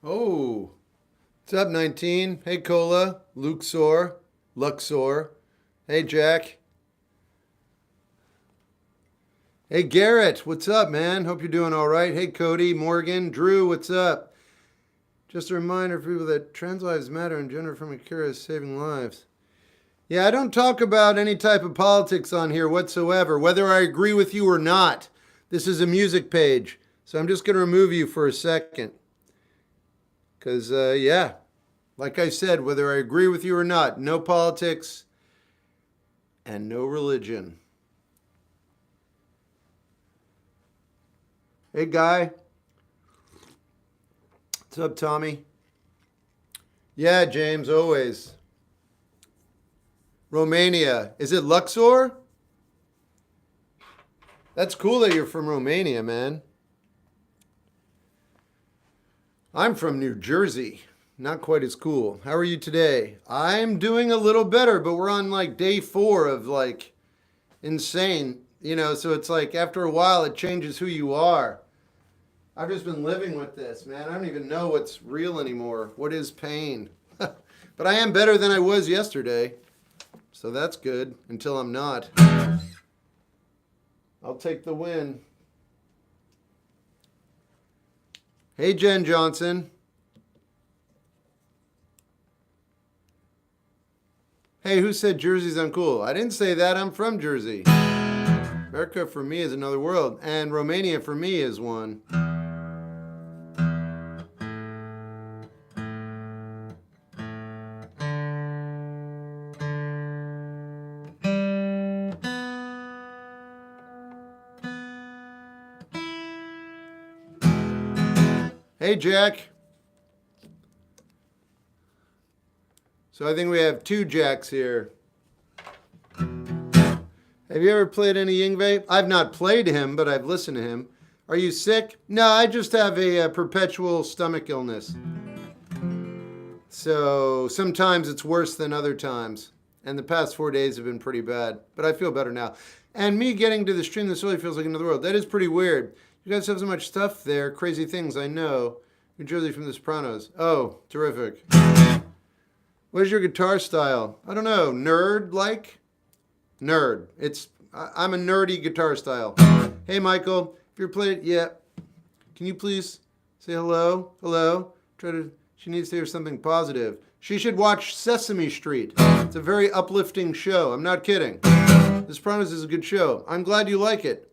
Oh, what's up, 19? Hey, Cola, Luxor. Hey, Jack. Hey, Garrett, what's up, man? Hope you're doing all right. Hey, Cody, Morgan, Drew, what's up? Just a reminder for people that trans lives matter and gender from a cure is saving lives. Yeah, I don't talk about any type of politics on here whatsoever, whether I agree with you or not. This is a music page, so I'm just going to remove you for a second. Because, yeah, like I said, whether I agree with you or not, no politics and no religion. Hey, Guy. What's up, Tommy? Yeah, James, always. Romania. Is it Luxor? That's cool that you're from Romania, man. I'm from New Jersey. Not quite as cool. How are you today? I'm doing a little better, but we're on like day 4 of like insane. So it's like after a while it changes who you are. I've just been living with this, man. I don't even know what's real anymore. What is pain? But I am better than I was yesterday. So that's good until I'm not. I'll take the win. Hey, Jen Johnson. Hey, who said Jersey's uncool? I didn't say that. I'm from Jersey. America for me is another world, and Romania for me is one. Hey, Jack. So I think we have 2 Jacks here. Have you ever played any Yngwie? I've not played him, but I've listened to him. Are you sick? No, I just have a perpetual stomach illness. So sometimes it's worse than other times. And the past 4 days have been pretty bad. But I feel better now. And me getting to the stream this early feels like another world. That is pretty weird. You guys have so much stuff there. Crazy things, I know. New Jersey from the Sopranos. Oh, terrific. What is your guitar style? I don't know. Nerd-like? Nerd. I'm a nerdy guitar style. Hey, Michael. If you're playing, yeah. Can you please say hello? Hello? She needs to hear something positive. She should watch Sesame Street. It's a very uplifting show. I'm not kidding. The Sopranos is a good show. I'm glad you like it.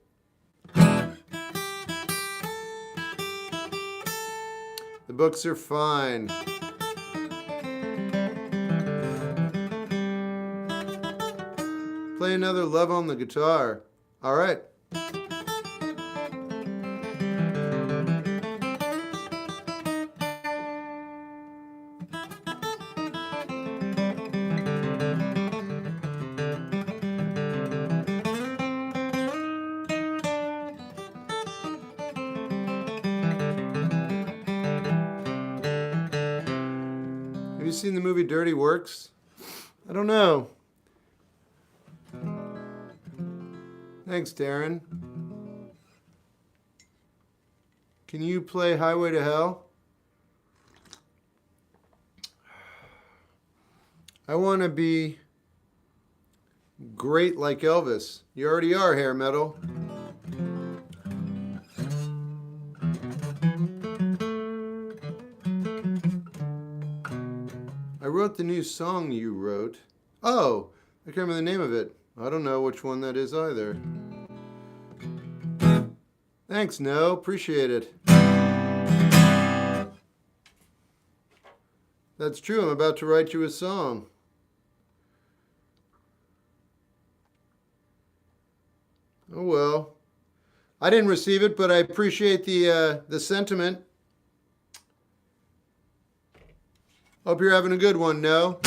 The books are fine. Play another Love on the guitar. All right. Have you seen the movie Dirty Works? I don't know. Thanks, Darren. Can you play Highway to Hell? I want to be great like Elvis. You already are, hair metal. I wrote the new song you wrote. Oh, I can't remember the name of it. I don't know which one that is either. Thanks, No. Appreciate it. That's true. I'm about to write you a song. Oh, well. I didn't receive it, but I appreciate the sentiment. Hope you're having a good one, No.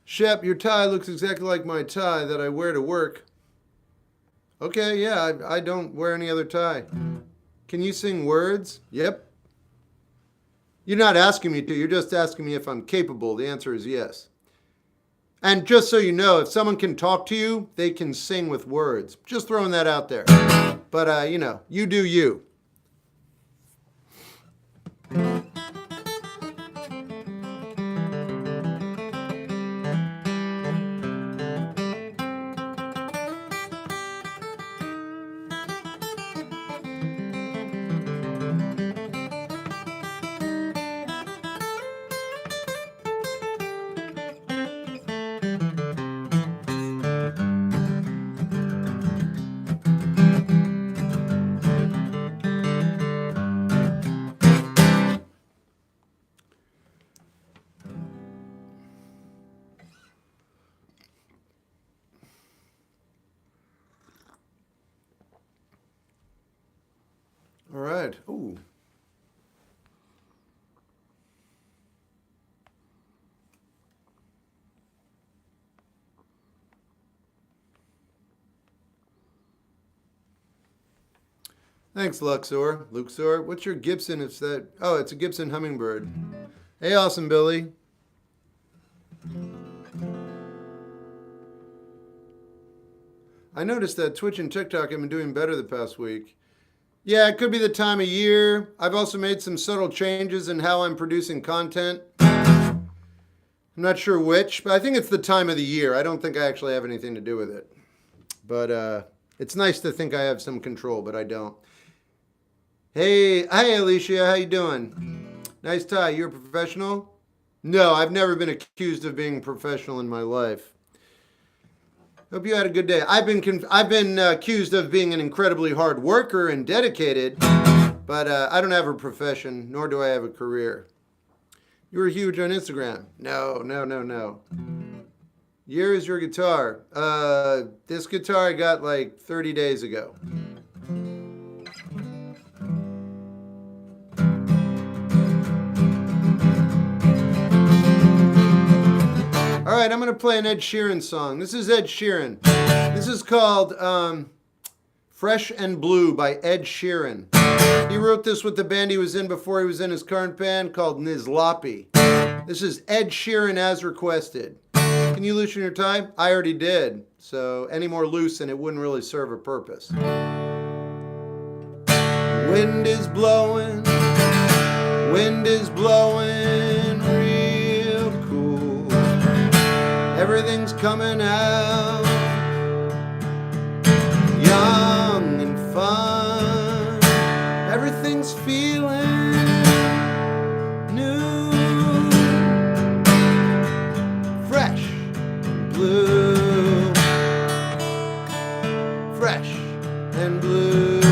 Shep, your tie looks exactly like my tie that I wear to work. Okay, yeah, I don't wear any other tie. Can you sing words? Yep. You're not asking me to, you're just asking me if I'm capable. The answer is yes. And just so you know, if someone can talk to you, they can sing with words. Just throwing that out there. But, you do you. All right. Ooh. Thanks, Luxor. Luxor, what's your Gibson? It's that. Oh, it's a Gibson Hummingbird. Hey, awesome Billy. I noticed that Twitch and TikTok have been doing better the past week. Yeah, it could be the time of year. I've also made some subtle changes in how I'm producing content. I'm not sure which, but I think it's the time of the year. I don't think I actually have anything to do with it. But it's nice to think I have some control, but I don't. Hey, Alicia, how you doing? Nice tie. You're a professional? No, I've never been accused of being professional in my life. Hope you had a good day. I've been accused of being an incredibly hard worker and dedicated, but I don't have a profession, nor do I have a career. You were huge on Instagram. No. Year is your guitar? This guitar I got like 30 days ago. All right, I'm going to play an Ed Sheeran song. This is Ed Sheeran. This is called Fresh and Blue by Ed Sheeran. He wrote this with the band he was in before he was in his current band called Nizlapi. This is Ed Sheeran as requested. Can you loosen your tie? I already did. So any more loose and it wouldn't really serve a purpose. Wind is blowing real cool. Everything's coming out young and fun. Everything's feeling new, fresh and blue, fresh and blue.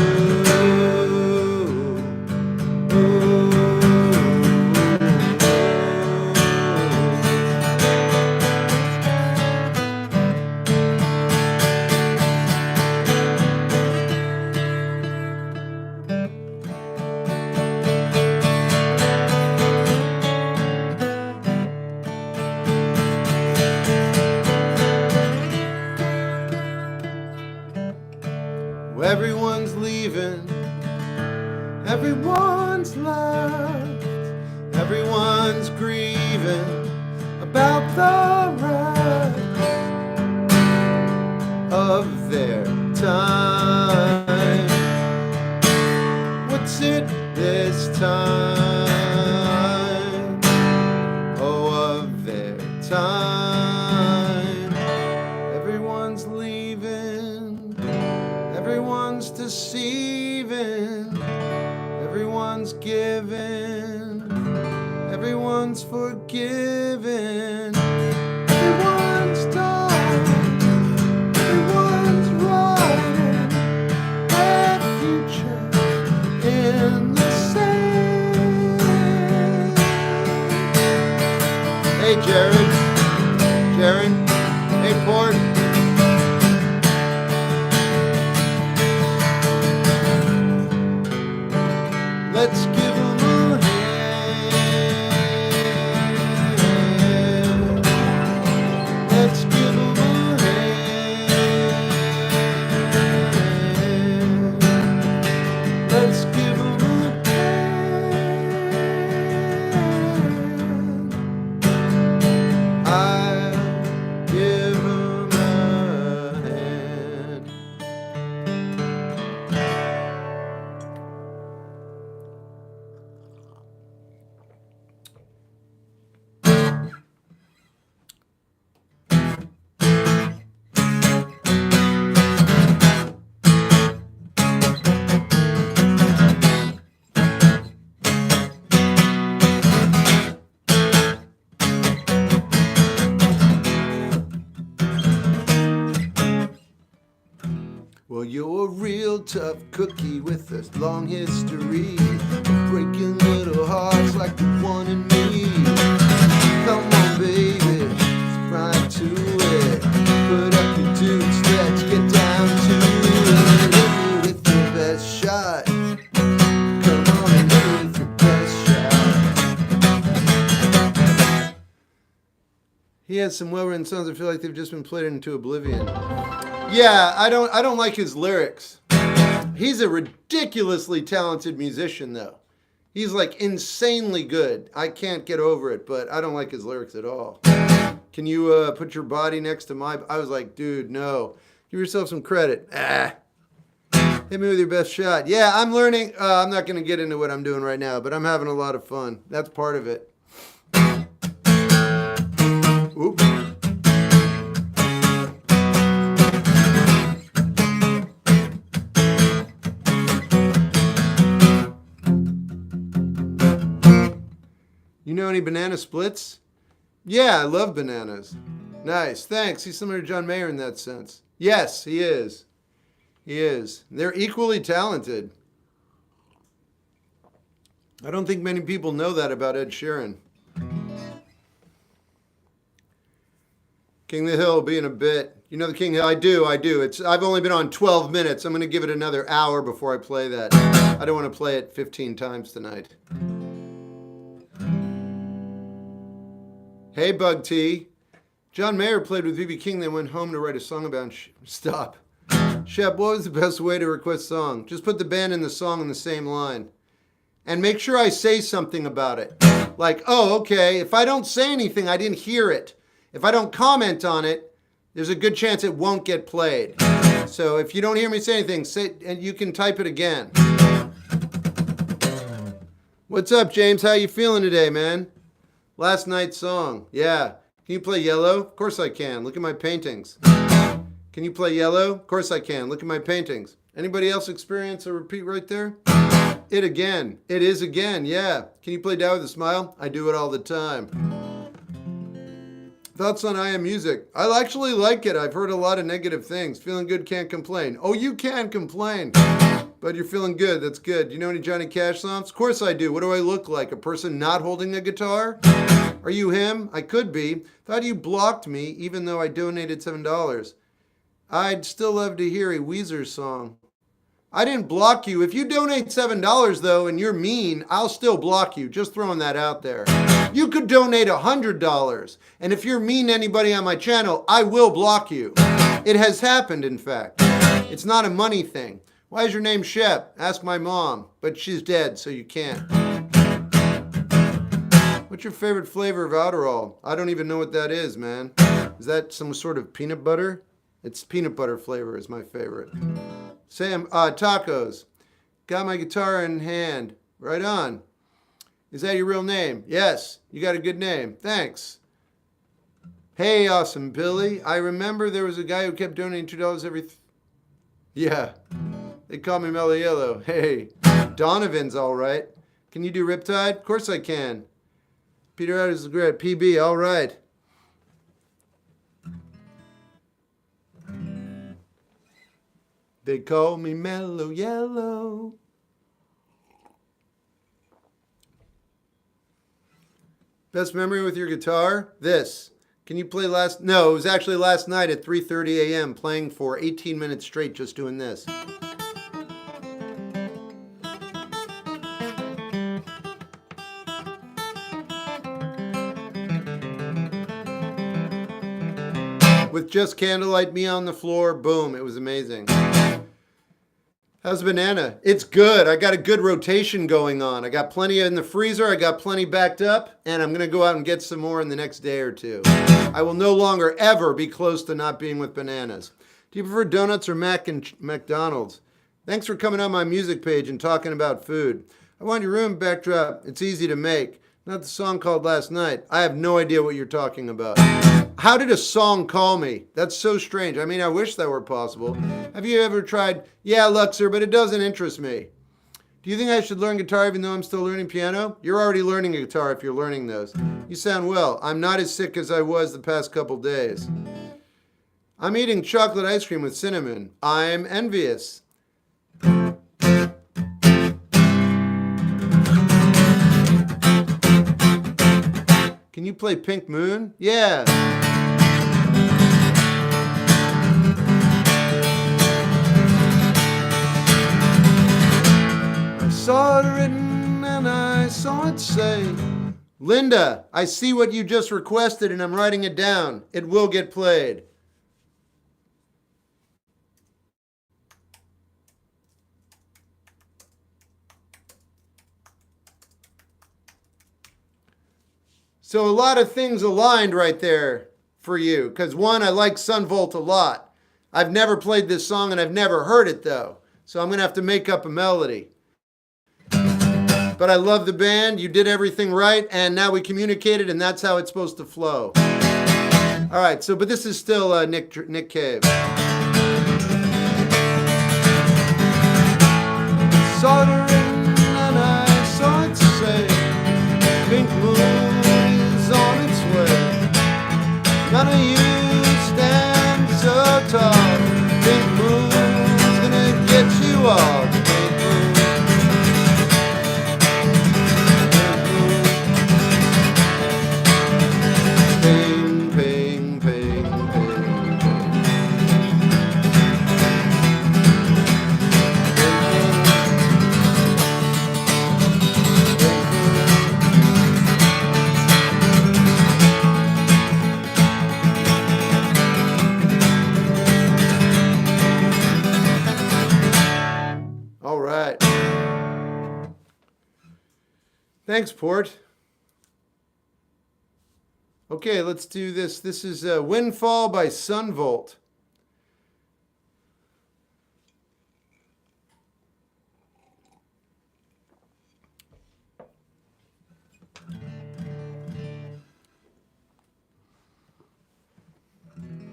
Everyone's leaving, everyone's left, everyone's grieving about the rest of their time. What's it this time? Oh, of their time. Everyone's leaving, everyone's deceiving, everyone's giving, everyone's forgiving, everyone's dying, everyone's writing their future in the sand. Hey Jared, hey Port. Let's give them a hand. Let's give them a hand. Let's give them a hand. I'll give them a hand. Well, you're a real tough cookie with a long history of breaking little hearts like the one in me. Come on, baby, let's ride to it. Put up your dukes, let's get down to it. Hit me with your best shot. has some well-written songs that feel like they've just been played into oblivion. Yeah, I don't like his lyrics. He's a ridiculously talented musician, though. He's like insanely good. I can't get over it, but I don't like his lyrics at all. Can you put your body next to my... I was like, dude, no. Give yourself some credit. Hit me with your best shot. Yeah, I'm learning. I'm not going to get into what I'm doing right now, but I'm having a lot of fun. That's part of it. Oop. You know any banana splits? Yeah, I love bananas. Nice, thanks. He's similar to John Mayer in that sense. Yes, he is. He is. They're equally talented. I don't think many people know that about Ed Sheeran. King of the Hill being a bit. You know the King of the Hill? I do. I've only been on 12 minutes. I'm going to give it another hour before I play that. I don't want to play it 15 times tonight. Hey, Bug T. John Mayer played with B.B. King, then went home to write a song about... Stop. Shep, what was the best way to request a song? Just put the band and the song in the same line. And make sure I say something about it. Like, oh, okay, if I don't say anything, I didn't hear it. If I don't comment on it, there's a good chance it won't get played. So if you don't hear me say anything, and you can type it again. What's up, James? How you feeling today, man? Last night's song. Yeah. Can you play Yellow? Of course I can. Look at my paintings. Can you play Yellow? Of course I can. Look at my paintings. Anybody else experience a repeat right there? It again. It is again. Yeah. Can you play Die with a Smile? I do it all the time. Thoughts on I Am Music? I actually like it. I've heard a lot of negative things. Feeling good, can't complain. Oh, you can complain. But you're feeling good. That's good. You know any Johnny Cash songs? Of course I do. What do I look like? A person not holding a guitar? Are you him? I could be. Thought you blocked me even though I donated $7. I'd still love to hear a Weezer song. I didn't block you. If you donate $7 though and you're mean, I'll still block you. Just throwing that out there. You could donate $100. And if you're mean to anybody on my channel, I will block you. It has happened, in fact. It's not a money thing. Why is your name Shep? Ask my mom. But she's dead, so you can't. What's your favorite flavor of Adderall? I don't even know what that is, man. Is that some sort of peanut butter? It's peanut butter flavor is my favorite. Sam, tacos. Got my guitar in hand. Right on. Is that your real name? Yes. You got a good name. Thanks. Hey, awesome Billy. I remember there was a guy who kept donating $2 every... Yeah. They call me Mellow Yellow. Hey. Donovan's all right. Can you do Riptide? Of course I can. Peter Out is great. PB, all right. They call me Mellow Yellow. Best memory with your guitar? This. Can you play last... No, it was actually last night at 3:30 a.m. playing for 18 minutes straight just doing this. With just candlelight, me on the floor, boom, it was amazing. How's the banana? It's good. I got a good rotation going on. I got plenty in the freezer. I got plenty backed up. And I'm going to go out and get some more in the next day or two. I will no longer ever be close to not being with bananas. Do you prefer donuts or McDonald's? Thanks for coming on my music page and talking about food. I want your room backdrop. It's easy to make. Not the song called Last Night. I have no idea what you're talking about. How did a song call me? That's so strange. I mean, I wish that were possible. Have you ever tried, yeah, Luxor, but it doesn't interest me. Do you think I should learn guitar even though I'm still learning piano? You're already learning a guitar if you're learning those. You sound well. I'm not as sick as I was the past couple days. I'm eating chocolate ice cream with cinnamon. I'm envious. Can you play Pink Moon? Yeah. I saw it written and I saw it say, Linda, I see what you just requested and I'm writing it down. It will get played. So a lot of things aligned right there for you. Because one, I like Sunvolt a lot. I've never played this song and I've never heard it though. So I'm going to have to make up a melody. But I love the band. You did everything right. And now we communicated and that's how it's supposed to flow. All right. So, but this is still Nick Cave. Saw it written and I saw it say, pink moon is on its way. None of you stand so tall. Pink moon's gonna get you all. Ping, ping, ping, ping, ping. All right. Thanks, Port. Okay, let's do this. This is Windfall by Sunvolt.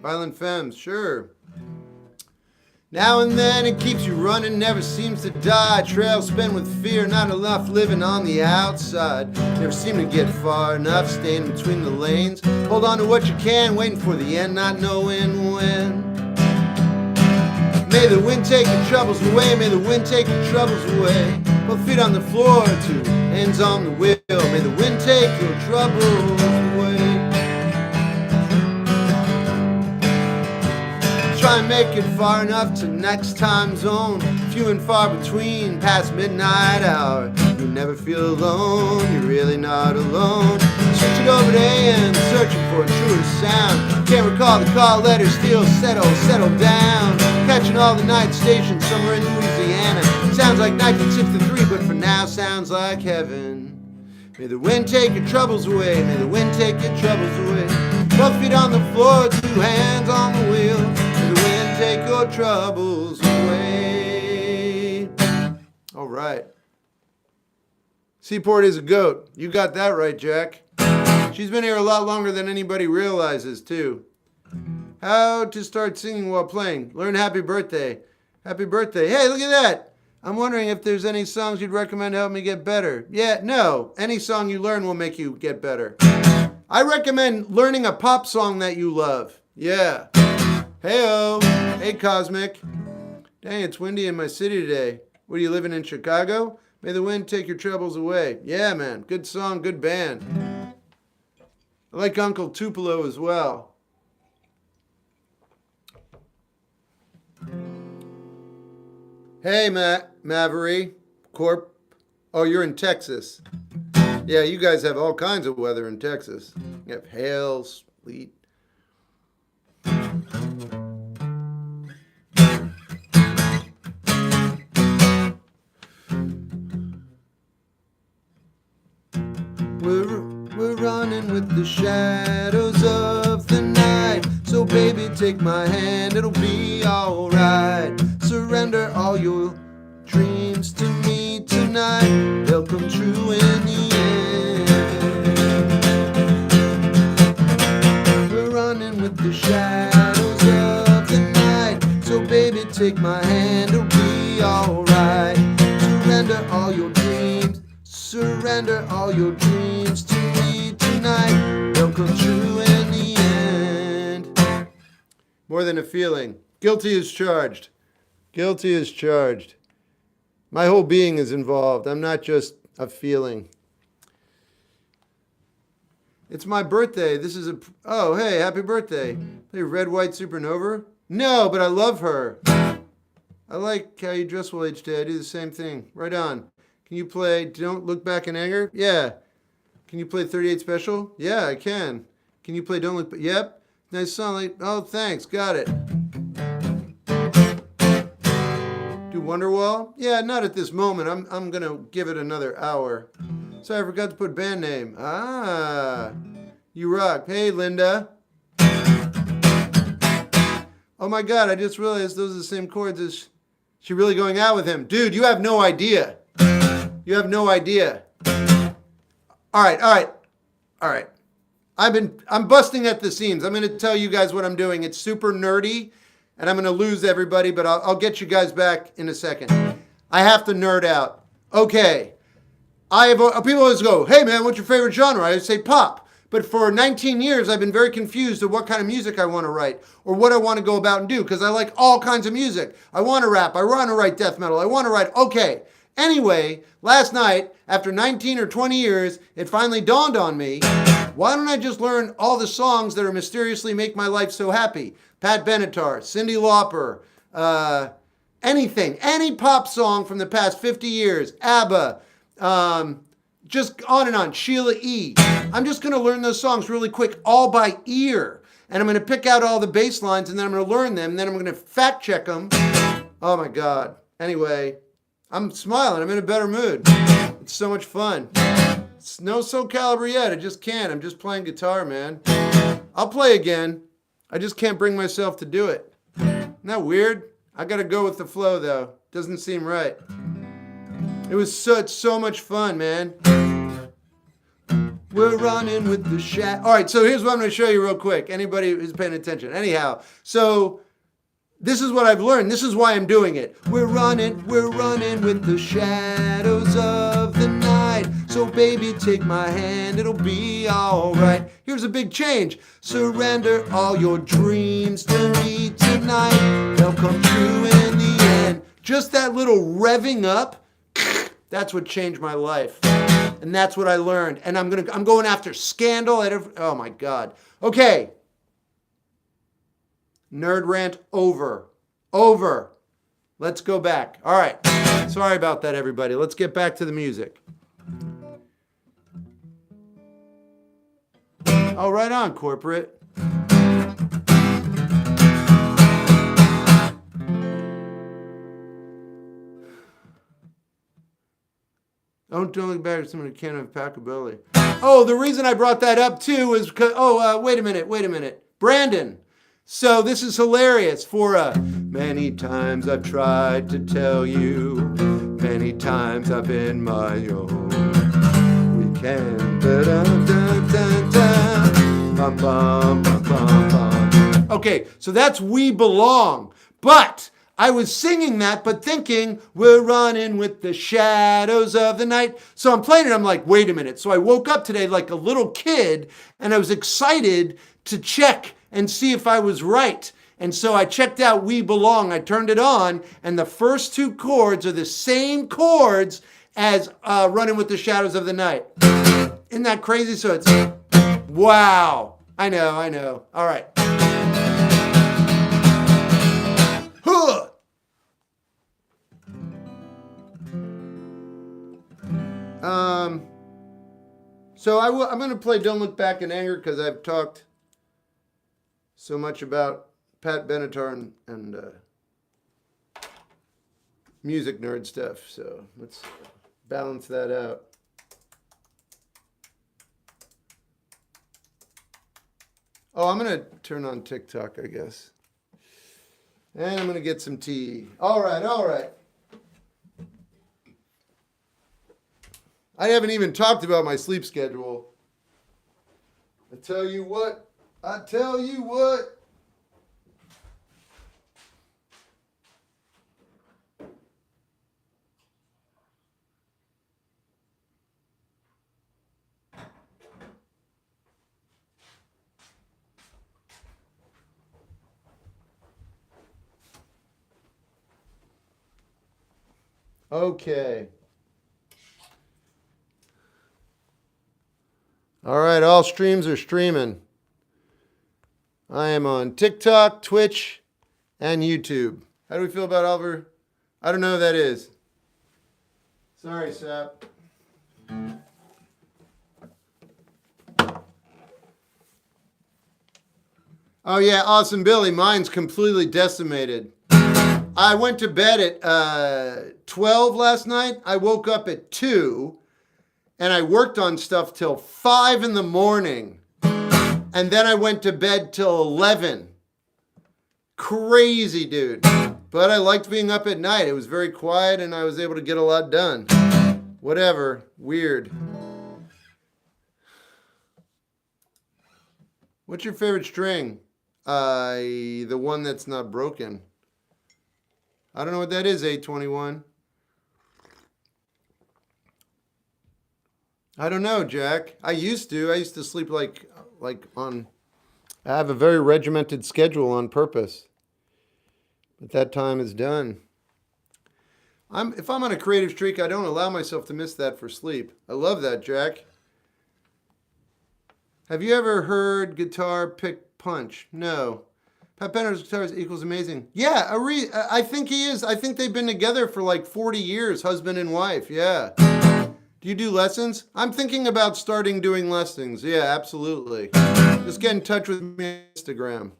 Violent Femmes, sure. Now and then it keeps you running, never seems to die. Trails spent with fear, not enough living on the outside. Never seem to get far enough, staying between the lanes. Hold on to what you can, waiting for the end, not knowing when. May the wind take your troubles away, may the wind take your troubles away. Both feet on the floor, two hands on the wheel. May the wind take your troubles away. Try and make it far enough to next time zone. Few and far between, past midnight hour. You never feel alone, you're really not alone. Switching over to AM, searching for a truer sound. Can't recall the call letters, still settle down. Catching all the night stations somewhere in Louisiana. Sounds like 1963, but for now sounds like heaven. May the wind take your troubles away, may the wind take your troubles away. Both feet on the floor, two hands on the wheel. May the wind take your troubles away. All right. Seaport is a goat. You got that right, Jack. She's been here a lot longer than anybody realizes, too. How to start singing while playing. Learn Happy Birthday. Happy birthday. Hey, look at that. I'm wondering if there's any songs you'd recommend to help me get better. Yeah, no. Any song you learn will make you get better. I recommend learning a pop song that you love. Yeah. Hey-oh. Hey, Cosmic. Dang, it's windy in my city today. What, are you living in Chicago? May the wind take your troubles away. Yeah, man. Good song, good band. I like Uncle Tupelo as well. Hey, Maverick. Corp. Oh, you're in Texas. Yeah, you guys have all kinds of weather in Texas. You have hail, sleet. We're running with the shadows of the night. So baby, take my hand, it'll be alright. Surrender all your dreams to me tonight. They'll come true in the end. We're running with the shadows of the night. So baby, take my hand, it'll be alright. Surrender all your dreams. Surrender all your dreams to me tonight. They'll come true in the end. More than a feeling. Guilty as charged. Guilty as charged. My whole being is involved. I'm not just a feeling. It's my birthday. This is oh, hey, happy birthday. Play Red, White Supernova? No, but I love her. I like how you dress well each day. I do the same thing. Right on. Can you play Don't Look Back in Anger? Yeah. Can you play 38 Special? Yeah, I can. Can you play Don't Look... Yep. Nice song. Like, oh, thanks. Got it. Do Wonderwall? Yeah, not at this moment. I'm going to give it another hour. Sorry, I forgot to put band name. Ah, you rock. Hey, Linda. Oh my God, I just realized those are the same chords as... She really going out with him? Dude, you have no idea. You have no idea. All right. I'm busting at the seams. I'm going to tell you guys what I'm doing. It's super nerdy, and I'm going to lose everybody, but I'll get you guys back in a second. I have to nerd out. Okay. People always go, hey man, what's your favorite genre? I say pop. But for 19 years, I've been very confused of what kind of music I want to write or what I want to go about and do because I like all kinds of music. I want to rap. I want to write death metal. I want to write, okay. Anyway, last night, after 19 or 20 years, it finally dawned on me, why don't I just learn all the songs that are mysteriously make my life so happy? Pat Benatar, Cyndi Lauper, anything, any pop song from the past 50 years, ABBA, just on and on, Sheila E. I'm just going to learn those songs really quick, all by ear. And I'm going to pick out all the bass lines, and then I'm going to learn them, and then I'm going to fact check them. Oh my God. Anyway, I'm smiling. I'm in a better mood. It's so much fun. It's no Soul Calibur yet. I just can't. I'm just playing guitar, man. I'll play again. I just can't bring myself to do it. Isn't that weird? I got to go with the flow, though. Doesn't seem right. It was so much fun, man. We're running with the shadows. All right, so here's what I'm going to show you real quick. Anybody who's paying attention. Anyhow, so this is what I've learned. This is why I'm doing it. We're running with the shadows of the night. So baby, take my hand, it'll be all right. Here's a big change. Surrender all your dreams to me tonight. They'll come true in the end. Just that little revving up, that's what changed my life. And that's what I learned. And I'm going after Scandal. Oh my God. Okay. Nerd rant over. Let's go back. All right. Sorry about that, everybody. Let's get back to the music. Oh, right on, corporate. Don't look back at someone who can't have packability. Oh, the reason I brought that up too is because, wait a minute. Brandon. So this is hilarious for many times I've tried to tell you, many times I've been my own. We can. Bum, bum, bum, bum, bum. Okay, so that's We Belong. But I was singing that, but thinking, we're running with the shadows of the night. So I'm playing it, I'm like, wait a minute. So I woke up today like a little kid, and I was excited to check and see if I was right. And so I checked out We Belong. I turned it on, and the first two chords are the same chords as Running with the Shadows of the Night. Isn't that crazy? So it's, wow. I know. All right. Huh. So I'm going to play Don't Look Back in Anger because I've talked so much about Pat Benatar and music nerd stuff. So let's balance that out. Oh, I'm going to turn on TikTok, I guess. And I'm going to get some tea. All right. I haven't even talked about my sleep schedule. I tell you what. Okay. All right, all streams are streaming. I am on TikTok, Twitch, and YouTube. How do we feel about Oliver? I don't know who that is. Sorry, Sap. Oh yeah, awesome Billy. Mine's completely decimated. I went to bed at 12 last night. I woke up at 2 and I worked on stuff till 5 in the morning. And then I went to bed till 11. Crazy, dude. But I liked being up at night. It was very quiet and I was able to get a lot done. Whatever. Weird. What's your favorite string? The one that's not broken. I don't know what that is, 821. I don't know, Jack. I used to sleep like on. I have a very regimented schedule on purpose. But that time is done. If I'm on a creative streak, I don't allow myself to miss that for sleep. I love that, Jack. Have you ever heard guitar pick punch? No. Pat Benner's guitar equals amazing. Yeah, I think he is. I think they've been together for like 40 years, husband and wife. Yeah. Do you do lessons? I'm thinking about starting doing lessons. Yeah, absolutely. Just get in touch with me on Instagram.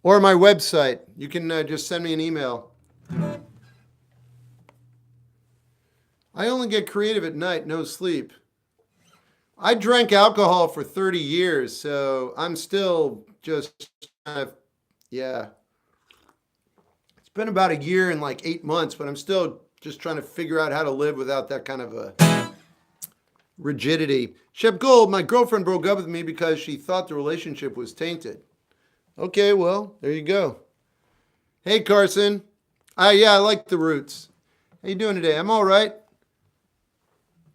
Or my website. You can just send me an email. I only get creative at night, no sleep. I drank alcohol for 30 years, so I'm still just yeah. It's been about a year and like 8 months, but I'm still just trying to figure out how to live without that kind of a rigidity. Shep Gold, my girlfriend broke up with me because she thought the relationship was tainted. Okay, well, there you go. Hey, Carson. Yeah, I like the Roots. How you doing today? I'm all right.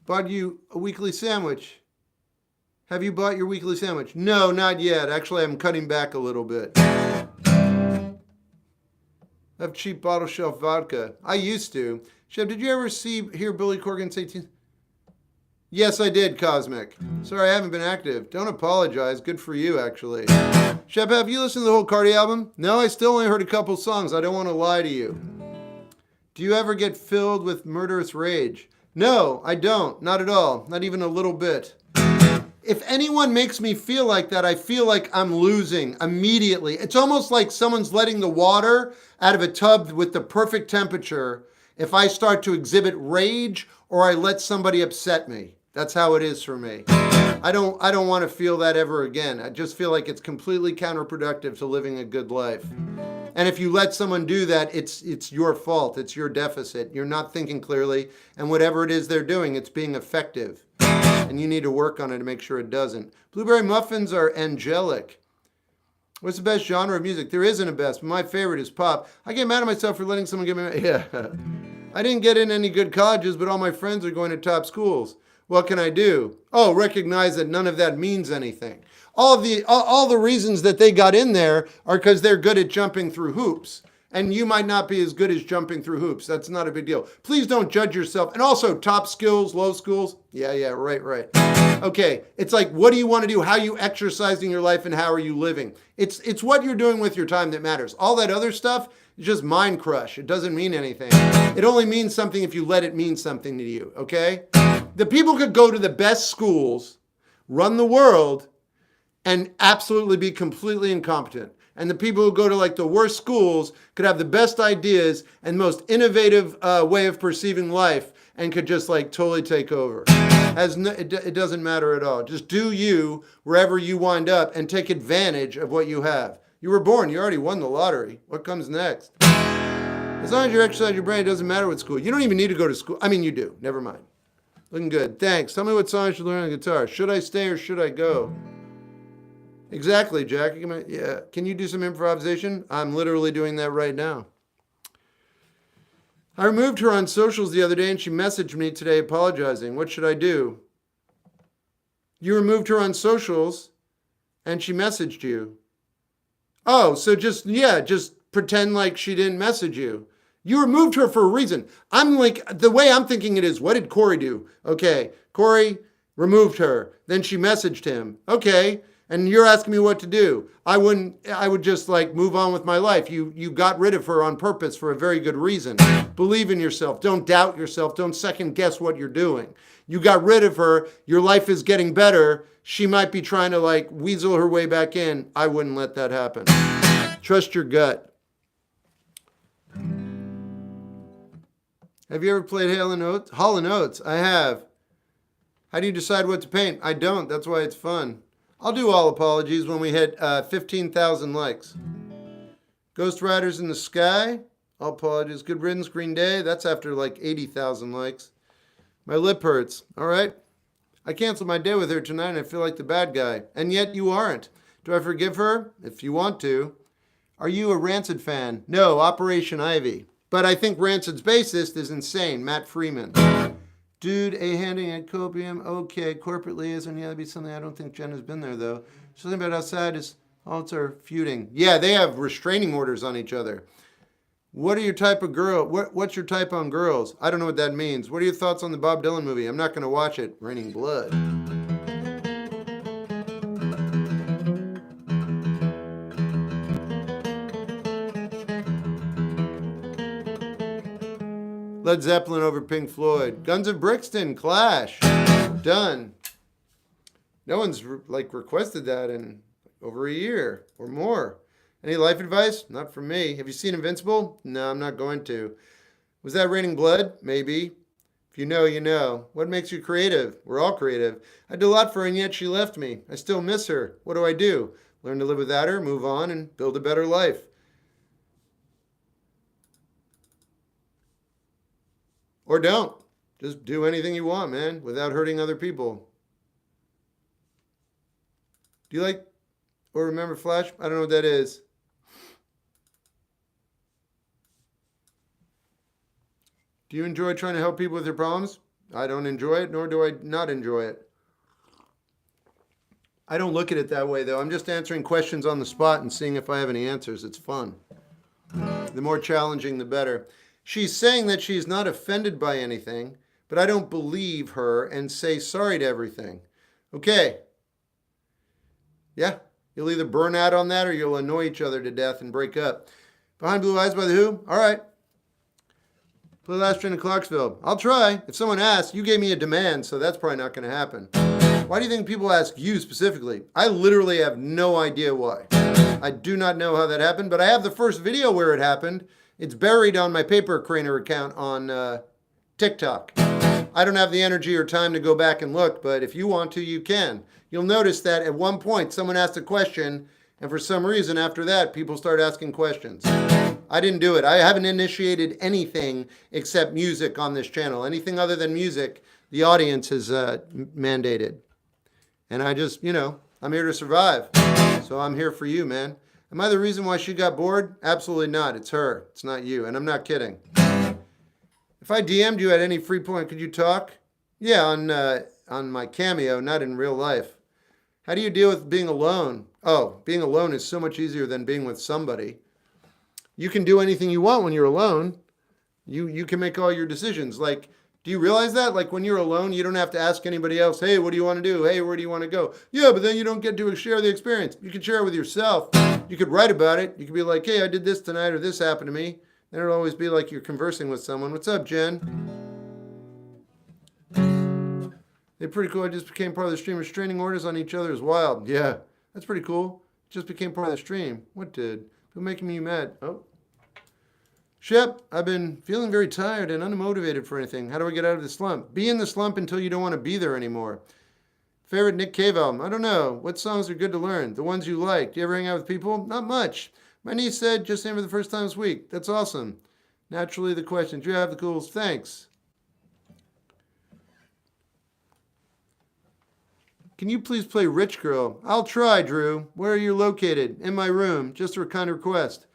Bought you a weekly sandwich. Have you bought your weekly sandwich? No, not yet. Actually, I'm cutting back a little bit. I have cheap bottle shelf vodka. I used to. Shep, did you ever hear Billy Corgan say... Yes, I did, Cosmic. Sorry, I haven't been active. Don't apologize. Good for you, actually. Shep, have you listened to the whole Cardi album? No, I still only heard a couple songs. I don't want to lie to you. Do you ever get filled with murderous rage? No, I don't. Not at all. Not even a little bit. If anyone makes me feel like that, I feel like I'm losing immediately. It's almost like someone's letting the water out of a tub with the perfect temperature if I start to exhibit rage or I let somebody upset me. That's how it is for me. I don't want to feel that ever again. I just feel like it's completely counterproductive to living a good life. And if you let someone do that, it's your fault. It's your deficit. You're not thinking clearly. And whatever it is they're doing, it's being effective. And you need to work on it to make sure it doesn't. Blueberry muffins are angelic. What's the best genre of music? There isn't a best, but my favorite is pop. I get mad at myself for letting someone get me... Yeah. I didn't get in any good colleges, but all my friends are going to top schools. What can I do? Oh, recognize that none of that means anything. All the reasons that they got in there are because they're good at jumping through hoops. And you might not be as good as jumping through hoops. That's not a big deal. Please don't judge yourself. And also, top skills, low schools. Yeah, right. Okay, it's like, what do you want to do? How are you exercising your life and how are you living? It's what you're doing with your time that matters. All that other stuff is just mind crush. It doesn't mean anything. It only means something if you let it mean something to you, okay? The people could go to the best schools, run the world, and absolutely be completely incompetent. And the people who go to like the worst schools could have the best ideas and most innovative way of perceiving life and could just like totally take over. It doesn't matter at all. Just do you wherever you wind up and take advantage of what you have. You were born. You already won the lottery. What comes next? As long as you exercise your brain, it doesn't matter what school. You don't even need to go to school. I mean, you do. Never mind. Looking good. Thanks. Tell me what song I should learn on guitar. Should I stay or should I go? Exactly, Jack. Yeah. Can you do some improvisation? I'm literally doing that right now. I removed her on socials the other day and she messaged me today apologizing. What should I do? You removed her on socials and she messaged you. Oh, so just pretend like she didn't message you. You removed her for a reason. I'm like, the way I'm thinking it is, what did Corey do? Okay, Corey removed her. Then she messaged him. Okay. And you're asking me what to do. I would just like move on with my life. You got rid of her on purpose for a very good reason. Believe in yourself. Don't doubt yourself. Don't second guess what you're doing. You got rid of her. Your life is getting better. She might be trying to like weasel her way back in. I wouldn't let that happen. Trust your gut. Have you ever played Hall & Oates? I have. How do you decide what to paint? I don't. That's why it's fun. I'll do all apologies when we hit 15,000 likes. Ghost Riders in the Sky. All apologies. Good Riddance, Green Day. That's after like 80,000 likes. My lip hurts. All right. I canceled my day with her tonight and I feel like the bad guy. And yet you aren't. Do I forgive her? If you want to. Are you a Rancid fan? No, Operation Ivy. But I think Rancid's bassist is insane. Matt Freeman. Dude, handing at copium. Okay, corporate liaison. Yeah, that'd be something. I don't think Jen has been there, though. Something about outside is all are feuding. Yeah, they have restraining orders on each other. What are your type of girl? What's your type on girls? I don't know what that means. What are your thoughts on the Bob Dylan movie? I'm not going to watch it. Raining Blood. Led Zeppelin over Pink Floyd. Guns of Brixton, Clash. Done. No one's requested that in over a year or more. Any life advice? Not from me. Have you seen Invincible? No, I'm not going to. Was that Raining Blood? Maybe. If you know, you know. What makes you creative? We're all creative. I did a lot for her and yet she left me. I still miss her. What do I do? Learn to live without her, move on, and build a better life. Or don't. Just do anything you want, man, without hurting other people. Do you like or remember Flash? I don't know what that is. Do you enjoy trying to help people with their problems? I don't enjoy it, nor do I not enjoy it. I don't look at it that way, though. I'm just answering questions on the spot and seeing if I have any answers. It's fun. The more challenging, the better. She's saying that she's not offended by anything, but I don't believe her and say sorry to everything. Okay. Yeah, you'll either burn out on that or you'll annoy each other to death and break up. Behind Blue Eyes by The Who? All right. Play Last Train to Clarksville. I'll try. If someone asks, you gave me a demand, so that's probably not going to happen. Why do you think people ask you specifically? I literally have no idea why. I do not know how that happened, but I have the first video where it happened. It's buried on my Paper Craner account on TikTok. I don't have the energy or time to go back and look, but if you want to, you can. You'll notice that at one point, someone asked a question, and for some reason after that, people start asking questions. I didn't do it. I haven't initiated anything except music on this channel. Anything other than music, the audience has mandated. And I just, I'm here to survive. So I'm here for you, man. Am I the reason why she got bored? Absolutely not. It's her. It's not you. And I'm not kidding. If I DM'd you at any free point, could you talk? Yeah, on my Cameo, not in real life. How do you deal with being alone? Oh, being alone is so much easier than being with somebody. You can do anything you want when you're alone. You can make all your decisions. Like, do you realize that? Like when you're alone, you don't have to ask anybody else, hey, what do you want to do? Hey, where do you want to go? Yeah, but then you don't get to share the experience. You can share it with yourself. You could write about it. You could be like, hey, I did this tonight or this happened to me. Then it'll always be like you're conversing with someone. What's up, Jen? They're pretty cool. I just became part of the stream. Restraining orders on each other is wild. Yeah, that's pretty cool. Just became part of the stream. What did? People making me mad. Oh. Shep, I've been feeling very tired and unmotivated for anything. How do I get out of the slump? Be in the slump until you don't want to be there anymore. Favorite Nick Cave album? I don't know. What songs are good to learn? The ones you like. Do you ever hang out with people? Not much. My niece said, just in for the first time this week. That's awesome. Naturally, the question, do you have the coolest? Thanks. Can you please play Rich Girl? I'll try, Drew. Where are you located? In my room. Just a kind request.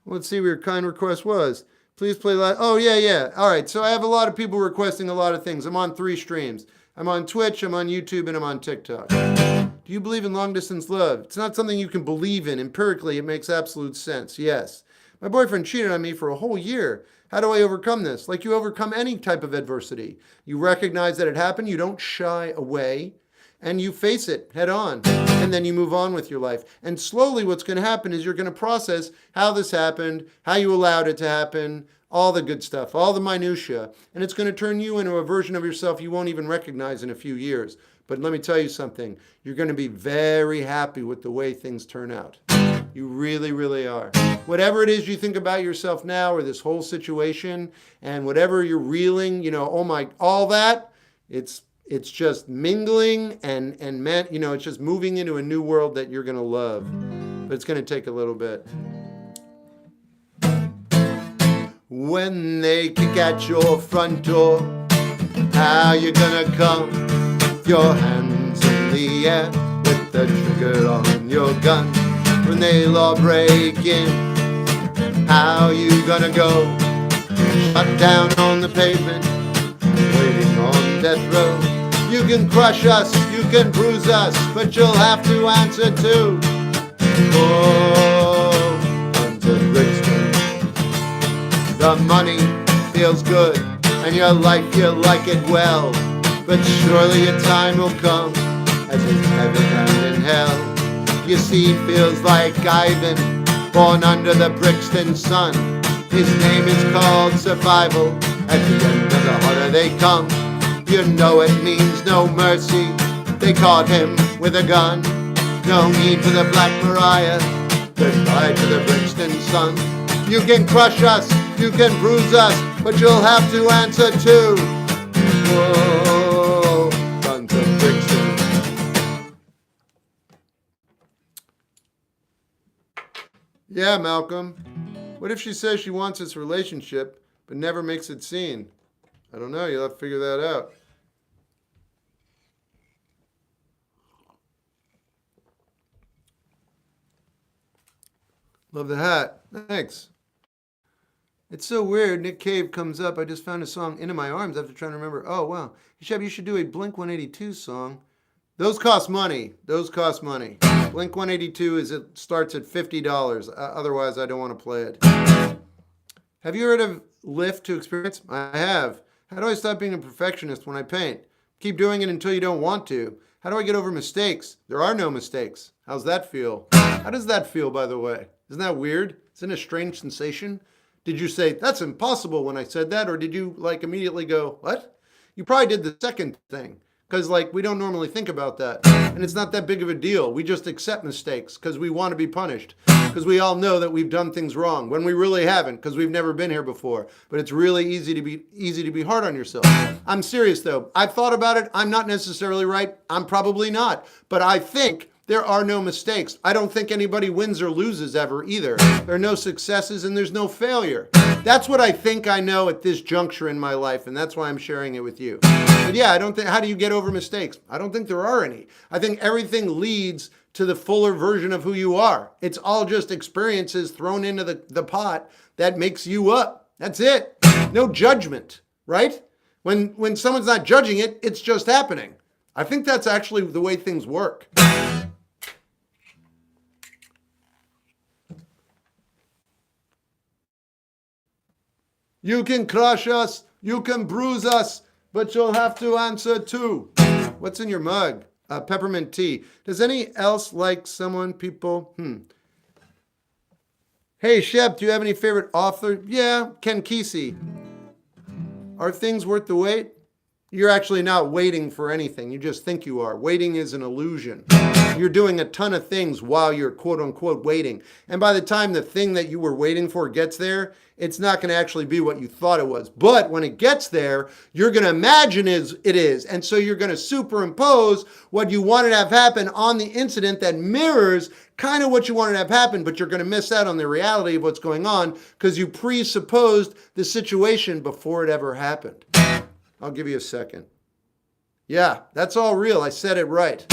Let's see what your kind request was. Please play oh, yeah. All right, so I have a lot of people requesting a lot of things. I'm on 3 streams. I'm on Twitch, I'm on YouTube, and I'm on TikTok. Do you believe in long-distance love? It's not something you can believe in. Empirically, it makes absolute sense. Yes. My boyfriend cheated on me for a whole year. How do I overcome this? Like you overcome any type of adversity. You recognize that it happened. You don't shy away. and you face it head on, and then you move on with your life. And slowly what's going to happen is you're going to process how this happened, how you allowed it to happen, all the good stuff, all the minutia, and it's going to turn you into a version of yourself you won't even recognize in a few years. But let me tell you something, you're going to be very happy with the way things turn out. You really, really are. Whatever it is you think about yourself now or this whole situation, and whatever you're reeling, oh my, all that, it's just mingling and meant, it's just moving into a new world that you're going to love. But it's going to take a little bit. When they kick at your front door, how you gonna come? Your hands in the air with the trigger on your gun. When they law break in, how you gonna go? Shut down on the pavement, waiting on death row. You can crush us, you can bruise us, but you'll have to answer too. Oh, Hunter Brixton. The money feels good, and your life, you like it well. But surely a time will come, as in heaven and in hell. You see, feels like Ivan, born under the Brixton sun. His name is called survival, at the end of the harder they come. You know it means no mercy, they caught him with a gun. No need for the Black Mariah, goodbye to the Brixton sun. You can crush us, you can bruise us, but you'll have to answer too. Whoa, sons of Brixton. Yeah, Malcolm. What if she says she wants this relationship, but never makes it seen? I don't know, you'll have to figure that out. Love the hat. Thanks. It's so weird. Nick Cave comes up. I just found a song, Into My Arms, after trying to remember. Oh, wow. Shep, you should do a Blink 182 song. Those cost money. Those cost money. Blink 182 starts at $50. Otherwise, I don't want to play it. Have you heard of Lift to Experience? I have. How do I stop being a perfectionist when I paint? Keep doing it until you don't want to. How do I get over mistakes? There are no mistakes. How's that feel? How does that feel, by the way? Isn't that weird? Isn't it a strange sensation? Did you say, that's impossible when I said that? Or did you immediately go, what? You probably did the second thing. Because we don't normally think about that. And it's not that big of a deal. We just accept mistakes because we want to be punished. Because we all know that we've done things wrong when we really haven't, because we've never been here before. But it's really easy to be hard on yourself. I'm serious though. I've thought about it. I'm not necessarily right. I'm probably not. But I think there are no mistakes. I don't think anybody wins or loses ever either. There are no successes and there's no failure. That's what I think I know at this juncture in my life, and that's why I'm sharing it with you. But yeah, how do you get over mistakes? I don't think there are any. I think everything leads to the fuller version of who you are. It's all just experiences thrown into the pot that makes you up. That's it. No judgment, right? When someone's not judging it, it's just happening. I think that's actually the way things work. You can crush us, you can bruise us, but you'll have to answer too. What's in your mug? Peppermint tea. Does any else like someone, people? Hey, Shep, do you have any favorite author? Yeah, Ken Kesey. Are things worth the wait? You're actually not waiting for anything. You just think you are. Waiting is an illusion. You're doing a ton of things while you're quote unquote waiting. And by the time the thing that you were waiting for gets there, it's not going to actually be what you thought it was. But when it gets there, you're going to imagine it is. And so you're going to superimpose what you wanted to have happen on the incident that mirrors kind of what you wanted to have happen, but you're going to miss out on the reality of what's going on because you presupposed the situation before it ever happened. I'll give you a second. Yeah, that's all real. I said it right.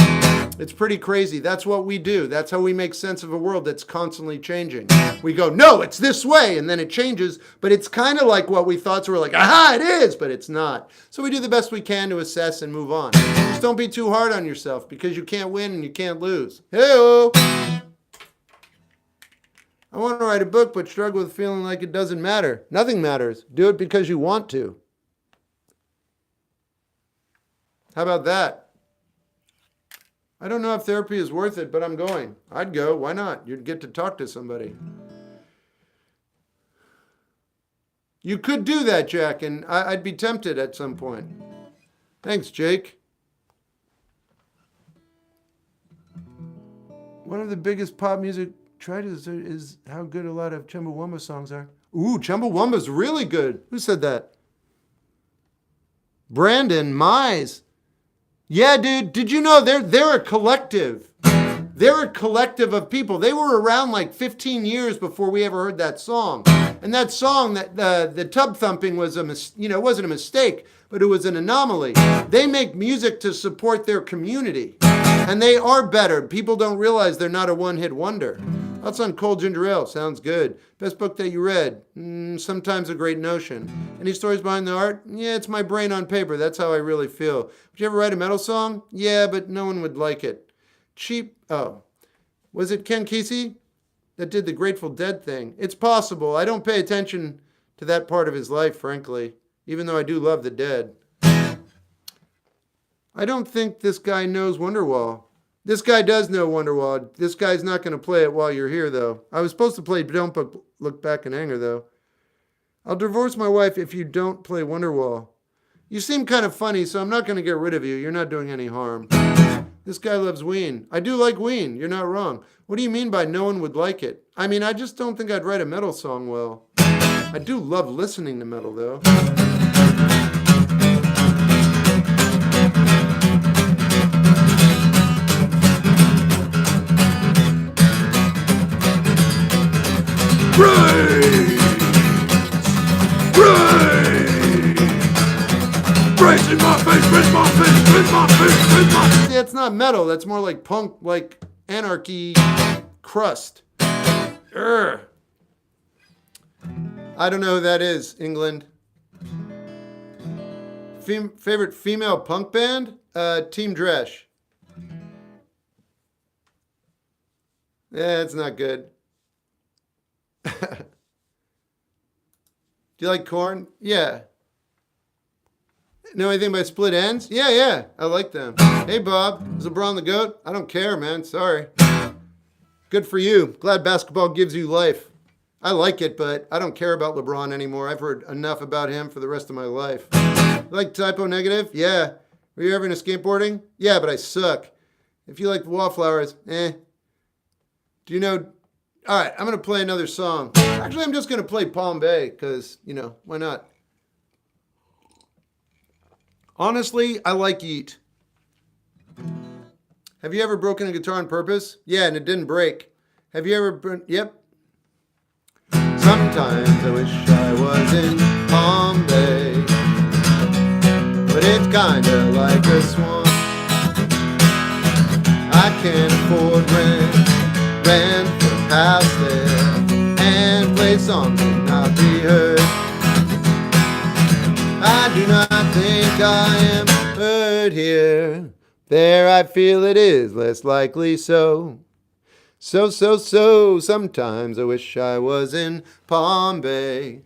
It's pretty crazy. That's what we do. That's how we make sense of a world that's constantly changing. We go, no, it's this way, and then it changes, but it's kind of like what we thought, so we're like, aha, it is, but it's not. So we do the best we can to assess and move on. Just don't be too hard on yourself because you can't win and you can't lose. Hey-o! I want to write a book, but struggle with feeling like it doesn't matter. Nothing matters. Do it because you want to. How about that? I don't know if therapy is worth it, but I'm going. I'd go. Why not? You'd get to talk to somebody. You could do that, Jack, and I'd be tempted at some point. Thanks, Jake. One of the biggest pop music tragedies is how good a lot of Chumbawamba songs are. Ooh, Chumbawamba's really good. Who said that? Brandon Mize. Yeah, dude. Did you know they're a collective? They're a collective of people. They were around like 15 years before we ever heard that song. And that song, that the tub thumping was it wasn't a mistake, but it was an anomaly. They make music to support their community, and they are better. People don't realize they're not a one-hit wonder. Thoughts on Cold Ginger Ale? Sounds good. Best book that you read? Sometimes a great notion. Any stories behind the art? Yeah, it's my brain on paper. That's how I really feel. Would you ever write a metal song? Yeah, but no one would like it. Cheap. Oh, was it Ken Kesey that did the Grateful Dead thing? It's possible. I don't pay attention to that part of his life, frankly, even though I do love the Dead. I don't think this guy knows Wonderwall. This guy does know Wonderwall. This guy's not going to play it while you're here, though. I was supposed to play Don't Look Back in Anger, though. I'll divorce my wife if you don't play Wonderwall. You seem kind of funny, so I'm not going to get rid of you. You're not doing any harm. This guy loves Ween. I do like Ween. You're not wrong. What do you mean by no one would like it? I mean, I just don't think I'd write a metal song well. I do love listening to metal, though. Brace in my face, brace my face, brace my face, brace my face. Yeah, it's not metal. That's more like punk, like anarchy crust. Urgh. I don't know who that is, England. Favorite female punk band? Team Dresch. Yeah, it's not good. Do you like Korn? Yeah. Know anything by Split Ends? Yeah, I like them. Hey, Bob, is LeBron the GOAT? I don't care, man. Sorry. Good for you. Glad basketball gives you life. I like it, but I don't care about LeBron anymore. I've heard enough about him for the rest of my life. You like Typo Negative? Yeah. Were you ever into skateboarding? Yeah, but I suck. If you like the Wallflowers, Do you know... All right, I'm going to play another song. Actually, I'm just going to play Palm Bay because, why not? Honestly, I like Yeet. Have you ever broken a guitar on purpose? Yeah, and it didn't break. Have you ever... Yep. Sometimes I wish I was in Palm Bay, but it's kinda like a swamp. I can't afford rent for house there, and play songs that not be heard. I do not think I am heard here. There I feel it is less likely so. So, sometimes I wish I was in Palm Bay.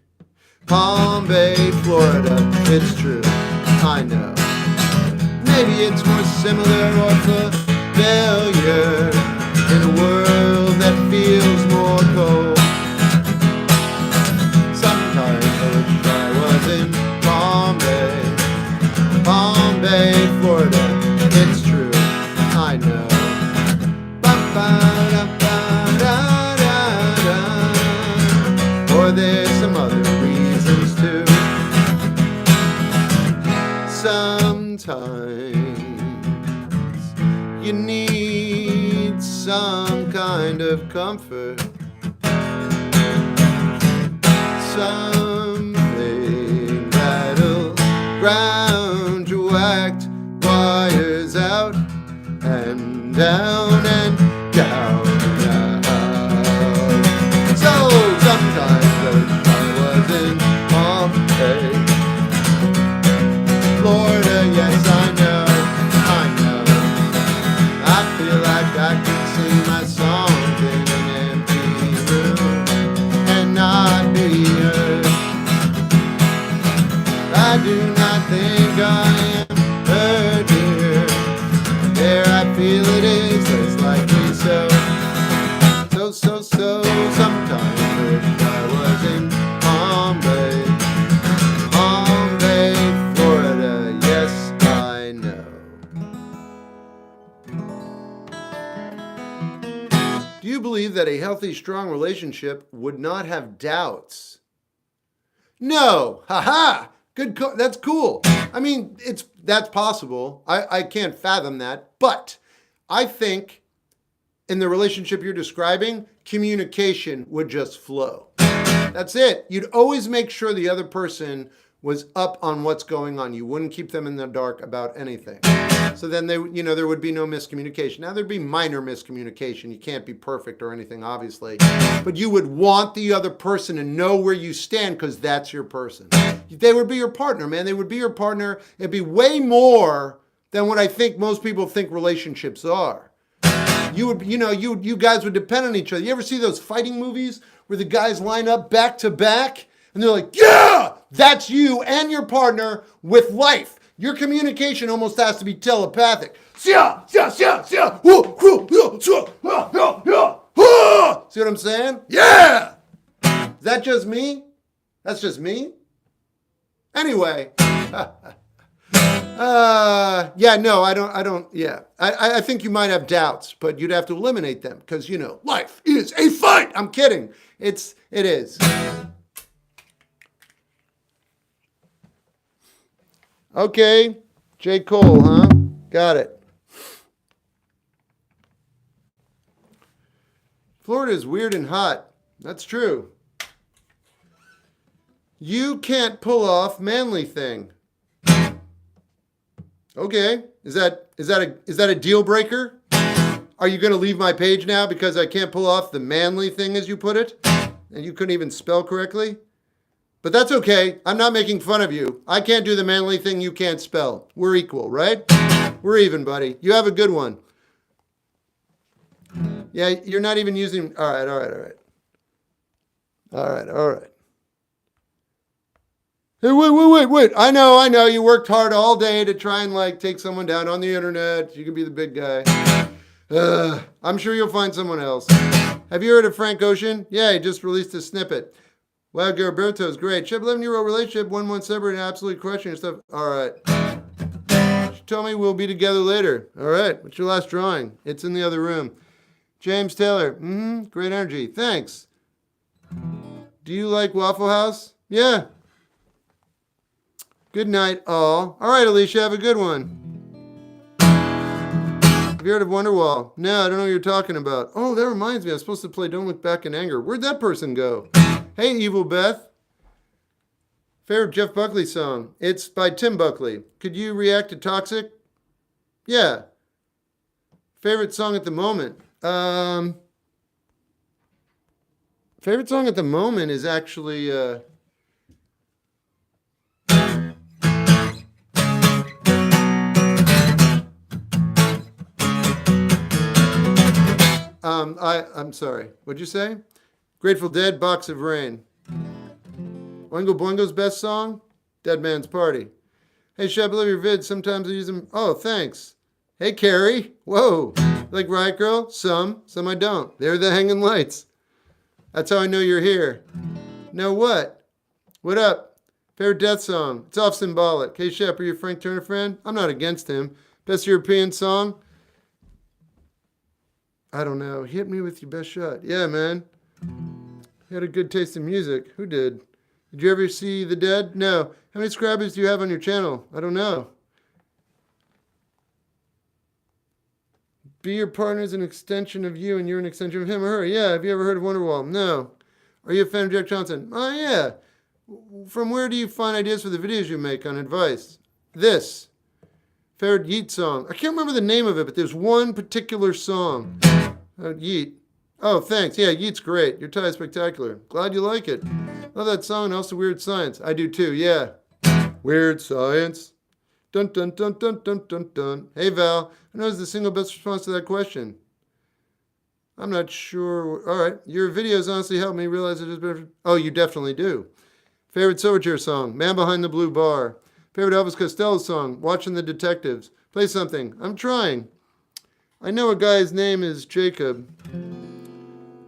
Palm Bay, Florida, it's true, I know. Maybe it's more similar or familiar in a world that feels more cold. Sometimes I wish I was in Palm Bay, Florida, it's true, I know. Or there's some other reasons too. Sometimes you need some kind of comfort, something that'll ground your act wires out and down and down and out. So sometimes I was in Palm Bay, Florida, yes I know. I feel like I could sing my songs in an empty room and not be heard. I do not think I am heard here. There I feel it that a healthy, strong relationship would not have doubts. No. Haha. Good. That's cool. I mean, that's possible. I can't fathom that. But I think in the relationship you're describing, communication would just flow. That's it. You'd always make sure the other person was up on what's going on. You wouldn't keep them in the dark about anything. So then there would be no miscommunication. Now there'd be minor miscommunication. You can't be perfect or anything, obviously. But you would want the other person to know where you stand because that's your person. They would be your partner, man. They would be your partner. It'd be way more than what I think most people think relationships are. You guys would depend on each other. You ever see those fighting movies where the guys line up back to back and they're like, yeah, that's you and your partner with life. Your communication almost has to be telepathic. See what I'm saying? Yeah. Is that just me? That's just me. Anyway. I think you might have doubts, but you'd have to eliminate them because, life is a fight. I'm kidding. It is. Okay. J. Cole, huh? Got it. Florida is weird and hot. That's true. You can't pull off manly thing. Okay. Is that a deal breaker? Are you going to leave my page now because I can't pull off the manly thing, as you put it? And you couldn't even spell correctly? But that's okay. I'm not making fun of you. I can't do the manly thing you can't spell. We're equal, right? We're even, buddy. You have a good one. Yeah, you're not even using... All right. Hey, wait. I know. You worked hard all day to try and take someone down on the internet. You can be the big guy. I'm sure you'll find someone else. Have you heard of Frank Ocean? Yeah, he just released a snippet. Wow, Gariberto's great. She have 11-year-old relationship, 1 month separate, and absolutely crushing your stuff. All right. She told me we'll be together later. All right. What's your last drawing? It's in the other room. James Taylor. Great energy. Thanks. Do you like Waffle House? Yeah. Good night, all. All right, Alicia, have a good one. Have you heard of Wonderwall? No, I don't know what you're talking about. Oh, that reminds me. I was supposed to play Don't Look Back in Anger. Where'd that person go? Hey, Evil Beth. Favorite Jeff Buckley song? It's by Tim Buckley. Could you react to Toxic? Yeah. Favorite song at the moment? Favorite song at the moment is actually... I'm sorry. What'd you say? Grateful Dead, Box of Rain. Oingo Boingo's best song? Dead Man's Party. Hey, Shep, I love your vids. Sometimes I use them. Oh, thanks. Hey, Carrie. Whoa. You like Riot Girl? Some I don't. They're the hanging lights. That's how I know you're here. Know what? What up? Favorite death song? It's off symbolic. Hey, Shep, are you a Frank Turner fan? I'm not against him. Best European song? I don't know. Hit me with your best shot. Yeah, man. You had a good taste in music. Who did? Did you ever see The Dead? No. How many subscribers do you have on your channel? I don't know. Be your partner is an extension of you and you're an extension of him or her. Yeah. Have you ever heard of Wonderwall? No. Are you a fan of Jack Johnson? Oh, yeah. From where do you find ideas for the videos you make on advice? This. Favorite Yeet song. I can't remember the name of it, but there's one particular song. Yeet. Oh, thanks. Yeah, Yeet's great. Your tie is spectacular. Glad you like it. Love that song and also Weird Science. I do too, yeah. Weird Science. Dun dun dun dun dun dun dun. Hey, Val. I know it's the single best response to that question. I'm not sure. All right. Your videos honestly help me realize it is better. Oh, you definitely do. Favorite Silverchair song? Man Behind the Blue Bar. Favorite Elvis Costello song? Watching the Detectives. Play something. I'm trying. I know a guy's name is Jacob.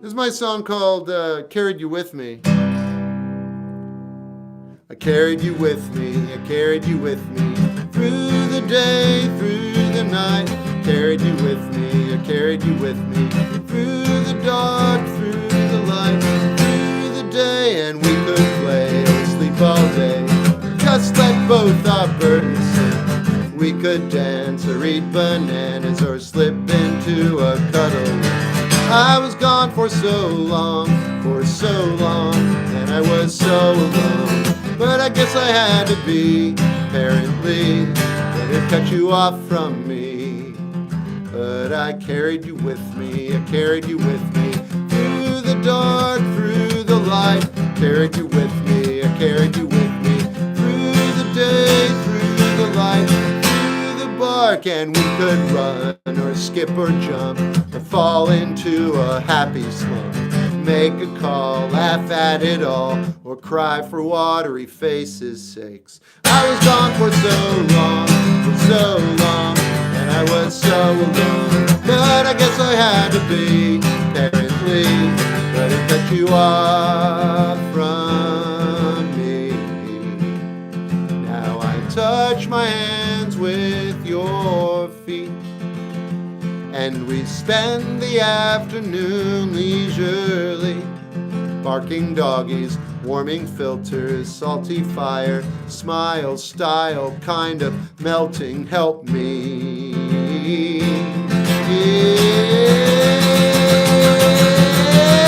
This is my song called Carried You With Me. I carried you with me, I carried you with me. Through the day, through the night. carried you with me, I carried you with me. Through the dark, through the light, through the day, and we could play or sleep all day. Just let both our burdens sink. We could dance or eat bananas or slip into a cuddle. I was gone for so long, and I was so alone. But I guess I had to be, apparently, but it cut you off from me. But I carried you with me, I carried you with me. Through the dark, through the light, carried you with me, I carried you with me. Through the day, through the light, through the bark, and we could run or skip or jump or fall into a happy slump. Make a call, laugh at it all, or cry for watery faces' sakes. I was gone for so long, and I was so alone. But I guess I had to be, apparently, but it cut you off from me. Now I touch my hands with your feet, and we spend the afternoon leisurely, barking doggies, warming filters, salty fire, smile, style, kind of melting, help me.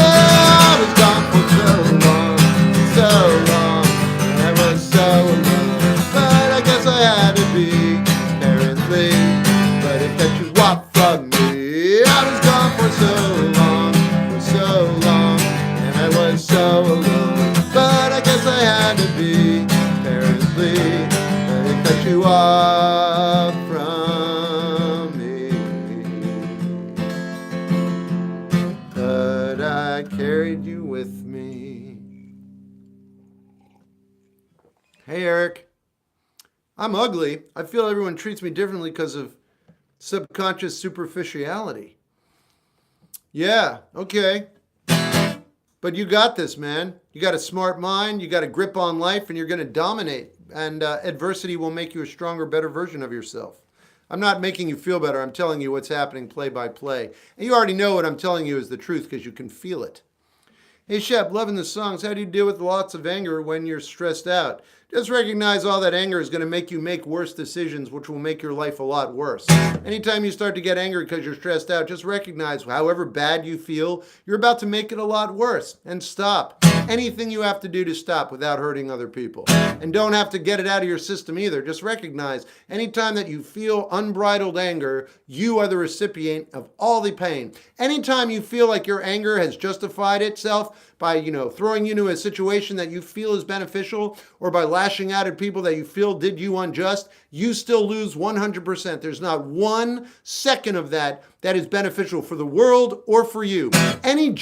I was gone for so long, and I was so alone. But I guess I had to be, apparently, but it cut you off from me. I was gone for so long, and I was so alone. But I guess I had to be, apparently, but it cut you off from me. But I carried you with me. Hey, Eric. I'm ugly. I feel everyone treats me differently because of subconscious superficiality. Yeah, okay. But you got this, man. You got a smart mind, you got a grip on life, and you're going to dominate. And adversity will make you a stronger, better version of yourself. I'm not making you feel better. I'm telling you what's happening play by play. And you already know what I'm telling you is the truth because you can feel it. Hey, Shep, loving the songs. How do you deal with lots of anger when you're stressed out? Just recognize all that anger is going to make you make worse decisions, which will make your life a lot worse. Anytime you start to get angry because you're stressed out, just recognize however bad you feel, you're about to make it a lot worse. And stop. Anything you have to do to stop without hurting other people. And don't have to get it out of your system either. Just recognize anytime that you feel unbridled anger, you are the recipient of all the pain. Anytime you feel like your anger has justified itself by, throwing you into a situation that you feel is beneficial, or by lashing out at people that you feel did you unjust, you still lose 100%. There's not 1 second of that is beneficial for the world or for you. Any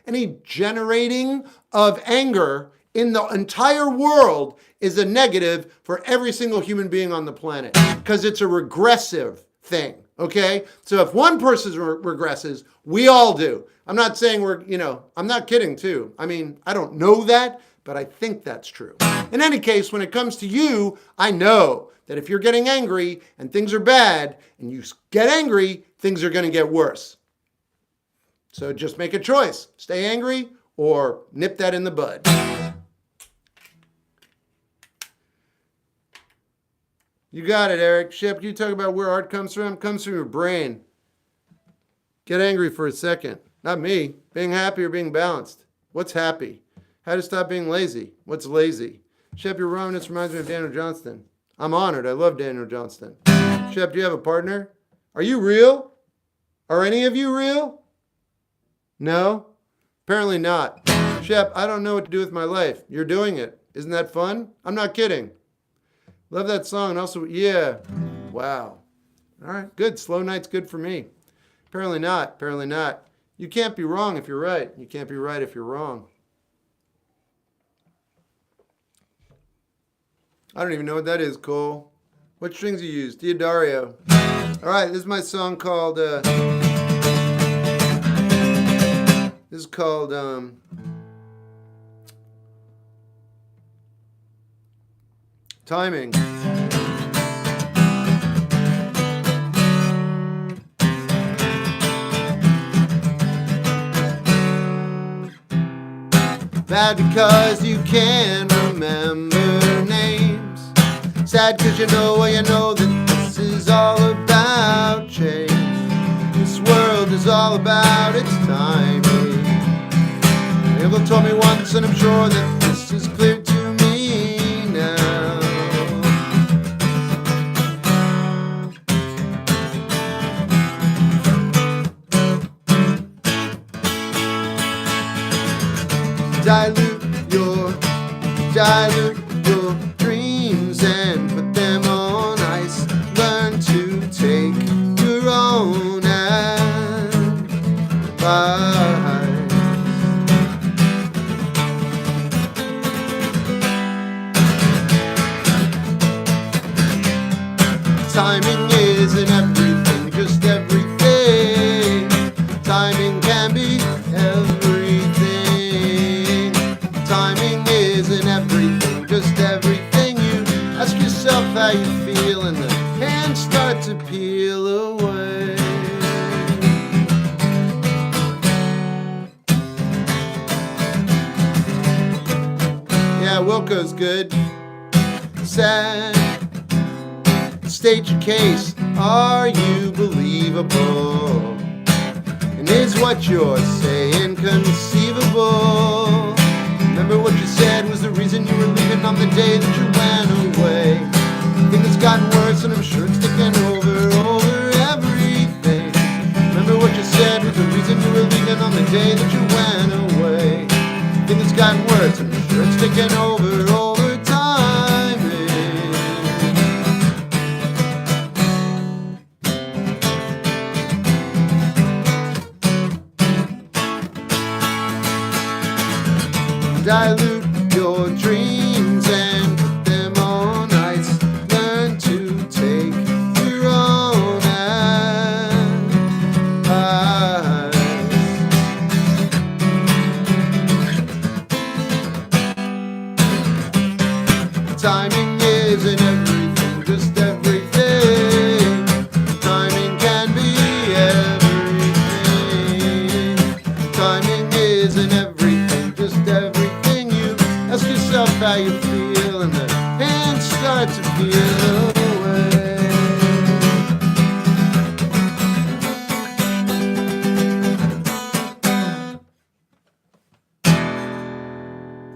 any generating of anger in the entire world is a negative for every single human being on the planet because it's a regressive thing. Okay? So if one person regresses, we all do. I'm not saying I'm not kidding too. I mean, I don't know that, but I think that's true. In any case, when it comes to you, I know that if you're getting angry and things are bad and you get angry, things are going to get worse. So just make a choice. Stay angry or nip that in the bud. You got it, Eric. Shep, you talk about where art comes from? It comes from your brain. Get angry for a second. Not me. Being happy or being balanced. What's happy? How to stop being lazy. What's lazy? Shep, your rawness reminds me of Daniel Johnston. I'm honored. I love Daniel Johnston. Shep, do you have a partner? Are you real? Are any of you real? No? Apparently not. Shep, I don't know what to do with my life. You're doing it. Isn't that fun? I'm not kidding. Love that song. And also, yeah. Wow. All right, good. Slow night's good for me. Apparently not. Apparently not. You can't be wrong if you're right. You can't be right if you're wrong. I don't even know what that is, Cole. What strings you use? Diodario. All right, this is my song called, Timing. Mad because you can't remember names. Sad because you know that this is all about change. This world is all about its timing. Abel told me once, and I'm sure that this is clear to me now. Dilute your dreams and put them on ice. Learn to take your own advice. Timing isn't everything, just everything. Timing can be everything. Timing isn't everything, just everything. You ask yourself how you feel and the hands start to peel away. Yeah, Wilco's good. Sad. State your case. Are you believable? And is what you're saying conceivable? Remember what you said was the reason you were leaving on the day that you went away. I think it's gotten worse and I'm sure it's taken over everything. Remember what you said was the reason you were leaving on the day that you went away. I think it's gotten worse and I'm sure it's taken over time. Dilute your dreams and put them on ice. Learn to take your own advice. Timing isn't everything, just everything. Timing can be everything. Timing isn't everything, just everything. Ask yourself how you feel and the hands start to peel away.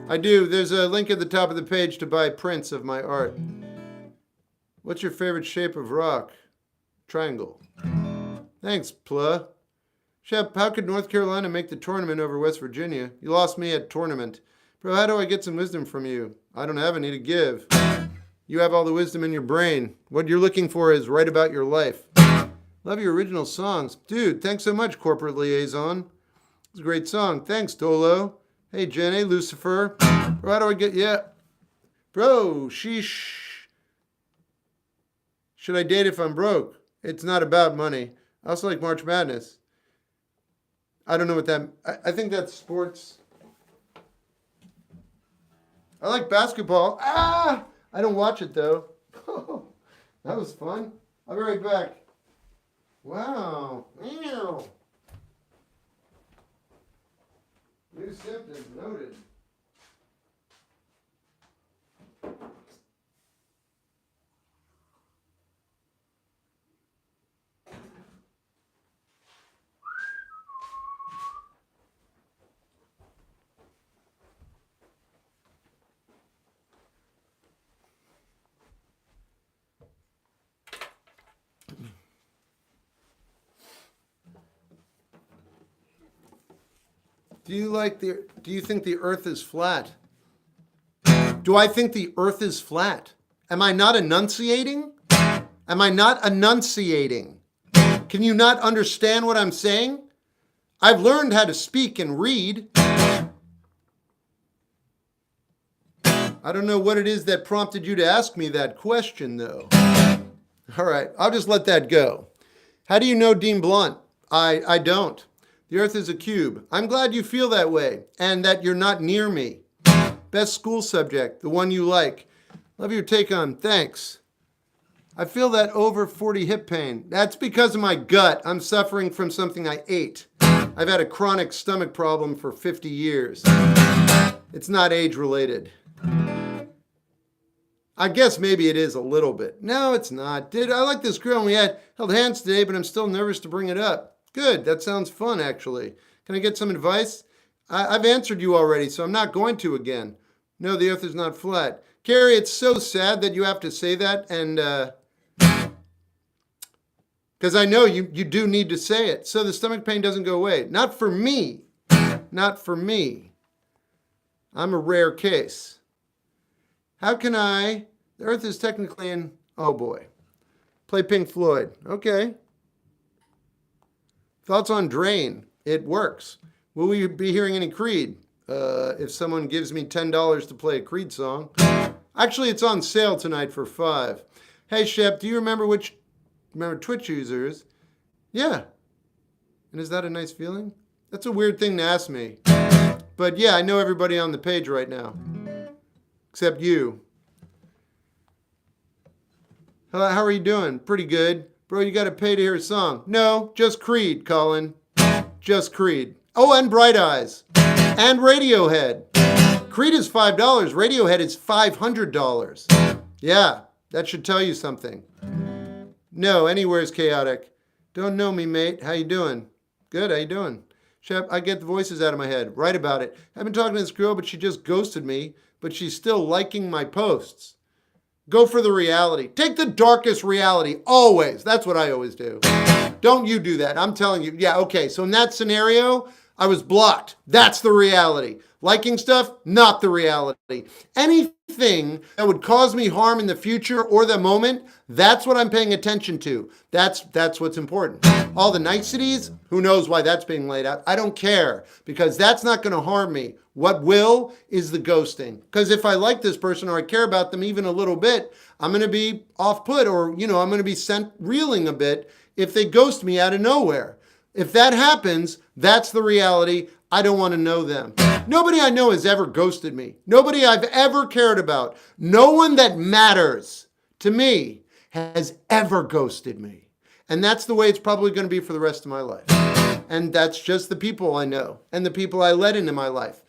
I do. There's a link at the top of the page to buy prints of my art. What's your favorite shape of rock? Triangle. Thanks, Pla. Shep, how could North Carolina make the tournament over West Virginia? You lost me at tournament. Bro, how do I get some wisdom from you? I don't have any to give. You have all the wisdom in your brain. What you're looking for is write about your life. Love your original songs. Dude, thanks so much, Corporate Liaison. It's a great song. Thanks, Dolo. Hey, Jen. Hey, Lucifer. Bro, how do I get... Yeah. Bro, sheesh. Should I date if I'm broke? It's not about money. I also like March Madness. I don't know what that... I think that's sports... I like basketball. I don't watch it, though. That was fun. I'll be right back. Wow. Ew. New symptoms noted. Do you think the earth is flat? Do I think the earth is flat? Am I not enunciating? Am I not enunciating? Can you not understand what I'm saying? I've learned how to speak and read. I don't know what it is that prompted you to ask me that question, though. All right, I'll just let that go. How do you know Dean Blunt? I don't. The earth is a cube. I'm glad you feel that way and that you're not near me. Best school subject, the one you like. Love your take on, thanks. I feel that over 40 hip pain. That's because of my gut. I'm suffering from something I ate. I've had a chronic stomach problem for 50 years. It's not age related. I guess maybe it is a little bit. No, it's not. I like this girl and we held hands today, but I'm still nervous to bring it up. Good. That sounds fun, actually. Can I get some advice? I've answered you already, so I'm not going to again. No, the earth is not flat. Carrie, it's so sad that you have to say that, and because I know you do need to say it, so the stomach pain doesn't go away. Not for me. Not for me. I'm a rare case. How can the earth is technically in, oh boy. Play Pink Floyd. Okay. Thoughts on Drain. It works. Will we be hearing any Creed? If someone gives me $10 to play a Creed song. Actually, it's on sale tonight for $5. Hey, Shep, do you remember Twitch users? Yeah. And is that a nice feeling? That's a weird thing to ask me. But yeah, I know everybody on the page right now. Except you. How are you doing? Pretty good. Bro, you gotta pay to hear a song. No, just Creed, Colin. Just Creed. Oh, and Bright Eyes. And Radiohead. Creed is $5. Radiohead is $500. Yeah, that should tell you something. No, anywhere's chaotic. Don't know me, mate. How you doing? Good, how you doing? Shep, I get the voices out of my head. Write about it. I've been talking to this girl, but she just ghosted me. But she's still liking my posts. Go for the reality. Take the darkest reality, always. That's what I always do. Don't you do that. I'm telling you. Yeah, okay. So in that scenario, I was blocked. That's the reality. Liking stuff, not the reality. Anything that would cause me harm in the future or the moment, that's what I'm paying attention to. That's what's important. All the niceties, who knows why that's being laid out. I don't care because that's not going to harm me. What will is the ghosting. Because if I like this person or I care about them even a little bit, I'm going to be off put or, I'm going to be sent reeling a bit if they ghost me out of nowhere. If that happens, that's the reality. I don't want to know them. Nobody I know has ever ghosted me. Nobody I've ever cared about. No one that matters to me has ever ghosted me. And that's the way it's probably going to be for the rest of my life. And that's just the people I know and the people I let into my life.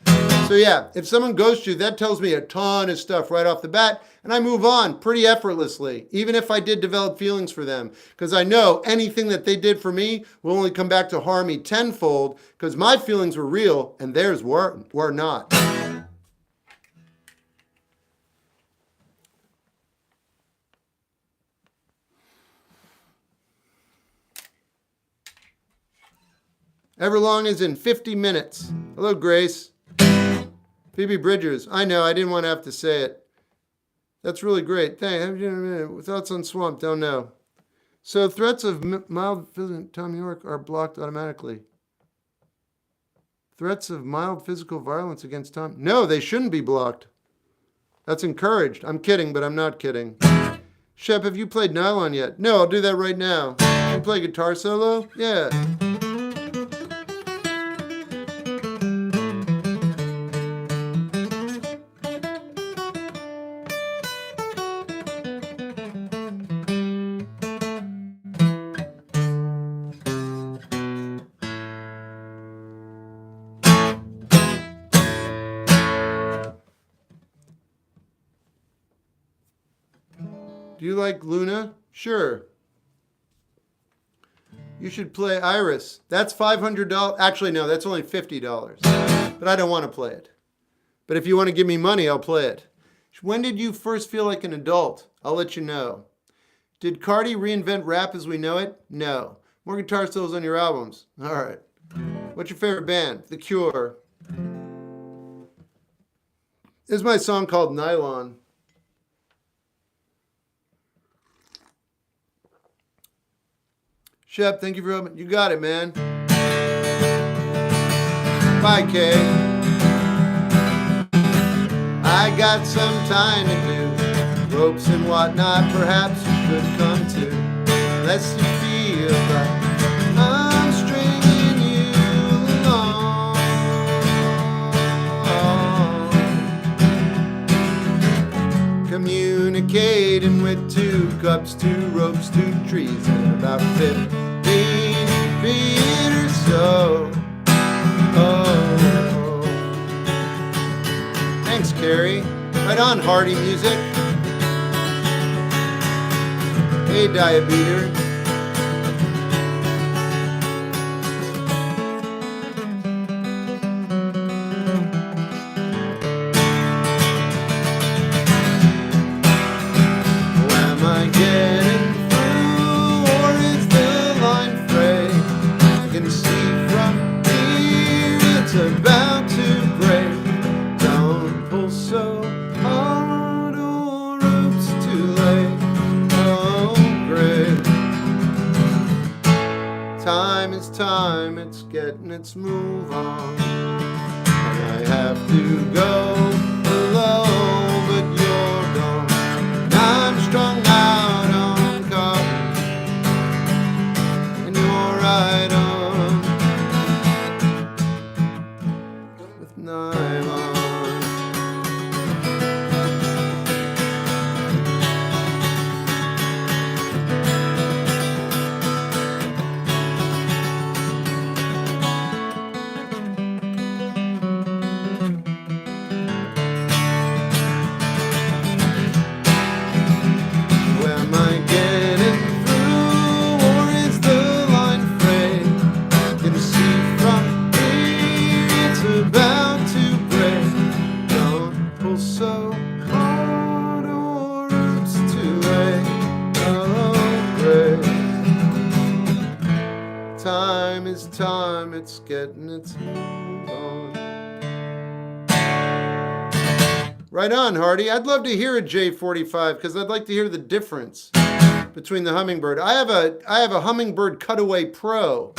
So yeah, if someone ghosts you, that tells me a ton of stuff right off the bat, and I move on pretty effortlessly, even if I did develop feelings for them, because I know anything that they did for me will only come back to harm me tenfold, because my feelings were real and theirs were not. Everlong is in 50 minutes. Hello, Grace. Phoebe Bridgers. I know, I didn't want to have to say it. That's really great. Thanks. Thoughts on Swamp? Don't know. So threats of mild physical, Tom York are blocked automatically. Threats of mild physical violence against Tom? No, they shouldn't be blocked. That's encouraged. I'm kidding, but I'm not kidding. Shep, have you played Nylon yet? No, I'll do that right now. You play guitar solo? Yeah. Do you like Luna? Sure. You should play Iris. That's $500. Actually, no, that's only $50. But I don't want to play it. But if you want to give me money, I'll play it. When did you first feel like an adult? I'll let you know. Did Cardi reinvent rap as we know it? No. More guitar solos on your albums. All right. What's your favorite band? The Cure. This is my song called Nylon. Shep, thank you for opening. You got it, man. Bye, Kay. I got some time to do. Ropes and whatnot, perhaps you should come to. Unless you feel like I'm stringing you along. Communicating with 2 cups, 2 ropes, 2 trees, and about 15 feet or so. Oh. Carrie. Right on, Hardy Music. Hey, Diabeater. Am I getting through, or is the line frayed? I can see from here it's about to break. Don't pull so hard, or it's too late. Oh, great. Time is time, it's getting its move on. And I have to go alone, but you're gone. I'm strung out on cotton, and you're right on with nylon. Am I getting through, or is the line frayed? Can you see from here it's about to break? Don't pull so hard, or it's too late. Oh, great. Time is time, it's getting its move on. Right on, Hardy. I'd love to hear a J45 because I'd like to hear the difference between the Hummingbird. I have a Hummingbird Cutaway Pro,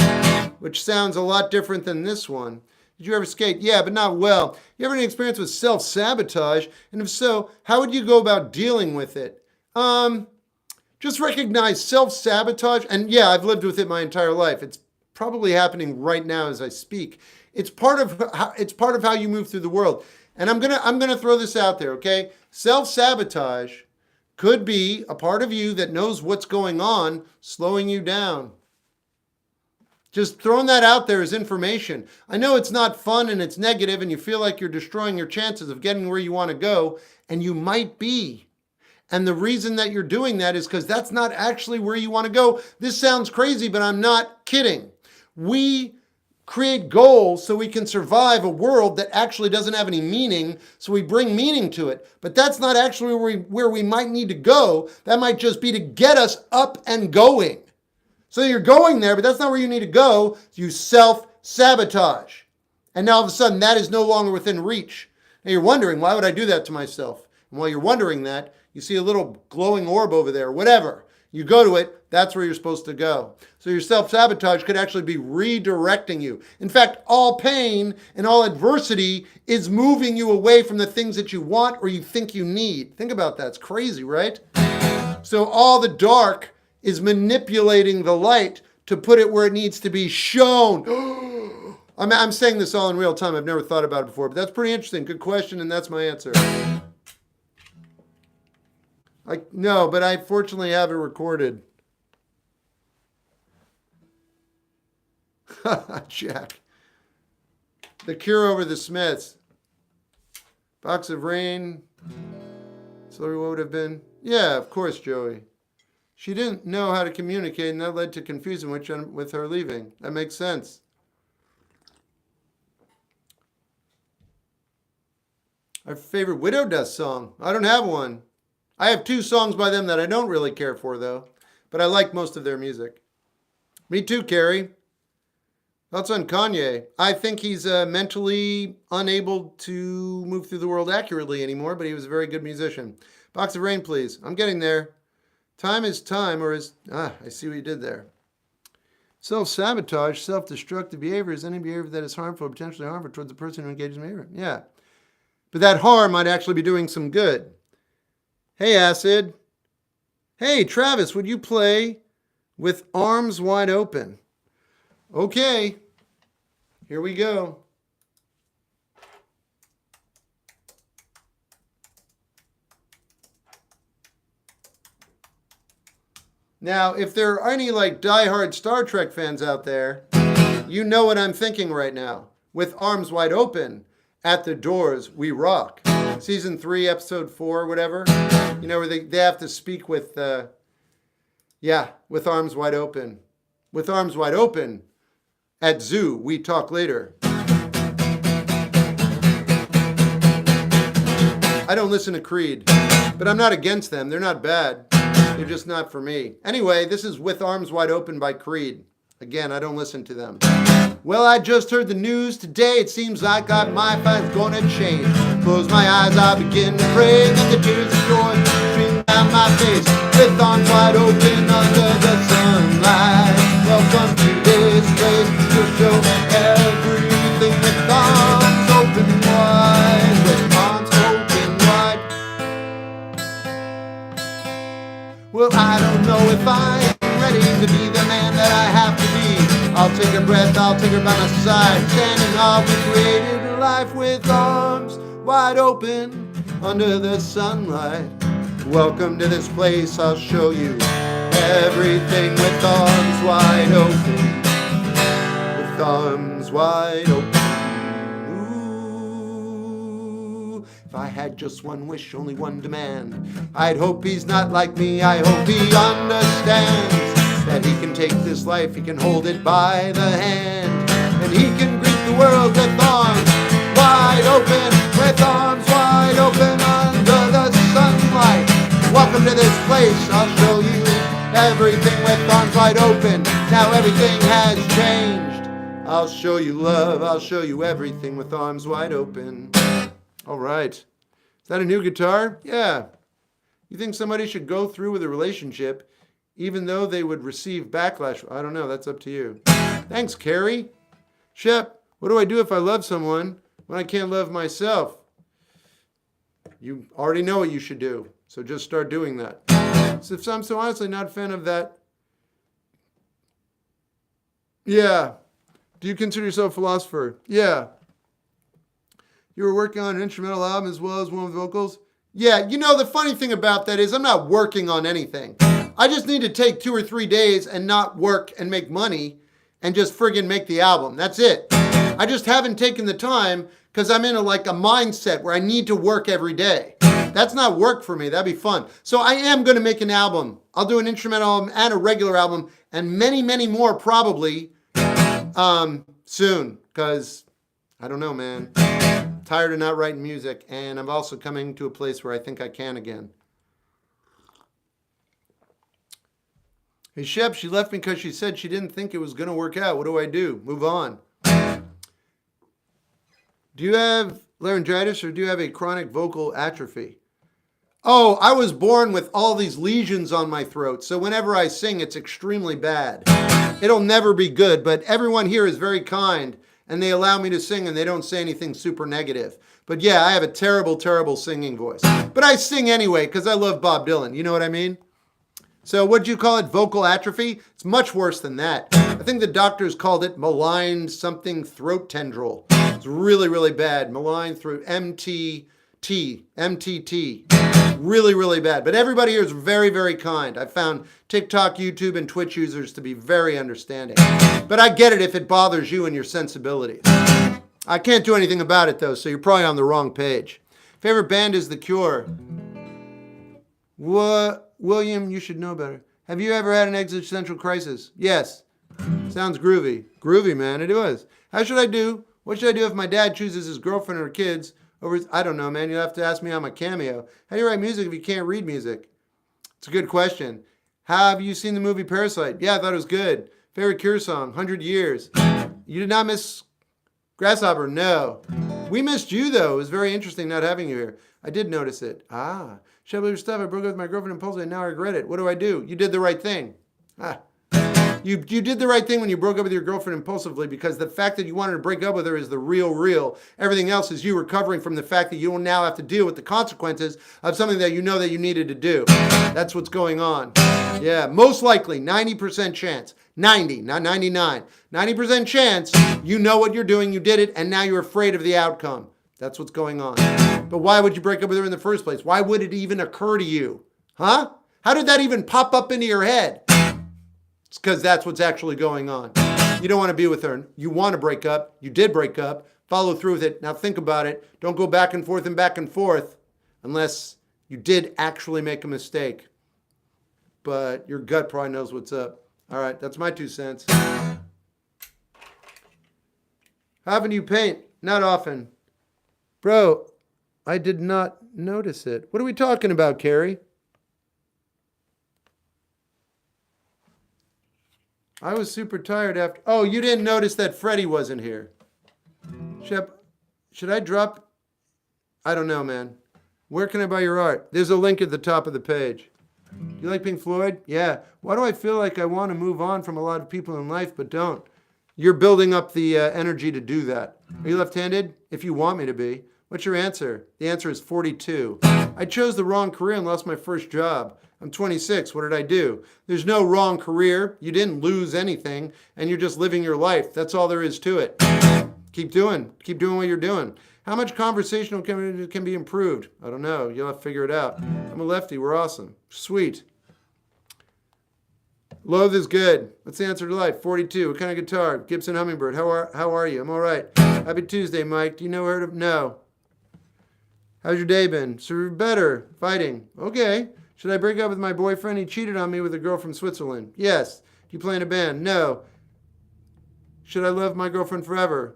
which sounds a lot different than this one. Did you ever skate? Yeah, but not well. You ever had any experience with self-sabotage? And if so, how would you go about dealing with it? Just recognize self-sabotage. And yeah, I've lived with it my entire life. It's probably happening right now as I speak. It's part of how you move through the world. And I'm gonna throw this out there, okay? Self-sabotage could be a part of you that knows what's going on, slowing you down. Just throwing that out there as information. I know it's not fun and it's negative and you feel like you're destroying your chances of getting where you want to go, and you might be. And the reason that you're doing that is because that's not actually where you want to go. This sounds crazy, but I'm not kidding. We create goals so we can survive a world that actually doesn't have any meaning, so we bring meaning to it. But that's not actually where we might need to go. That might just be to get us up and going. So you're going there, but that's not where you need to go. You self-sabotage. And now all of a sudden, that is no longer within reach. Now you're wondering, why would I do that to myself? And while you're wondering that, you see a little glowing orb over there, whatever. You go to it, that's where you're supposed to go. So your self-sabotage could actually be redirecting you. In fact, all pain and all adversity is moving you away from the things that you want or you think you need. Think about that. It's crazy, right? So all the dark is manipulating the light to put it where it needs to be shown. I'm saying this all in real time. I've never thought about it before, but that's pretty interesting. Good question, and that's my answer. No, but I fortunately have it recorded. Jack. The Cure over the Smiths. Box of Rain. So what would have been? Yeah, of course, Joey. She didn't know how to communicate, and that led to confusion with her leaving. That makes sense. Our favorite Widow Dust song. I don't have one. I have 2 songs by them that I don't really care for, though. But I like most of their music. Me too, Carrie. Thoughts on Kanye? I think he's mentally unable to move through the world accurately anymore, but he was a very good musician. Box of Rain, please. I'm getting there. Time is time, or is... I see what you did there. Self-sabotage, self-destructive behavior is any behavior that is harmful or potentially harmful towards the person who engages in behavior. Yeah. But that harm might actually be doing some good. Hey, Acid. Hey, Travis, would you play with Arms Wide Open? Okay. Here we go. Now, if there are any diehard Star Trek fans out there, you know what I'm thinking right now. With Arms Wide Open, at the doors we rock. Season 3, episode 4, whatever. You know, where they have to speak with, with arms wide open. With arms wide open. At zoo, we talk later. I don't listen to Creed, but I'm not against them. They're not bad. They're just not for me. Anyway, this is With Arms Wide Open by Creed. Again, I don't listen to them. Well, I just heard the news today. It seems like my life's gonna change. Close my eyes, I begin to pray. Then the tears of joy stream down my face. With arms wide open under the sunlight. Welcome to this place. We'll show everything with arms open wide. With arms open wide. Well, I don't know if I am ready to be the man that I have to be. I'll take a breath, I'll take her by my side. Standing off, we created a life with arms wide open under the sunlight. Welcome to this place, I'll show you everything with arms wide open. With arms wide open. Ooh, if I had just one wish, only one demand, I'd hope he's not like me, I hope he understands that he can take this life, he can hold it by the hand, and he can greet the world with arms wide open, with arms wide open under the sunlight. Welcome to this place, I'll show you everything with arms wide open. Now everything has changed. I'll show you love, I'll show you everything with arms wide open. All right. Is that a new guitar? Yeah. You think somebody should go through with a relationship even though they would receive backlash? I don't know. That's up to you. Thanks, Carrie. Shep, what do I do if I love someone when I can't love myself? You already know what you should do, so just start doing that. So if I'm so honestly not a fan of that. Yeah. Do you consider yourself a philosopher? Yeah. You were working on an instrumental album as well as one with vocals? Yeah, you know, the funny thing about that is I'm not working on anything. I just need to take 2 or 3 days and not work and make money and just friggin' make the album. That's it. I just haven't taken the time because I'm in a mindset where I need to work every day. That's not work for me. That'd be fun. So I am going to make an album. I'll do an instrumental album and a regular album and many, many more probably soon because I don't know, man. Tired of not writing music, and I'm also coming to a place where I think I can again. Hey, Shep, she left me because she said she didn't think it was going to work out. What do I do? Move on. Do you have laryngitis or do you have a chronic vocal atrophy? Oh, I was born with all these lesions on my throat, so whenever I sing, it's extremely bad. It'll never be good, but everyone here is very kind, and they allow me to sing, and they don't say anything super negative. But yeah, I have a terrible, terrible singing voice. But I sing anyway, because I love Bob Dylan. You know what I mean? So what'd you call it? Vocal atrophy? It's much worse than that. I think the doctors called it malign something throat tendril. It's really, really bad. Malign throat, MTT. Really, really bad. But everybody here is very, very kind. I found TikTok, YouTube, and Twitch users to be very understanding. But I get it if it bothers you and your sensibilities. I can't do anything about it, though, so you're probably on the wrong page. Favorite band is The Cure. What? William, you should know better. Have you ever had an existential crisis? Yes. Sounds groovy. Groovy, man. It was. How should I do? What should I do if my dad chooses his girlfriend or kids over his... I don't know, man. You'll have to ask me on my Cameo. How do you write music if you can't read music? It's a good question. Have you seen the movie Parasite? Yeah, I thought it was good. Favorite Cure song? 100 Years. You did not miss Grasshopper? No. We missed you, though. It was very interesting not having you here. I did notice it. Should I your stuff? I broke up with my girlfriend impulsively and now I regret it. What do I do? You did the right thing. You did the right thing when you broke up with your girlfriend impulsively, because the fact that you wanted to break up with her is the real. Everything else is you recovering from the fact that you will now have to deal with the consequences of something that you know that you needed to do. That's what's going on. Yeah, most likely 90% chance. 90, not 99. 90% chance you know what you're doing, you did it, and now you're afraid of the outcome. That's what's going on. But why would you break up with her in the first place? Why would it even occur to you? Huh? How did that even pop up into your head? It's because that's what's actually going on. You don't want to be with her. You want to break up. You did break up. follow through with it. Now think about it. Don't go back and forth unless you did actually make a mistake. But your gut probably knows what's up. All right, that's my 2 cents. How often do you paint? Not often. Bro, I did not notice it. What are we talking about, Carrie? I was super tired after... Oh, you didn't notice that Freddie wasn't here. Should I drop... I don't know, man. Where can I buy your art? There's a link at the top of the page. Do you like Pink Floyd? Yeah. Why do I feel like I want to move on from a lot of people in life, but don't? You're building up the energy to do that. Are you left-handed? If you want me to be. What's your answer? The answer is 42. I chose the wrong career and lost my first job. I'm 26. What did I do? There's no wrong career. You didn't lose anything, and you're just living your life. That's all there is to it. Keep doing what you're doing. How much conversational can be improved? I don't know. You'll have to figure it out. I'm a lefty. We're awesome. Sweet. Loathe is good. What's the answer to life? 42. What kind of guitar? Gibson Hummingbird. How are you? I'm all right. Happy Tuesday, Mike. Do you know where to... No. How's your day been? So better. Fighting. Okay. Should I break up with my boyfriend? He cheated on me with a girl from Switzerland. Yes. Do you play in a band? No. Should I love my girlfriend forever?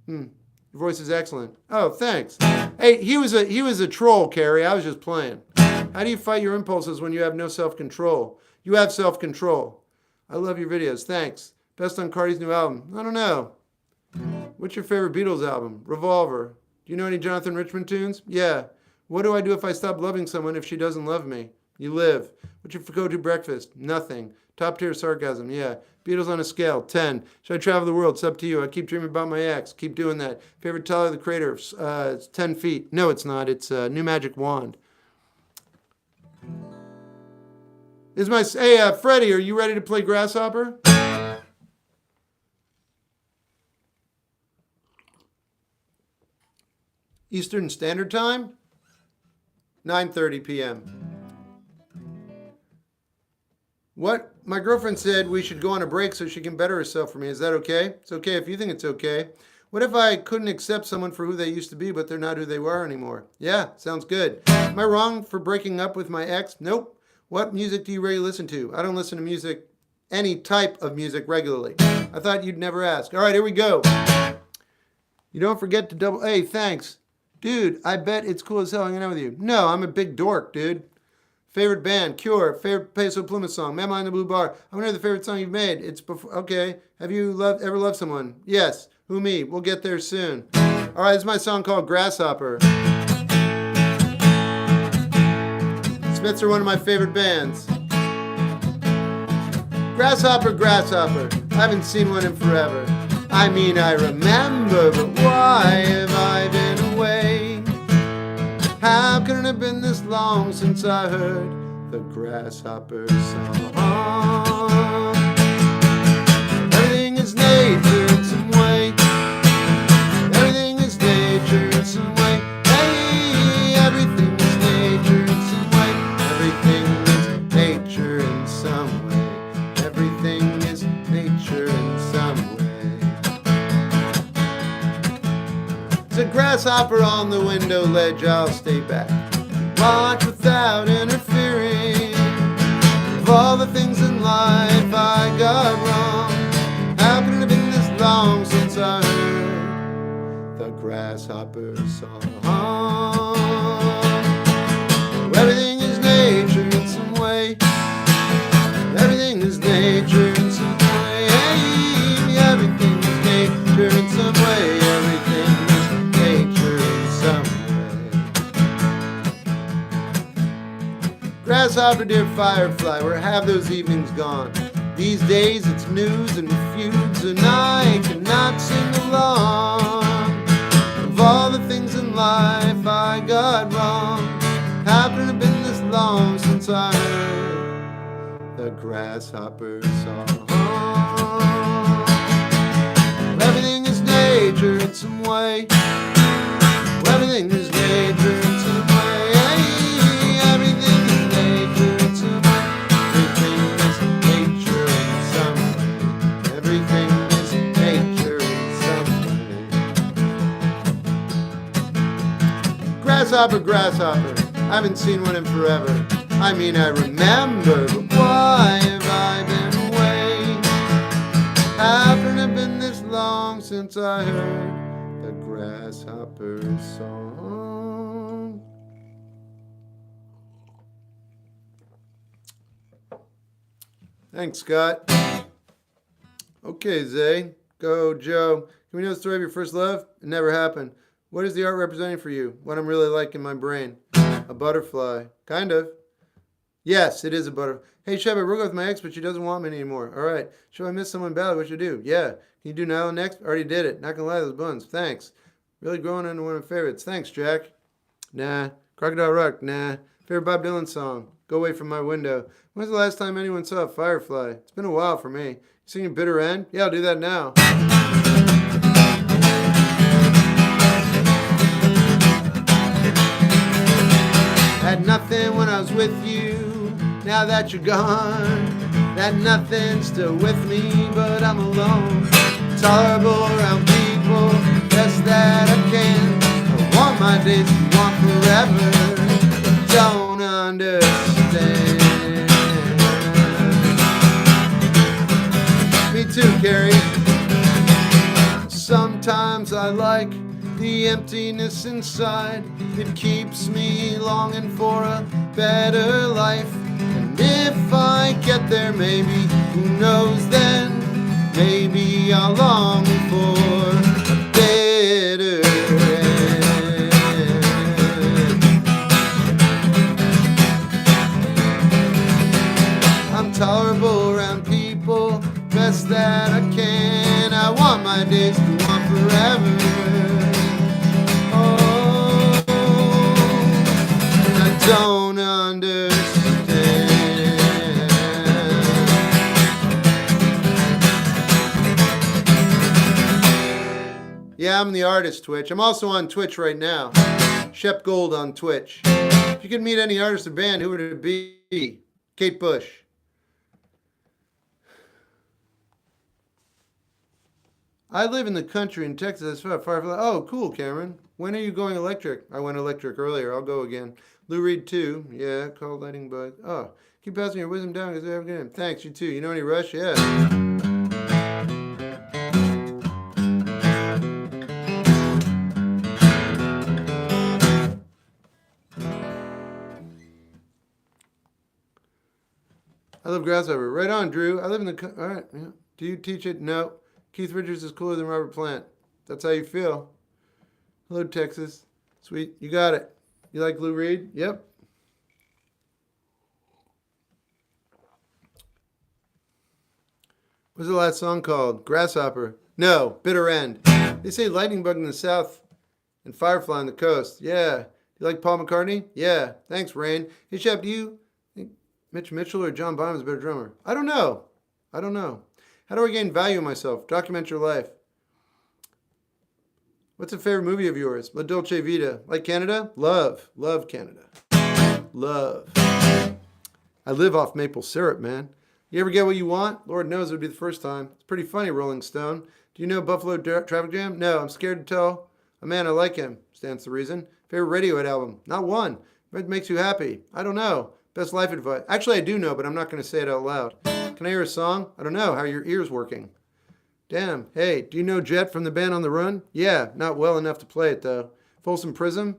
Your voice is excellent. Oh, thanks. Hey, he was a troll, Carrie. I was just playing. How do you fight your impulses when you have no self-control? You have self-control. I love your videos. Thanks. Best on Cardi's new album. I don't know. What's your favorite Beatles album? Revolver. Do you know any Jonathan Richman tunes? Yeah. What do I do if I stop loving someone if she doesn't love me? You live. What's your go-to breakfast? Nothing. Top tier sarcasm. Yeah. Beatles on a scale. 10. Should I travel the world? It's up to you. I keep dreaming about my ex. Keep doing that. Favorite Tyler the Creator? It's 10 feet. No, it's not. It's a new magic wand. Hey, Freddie, are you ready to play Grasshopper? Eastern Standard Time? 9:30 p.m. What? My girlfriend said we should go on a break so she can better herself for me. Is that okay? It's okay if you think it's okay. What if I couldn't accept someone for who they used to be, but they're not who they were anymore? Yeah, sounds good. Am I wrong for breaking up with my ex? Nope. What music do you really listen to? I don't listen to music, any type of music regularly. I thought you'd never ask. All right, here we go. You don't forget to double... Hey, thanks. Dude, I bet it's cool as hell hanging out with you. No, I'm a big dork, dude. Favorite band, Cure. Favorite Peso Pluma song, Mama in the Blue Bar. I wonder the favorite song you've made. It's before. Okay. Have you ever loved someone? Yes. Who, me? We'll get there soon. All right, this is my song called Grasshopper. Smiths are one of my favorite bands. Grasshopper, grasshopper. I haven't seen one in forever. I mean, I remember, but why have I been away? How could it have been this long since I heard the grasshopper song? Everything is nature in some way. Everything is nature in some way. Hey, everything is nature in some way. Everything is nature in some way. Everything is nature in some way. There's a grasshopper on the window ledge, I'll stay back. Watch without interfering. Of all the things in life I got wrong, how could it have been this long since I heard the grasshopper song? Everything is nature in some way. Everything is nature in some way. Hey, everything is nature in some way. Everything is nature in some way. Grasshopper, dear firefly, where have those evenings gone? These days it's news and feuds, and I cannot sing along. Of all the things in life I got wrong, how could it have been this long since I heard the grasshopper song? Everything is nature in some way. Everything is nature in some way. Hey, everything is nature in some way. Everything is nature in some way. Everything is nature in some way. Grasshopper, grasshopper, I haven't seen one in forever. I mean, I remember, but why have I been away? Haven't it been this long since I heard the grasshopper song? Thanks, Scott. Okay, Zay. Go, Joe. Can we know the story of your first love? It never happened. What is the art representing for you? What I'm really like in my brain? A butterfly. Kind of. Yes, it is a butterfly. Hey, Shep, I broke up with my ex, but she doesn't want me anymore. All right. Should I miss someone bad? What should I do? Yeah. Can you do Nile next? Already did it. Not gonna lie, those buns. Thanks. Really growing into one of my favorites. Thanks, Jack. Nah. Crocodile Rock. Nah. Favorite Bob Dylan song? Go Away From My Window. When's the last time anyone saw a firefly? It's been a while for me. You singing Bitter End? Yeah, I'll do that now. Had nothing when I was with you. Now that you're gone, that nothing's still with me, but I'm alone. Tolerable around people, best that I can. I want my days to go on forever, but don't understand. Me too, Carrie. Sometimes I like the emptiness inside. It keeps me longing for a better life. And if I get there, maybe, who knows then, maybe I'll long for a better end. I'm tolerable around people, best that I can. I want my days to go on forever. Oh, and I don't understand. Yeah, I'm the artist, Twitch. I'm also on Twitch right now. Shep Gold on Twitch. If you could meet any artist or band, who would it be? Kate Bush. I live in the country in Texas. Firefly. Oh, cool, Cameron. When are you going electric? I went electric earlier. I'll go again. Lou Reed, too. Yeah, called Lightning Bug. Oh, keep passing your wisdom down because I have a good name. Thanks, you too. You know any Rush? Yeah. I love Grasshopper. Right on, Drew. I live in the... All right. Yeah. Do you teach it? No. Keith Richards is cooler than Robert Plant. That's how you feel. Hello, Texas. Sweet. You got it. You like Lou Reed? Yep. What's the last song called? Grasshopper. No. Bitter End. They say Lightning Bug in the south and Firefly on the coast. Yeah. Do you like Paul McCartney? Yeah. Thanks, Rain. Hey, Shep, do you think Mitch Mitchell or John Bonham is a better drummer? I don't know. How do I gain value in myself? Document your life. What's a favorite movie of yours? La Dolce Vita. Like Canada? Love. Love Canada. Love. I live off maple syrup, man. You ever get what you want? Lord knows it would be the first time. It's pretty funny, Rolling Stone. Do you know Buffalo Traffic Jam? No, I'm scared to tell a man I like him. Stands to reason. Favorite Radiohead album? Not one. What makes you happy? I don't know. Best life advice? Actually, I do know, but I'm not going to say it out loud. Can I hear a song? I don't know. How are your ears working? Damn. Hey, do you know Jet from the band On the Run? Yeah, not well enough to play it, though. Folsom Prison?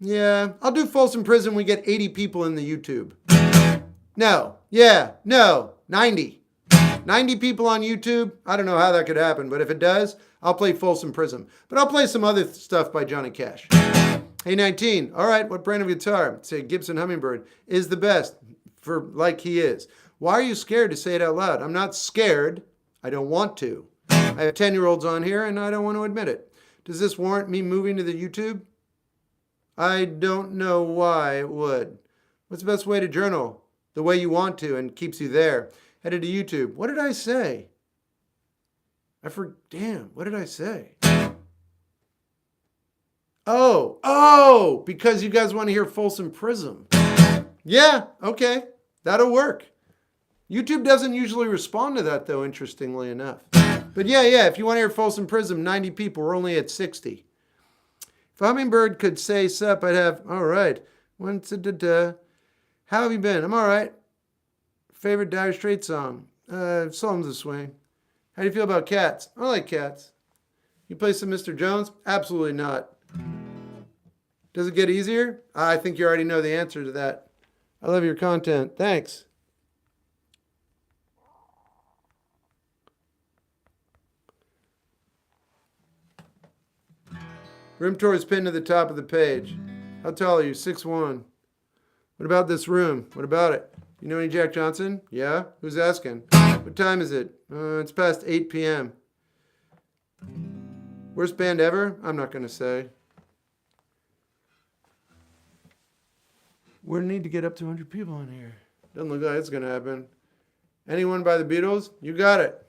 Yeah, I'll do Folsom Prison when we get 80 people in the YouTube. No. Yeah, no. 90. 90 people on YouTube? I don't know how that could happen, but if it does, I'll play Folsom Prison. But I'll play some other stuff by Johnny Cash. Hey, 19. All right, what brand of guitar? Say Gibson Hummingbird is the best for like he is. Why are you scared to say it out loud? I'm not scared. I don't want to. I have 10-year-olds on here, and I don't want to admit it. Does this warrant me moving to the YouTube? I don't know why it would. What's the best way to journal? The way you want to and keeps you there. Headed to YouTube. What did I say? Damn, what did I say? Oh, because you guys want to hear Folsom Prison. Yeah, okay. That'll work. YouTube doesn't usually respond to that, though, interestingly enough. But yeah, if you want to hear Folsom Prison, 90 people, we're only at 60. If a hummingbird could say sup, I'd have, all right. How have you been? I'm all right. Favorite Dire Straits song? Psalms This Way. How do you feel about cats? I like cats. You play some Mr. Jones? Absolutely not. Does it get easier? I think you already know the answer to that. I love your content. Thanks. Room tour is pinned to the top of the page. How tall are you? 6'1". What about this room? What about it? You know any Jack Johnson? Yeah? Who's asking? What time is it? It's past 8 p.m. Worst band ever? I'm not going to say. We need to get up to 100 people in here. Doesn't look like it's going to happen. Anyone by the Beatles? You got it.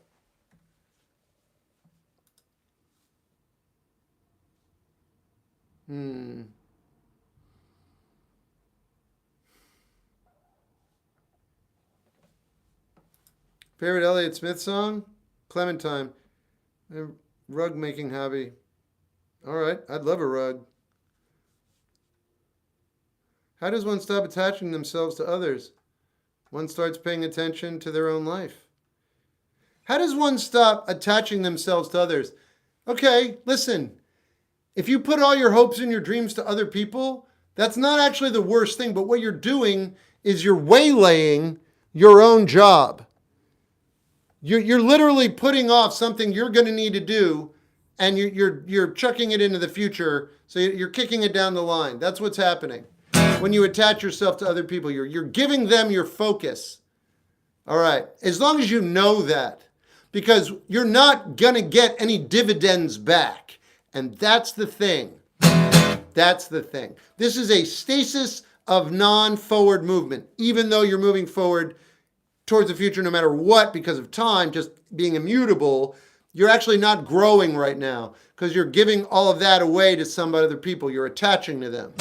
Favorite Elliott Smith song? Clementine. Rug making hobby. All right, I'd love a rug. How does one stop attaching themselves to others? One starts paying attention to their own life. How does one stop attaching themselves to others? Okay, listen. If you put all your hopes and your dreams to other people, that's not actually the worst thing, but what you're doing is you're waylaying your own job. You're literally putting off something you're going to need to do, and you're chucking it into the future, so you're kicking it down the line. That's what's happening. When you attach yourself to other people, you're giving them your focus. All right, as long as you know that, because you're not going to get any dividends back. And that's the thing. That's the thing. This is a stasis of non-forward movement. Even though you're moving forward towards the future no matter what because of time, just being immutable, you're actually not growing right now because you're giving all of that away to some other people. You're attaching to them.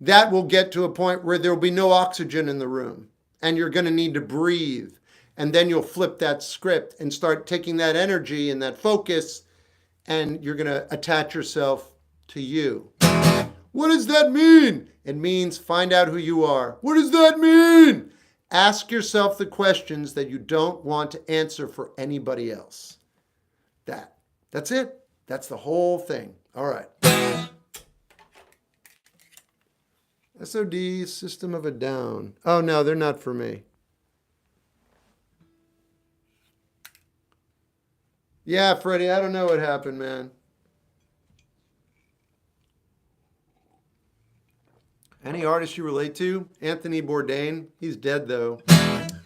That will get to a point where there will be no oxygen in the room and you're going to need to breathe. And then you'll flip that script and start taking that energy and that focus, and you're going to attach yourself to you. What does that mean? It means find out who you are. What does that mean? Ask yourself the questions that you don't want to answer for anybody else. That's it. That's the whole thing. All right. SOD, System of a Down. Oh, no, they're not for me. Yeah, Freddie, I don't know what happened, man. Any artist you relate to? Anthony Bourdain. He's dead, though.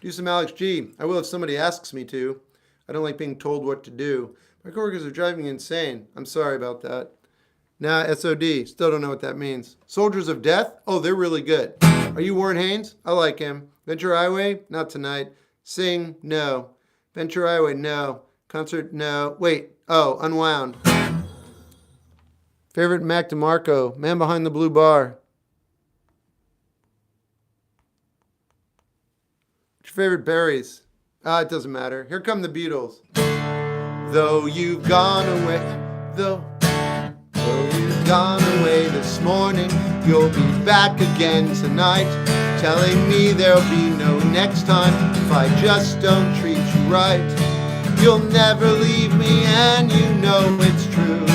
Do some Alex G. I will if somebody asks me to. I don't like being told what to do. My coworkers are driving me insane. I'm sorry about that. Nah, SOD. Still don't know what that means. Soldiers of Death? Oh, they're really good. Are you Warren Haynes? I like him. Venture Highway? Not tonight. Sing? No. Venture Highway? No. Concert? No. Wait. Oh, Unwound. Favorite Mac DeMarco? Man Behind the Blue Bar. What's your favorite berries? It doesn't matter. Here come the Beatles. Though you've gone away, though you've gone away this morning, you'll be back again tonight, telling me there'll be no next time if I just don't treat you right. You'll never leave me and you know it's true,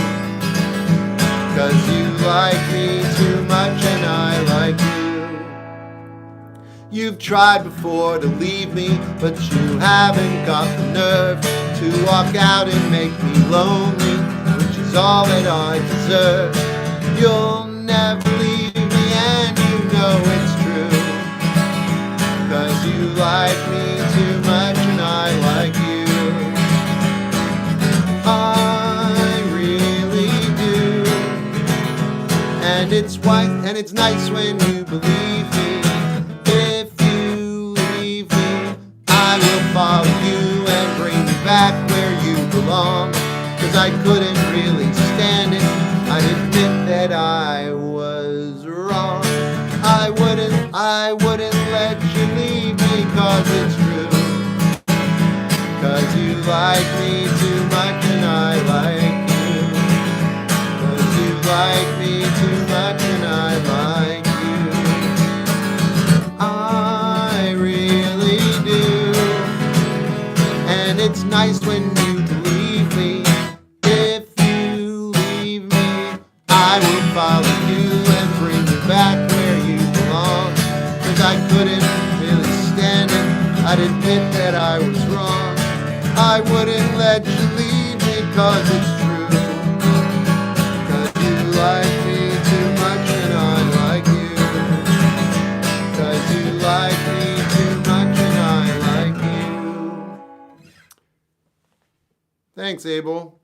'cause you like me too much and I like you. You've tried before to leave me, but you haven't got the nerve to walk out and make me lonely, which is all that I deserve. You'll never leave me and you know it's true, 'cause you like me too much and I like you. I really do. And it's white and it's nice when you believe me. If you leave me, I will follow you and bring you back where you belong, 'cause I couldn't really stand it. I admit that I was wrong. I wouldn't let you leave me, 'cause it's true. 'Cause you like me too much and I like you. 'Cause you like me it's nice when you believe me. If you leave me, I will follow you and bring you back where you belong. 'Cause I couldn't really stand it, I'd admit that I was wrong. I wouldn't let you leave me 'cause it's true. 'Cause you like me too much and I like you. 'Cause you like me too much and I like you. Thanks, Abel.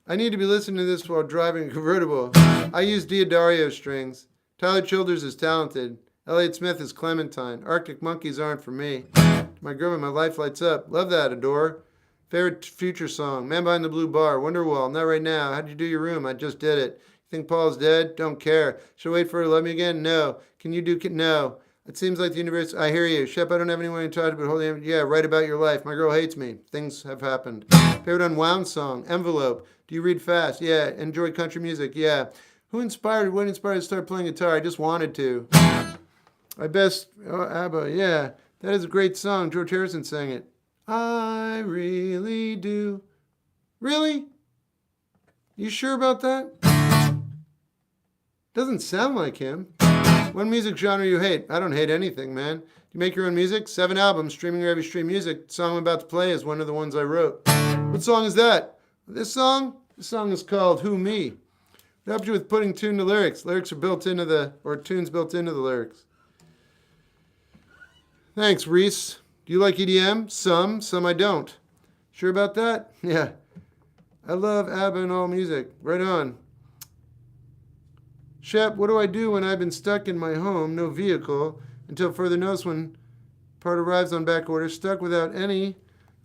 I need to be listening to this while driving a convertible. I use Diodario strings. Tyler Childers is talented. Elliott Smith is Clementine. Arctic Monkeys aren't for me. My girl, my life lights up. Love that, Adore. Favorite future song? Man Behind the Blue Bar. Wonderwall. Not right now. How'd you do your room? I just did it. You think Paul's dead? Don't care. Should I wait for her to love me again? No. Can you do... No. It seems like the universe... I hear you. Shep, I don't have anyone to talk to, but hold on. Yeah, write about your life. My girl hates me. Things have happened. Favorite unwound song? Envelope. Do you read fast? Yeah. Enjoy country music? Yeah. What inspired you to start playing guitar? I just wanted to. My best... Oh, ABBA. Yeah. That is a great song. George Harrison sang it. I really do. Really? You sure about that? Doesn't sound like him. What music genre you hate? I don't hate anything, man. Do you make your own music? 7 albums, streaming wherever you stream music. The song I'm about to play is one of the ones I wrote. What song is that? This song? This song is called Who Me. It helps you with putting tune to lyrics. Lyrics are built into tunes built into the lyrics. Thanks, Reese. Do you like EDM? Some I don't. Sure about that? Yeah. I love ABBA and all music. Right on. Shep, what do I do when I've been stuck in my home, no vehicle, until further notice when part arrives on back order, stuck without any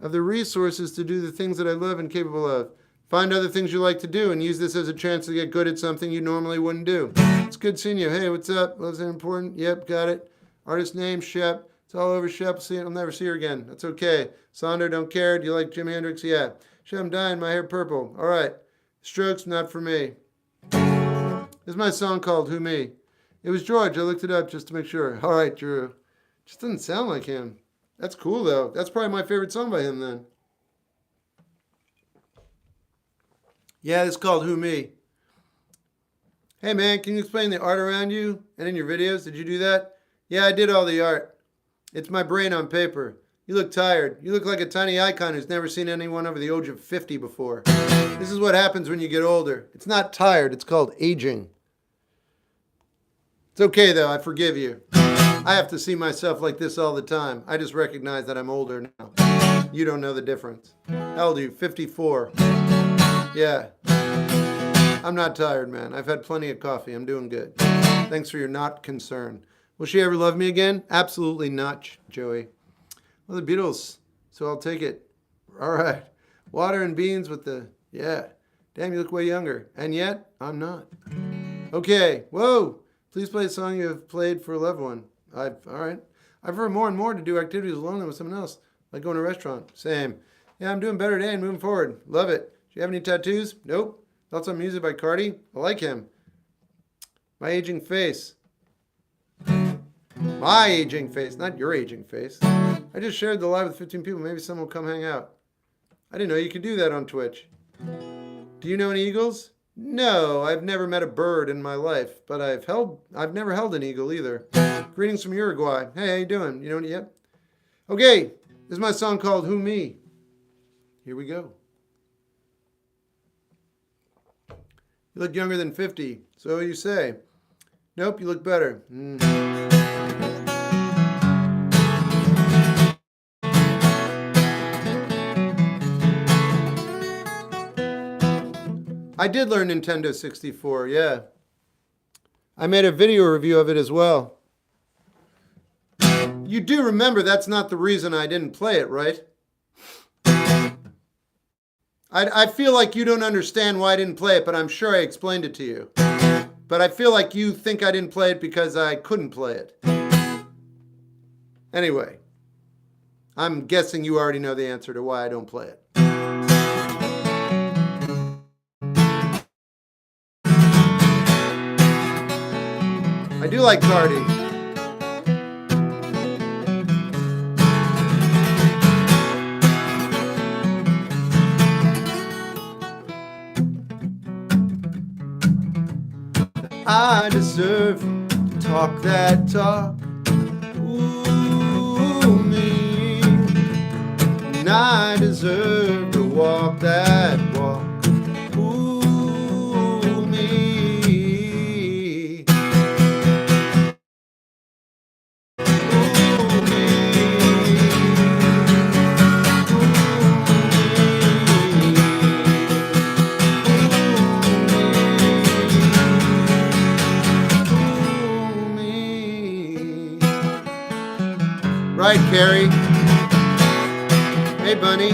of the resources to do the things that I love and capable of? Find other things you like to do and use this as a chance to get good at something you normally wouldn't do. It's good seeing you. Hey, what's up? Was that important? Yep, got it. Artist name, Shep. It's all over, Shep. I'll never see her again. That's okay. Sonder, don't care. Do you like Jimi Hendrix? Yeah. Shep, I'm dying. My hair purple. All right. Strokes, not for me. This is my song called Who Me. It was George. I looked it up just to make sure. All right, Drew. Just doesn't sound like him. That's cool, though. That's probably my favorite song by him, then. Yeah, it's called Who Me. Hey, man, can you explain the art around you and in your videos? Did you do that? Yeah, I did all the art. It's my brain on paper. You look tired. You look like a tiny icon who's never seen anyone over the age of 50 before. This is what happens when you get older. It's not tired. It's called aging. It's okay, though. I forgive you. I have to see myself like this all the time. I just recognize that I'm older now. You don't know the difference. How old are you? 54. Yeah. I'm not tired, man. I've had plenty of coffee. I'm doing good. Thanks for your not concern. Will she ever love me again? Absolutely not, Joey. Well, the Beatles, so I'll take it. All right. Water and beans with the... Yeah. Damn, you look way younger. And yet, I'm not. Okay. Whoa. Please play a song you have played for a loved one. All right. I've heard more and more to do activities alone than with someone else, like going to a restaurant. Same. Yeah, I'm doing better today and moving forward. Love it. Do you have any tattoos? Nope. Thoughts on music by Cardi? I like him. My aging face. My aging face, not your aging face. I just shared the live with 15 people. Maybe someone will come hang out. I didn't know you could do that on Twitch. Do you know any eagles? No, I've never met a bird in my life, but I've never held an eagle either. Greetings from Uruguay. Hey, how you doing? You know it yet? Okay, this is my song called Who Me. Here we go. You look younger than 50, so you say. Nope, you look better. I did learn Nintendo 64, yeah. I made a video review of it as well. You do remember that's not the reason I didn't play it, right? I feel like you don't understand why I didn't play it, but I'm sure I explained it to you. But I feel like you think I didn't play it because I couldn't play it. Anyway, I'm guessing you already know the answer to why I don't play it. I do like Cardi. I deserve to talk that talk. Ooh, me. And I deserve to walk that walk. Ooh, me. Right, Carrie. Hey, Bunny.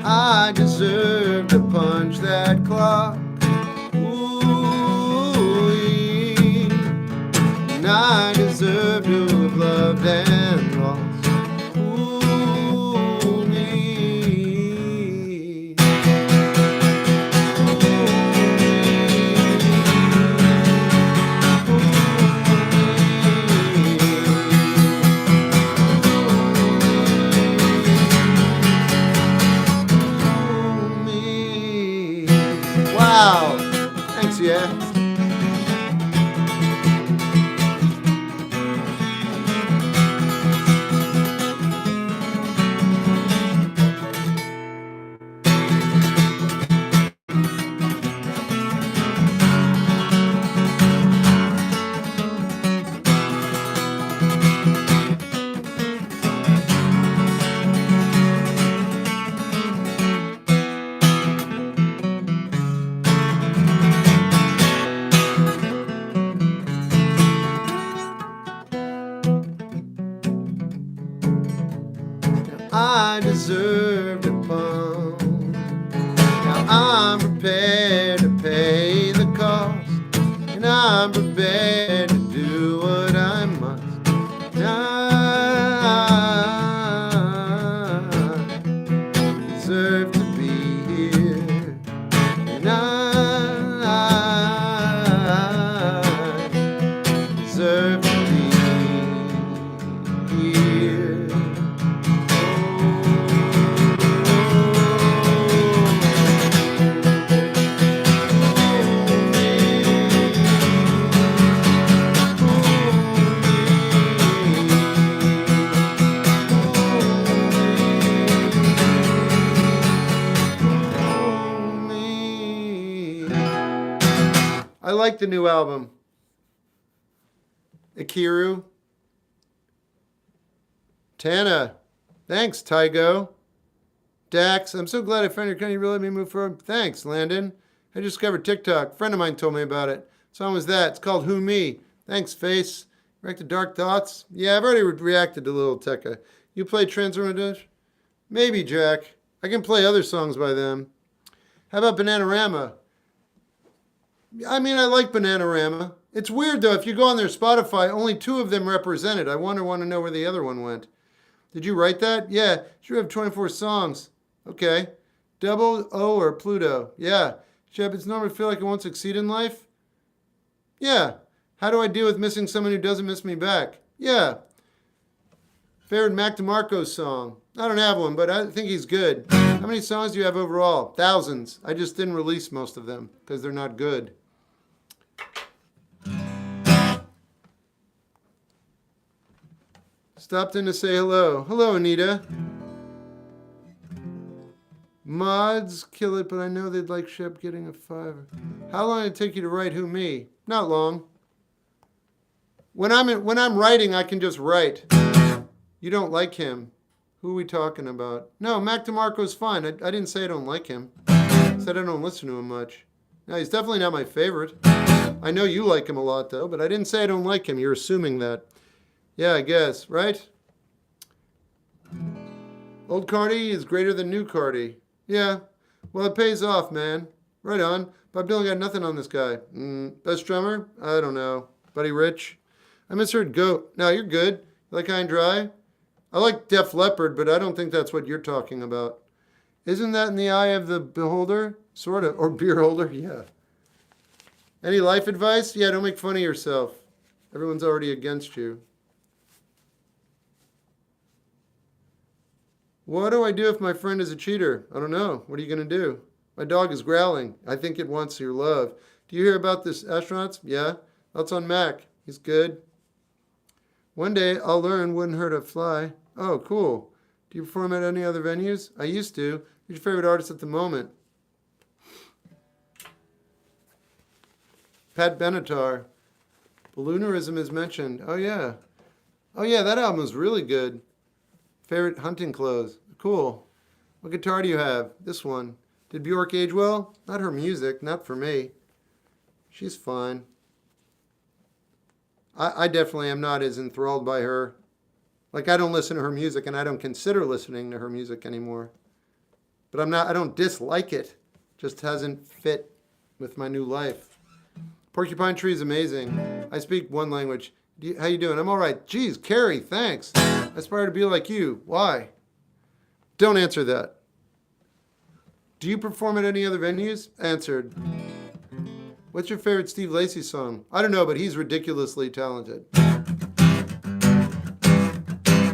I deserve to punch that clock. Ooh, and I deserve to have loved and lost. Ooh, me. Wow. Thanks, yeah. I deserve to pump. Now I'm prepared to pay the cost, and I'm prepared to do what I must. And I deserve to be here, and I deserve to be here. I like the new album. Akiru. Tana. Thanks, Tygo. Dax. I'm so glad I found your company. You really let me move forward. Thanks, Landon. I discovered TikTok. A friend of mine told me about it. Song was that. It's called Who Me. Thanks, Face. React to Dark Thoughts. Yeah, I've already reacted to Little Tekka. You play Transformation? Maybe, Jack. I can play other songs by them. How about Bananarama? I mean, I like Bananarama. It's weird, though. If you go on their Spotify, only 2 of them represented. I want to know where the other one went. Did you write that? Yeah. Sure have 24 songs. Okay. Double O or Pluto? Yeah. Shep, it's normally feel like I won't succeed in life? Yeah. How do I deal with missing someone who doesn't miss me back? Yeah. Favorite Mac DeMarco's song? I don't have one, but I think he's good. How many songs do you have overall? Thousands. I just didn't release most of them because they're not good. Stopped in to say hello. Hello, Anita. Mods kill it, but I know they'd like Shep getting a 5. How long did it take you to write Who Me? Not long. When I'm writing, I can just write. You don't like him. Who are we talking about? No, Mac DeMarco's fine. I didn't say I don't like him. I said I don't listen to him much. No, he's definitely not my favorite. I know you like him a lot, though, but I didn't say I don't like him. You're assuming that. Yeah, I guess, right? Old Cardi is greater than new Cardi. Yeah, well, it pays off, man. Right on. Bob Dylan got nothing on this guy. Best drummer? I don't know. Buddy Rich? I misheard Goat. No, you're good. You like High and Dry? I like Def Leppard, but I don't think that's what you're talking about. Isn't that in the eye of the beholder? Sort of. Or beer holder? Yeah. Any life advice? Yeah, don't make fun of yourself. Everyone's already against you. What do I do if my friend is a cheater? I don't know. What are you going to do? My dog is growling. I think it wants your love. Do you hear about this astronauts? Yeah. That's on Mac. He's good. One day I'll learn wouldn't hurt to fly. Oh, cool. Do you perform at any other venues? I used to. Who's your favorite artist at the moment? Pat Benatar. Balloonerism is mentioned. Oh, yeah. Oh, yeah, that album was really good. Favorite hunting clothes. Cool. What guitar do you have? This one. Did Bjork age well? Not her music. Not for me. She's fine. I definitely am not as enthralled by her. Like, I don't listen to her music, and I don't consider listening to her music anymore. But I don't dislike it. Just hasn't fit with my new life. Porcupine Tree is amazing. I speak one language. How you doing? I'm all right. Geez, Carrie, thanks. I aspire to be like you. Why? Don't answer that. Do you perform at any other venues? Answered. What's your favorite Steve Lacy song? I don't know, but he's ridiculously talented.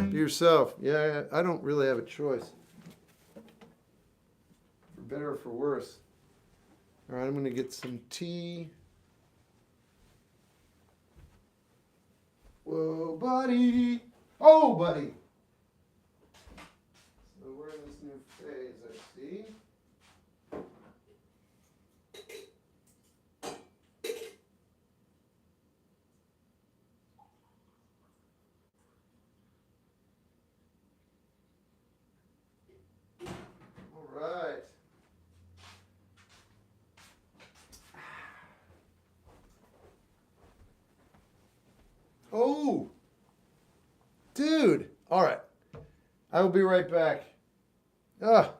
Be yourself. Yeah, I don't really have a choice. For better or for worse. All right, I'm going to get some tea. Whoa, buddy. Oh, buddy. So we're in this new phase, I see. All right. Oh, dude. All right. I will be right back. Ah.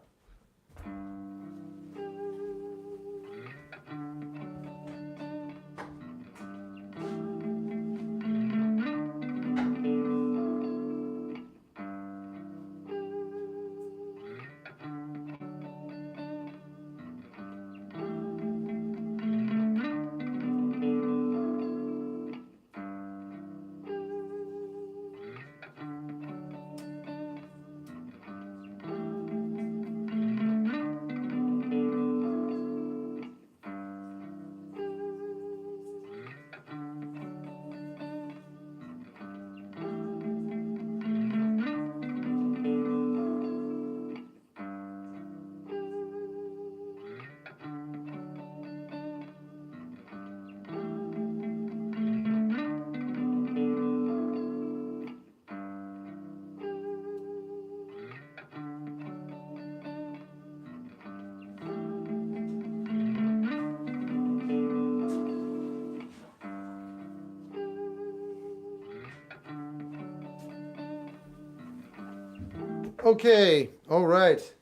Okay, all right.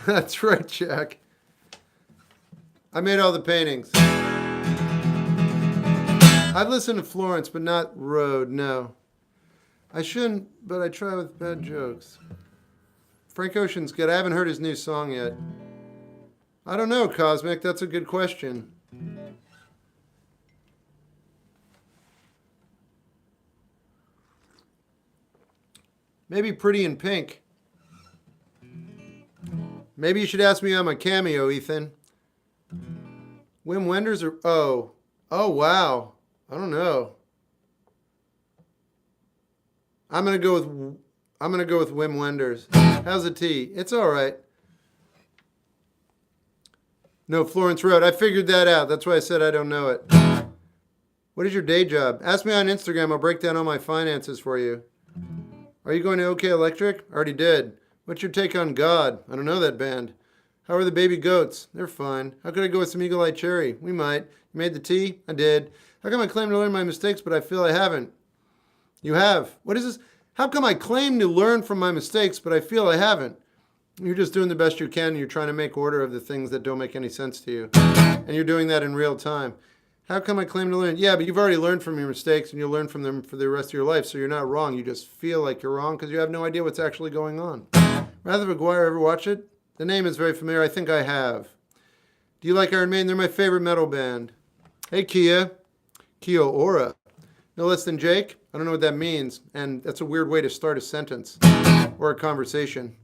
That's right, Jack. I made all the paintings. I've listened to Florence, but not Road, no. I shouldn't, but I try with bad jokes. Frank Ocean's good. I haven't heard his new song yet. I don't know, Cosmic. That's a good question. Maybe Pretty in Pink. Maybe you should ask me on my cameo, Ethan. Wim Wenders or... Oh, wow. I don't know. I'm gonna go with Wim Wenders. How's the tea? It's all right. No, Florence Road. I figured that out. That's why I said I don't know it. What is your day job? Ask me on Instagram. I'll break down all my finances for you. Are you going to OK Electric? Already did. What's your take on God? I don't know that band. How are the baby goats? They're fine. How could I go with some Eagle Eye Cherry? We might. You made the tea? I did. How come I claim to learn my mistakes, but I feel I haven't? You have. What is this? How come I claim to learn from my mistakes, but I feel I haven't? You're just doing the best you can. You're trying to make order of the things that don't make any sense to you. And you're doing that in real time. How come I claim to learn? Yeah, but you've already learned from your mistakes, and you'll learn from them for the rest of your life, so you're not wrong. You just feel like you're wrong because you have no idea what's actually going on. Rather McGuire, ever watch it? The name is very familiar. I think I have. Do you like Iron Maiden? They're my favorite metal band. Hey, Kia. Kia Ora. No less than Jake? I don't know what that means, and that's a weird way to start a sentence or a conversation.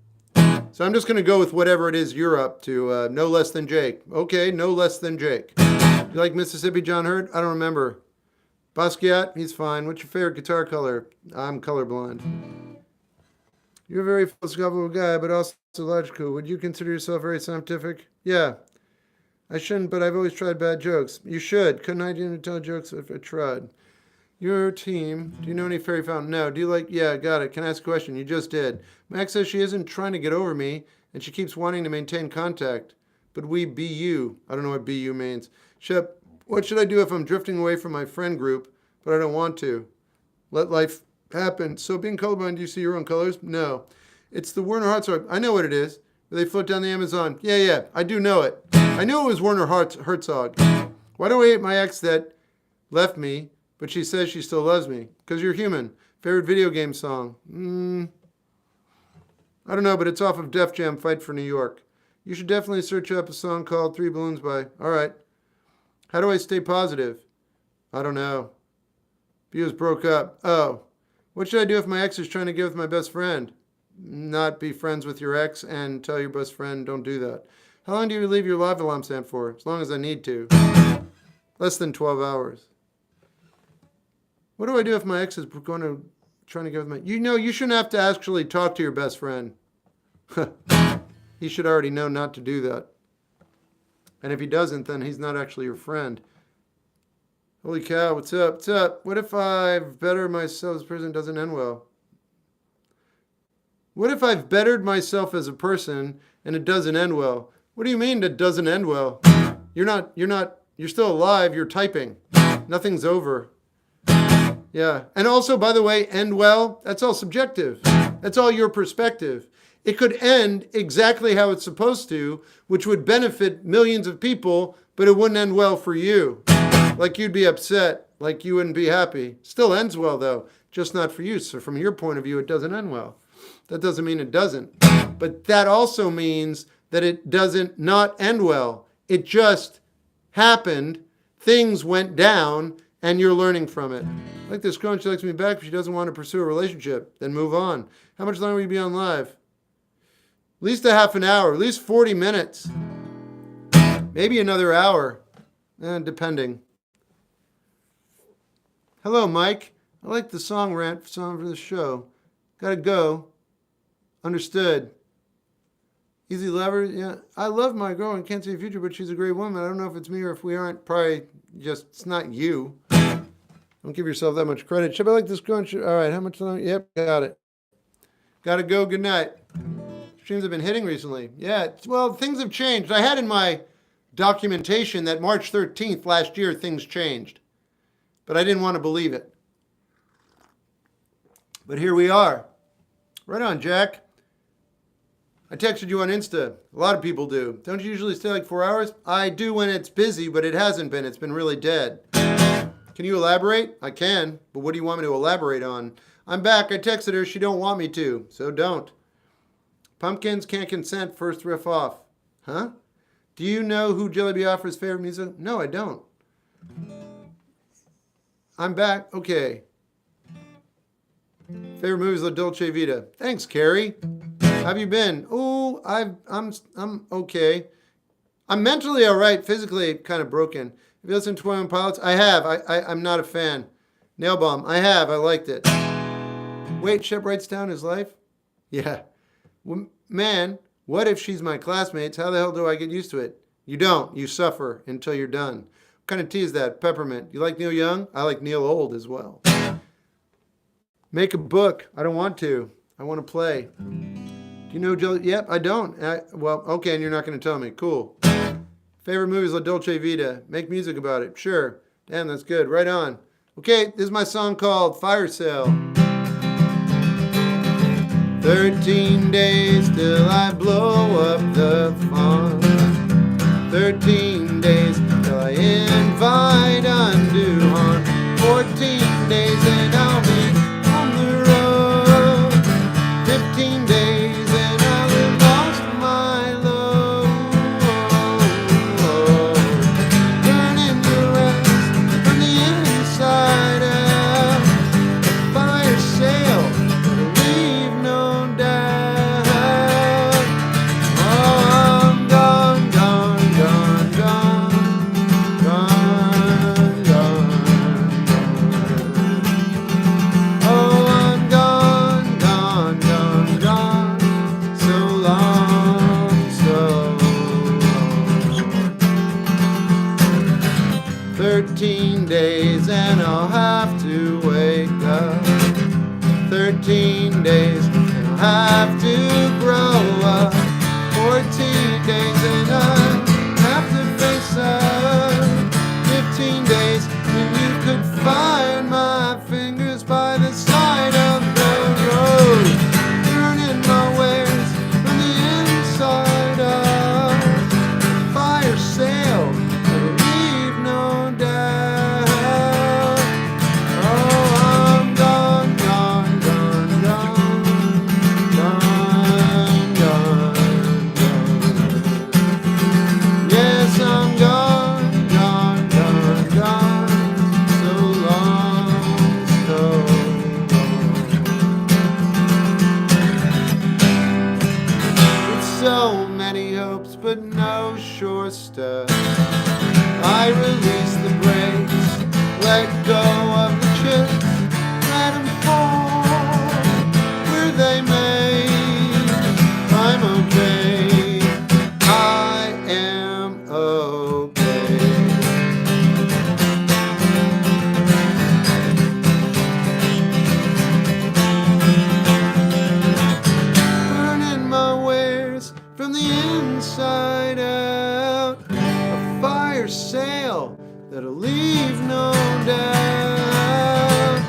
So I'm just going to go with whatever it is you're up to. No less than Jake. Okay, no less than Jake. You like Mississippi John Hurt? I don't remember. Basquiat? He's fine. What's your favorite guitar color? I'm colorblind. You're a very philosophical guy, but also logical. Would you consider yourself very scientific? Yeah. I shouldn't, but I've always tried bad jokes. You should. Couldn't I even tell jokes if I tried? Your team. Do you know any fairy fountain? No. Do you like... Yeah, got it. Can I ask a question? You just did. Max says she isn't trying to get over me, and she keeps wanting to maintain contact. But we BU. I don't know what BU means. Shep, what should I do if I'm drifting away from my friend group, but I don't want to? Let life happen. So being colorblind, do you see your own colors? No. It's the Werner Herzog. I know what it is. They float down the Amazon. Yeah, I do know it. I knew it was Werner Herzog. Why do I hate my ex that left me, but she says she still loves me? Because you're human. Favorite video game song? I don't know, but it's off of Def Jam Fight for New York. You should definitely search up a song called Three Balloons by... All right. How do I stay positive? I don't know. Views broke up. Oh. What should I do if my ex is trying to get with my best friend? Not be friends with your ex and tell your best friend don't do that. How long do you leave your live alarm stand for? As long as I need to. Less than 12 hours. What do I do if my ex is trying to get with my... You shouldn't have to actually talk to your best friend. He should already know not to do that. And if he doesn't, then he's not actually your friend. Holy cow, what's up? What's up? What if I've bettered myself as a person doesn't end well? What if I've bettered myself as a person and it doesn't end well? What do you mean it doesn't end well? You're still alive, you're typing. Nothing's over. Yeah. And also, by the way, end well, that's all subjective. That's all your perspective. It could end exactly how it's supposed to, which would benefit millions of people, but it wouldn't end well for you. Like you'd be upset, like you wouldn't be happy. Still ends well though, just not for you. So from your point of view, it doesn't end well. That doesn't mean it doesn't. But that also means that it doesn't not end well. It just happened, things went down, and you're learning from it. Like this girl, she likes me back, but she doesn't want to pursue a relationship. Then move on. How much longer will you be on live? At least a half an hour, at least 40 minutes. Maybe another hour, depending. Hello, Mike. I like the song rant song for the show. Gotta go. Understood. Easy lever. Yeah, I love my girl and can't see a future, but she's a great woman. I don't know if it's me or if we aren't. Probably just, it's not you. Don't give yourself that much credit. Should I like this girl? All right, how much longer? Yep, got it. Gotta go. Good night. Streams have been hitting recently. Yeah, well, things have changed. I had in my documentation that March 13th last year, things changed. But I didn't want to believe it. But here we are. Right on, Jack. I texted you on Insta. A lot of people do. Don't you usually stay like 4 hours? I do when it's busy, but it hasn't been. It's been really dead. Can you elaborate? I can, but what do you want me to elaborate on? I'm back. I texted her. She don't want me to, so don't. Pumpkins can't consent. First riff off. Huh? Do you know who Jelly Bee offers favorite music? No, I don't. I'm back. Okay. Favorite movies La Dolce Vita. Thanks, Carrie. How have you been? Oh, I'm okay. I'm mentally all right. Physically kind of broken. Have you listened to 21 Pilots? I have. I'm not a fan. Nail Bomb. I have. I liked it. Wait, Shep writes down his life? Yeah. Well, man, what if she's my classmates? How the hell do I get used to it? You don't. You suffer until you're done. What kind of tea is that? Peppermint. You like Neil Young? I like Neil Old as well. Make a book. I don't want to. I want to play. Do you know Jelly? Yep, I don't. Well, okay, and you're not going to tell me. Cool. Favorite movies La Dolce Vita. Make music about it. Sure. Damn, that's good. Right on. Okay, this is my song called Fire Sale. 13 days till I blow up the farm. 13 days till I invite undue harm. 14 days and I'll be on the road. 15 days and I'll have lost my load. Burning your eyes from the inside out. 14 days, and I'll have to grow up. 14 days, and I have to face up. 15 days, and you could find my fingers by the side of the road, burning my wares from the inside out. Fire sale, leave no doubt. Oh, I'm gone, gone, gone, gone, gone, gone, gone. Yes, I'm gone, gone, gone, gone. So long, so long. With so many hopes, but no sure step. I release the brakes, let go of the chips, let them fall where they may. I'm okay, I am okay. Burning my wares from the inside out. A fire sale that'll leave no doubt.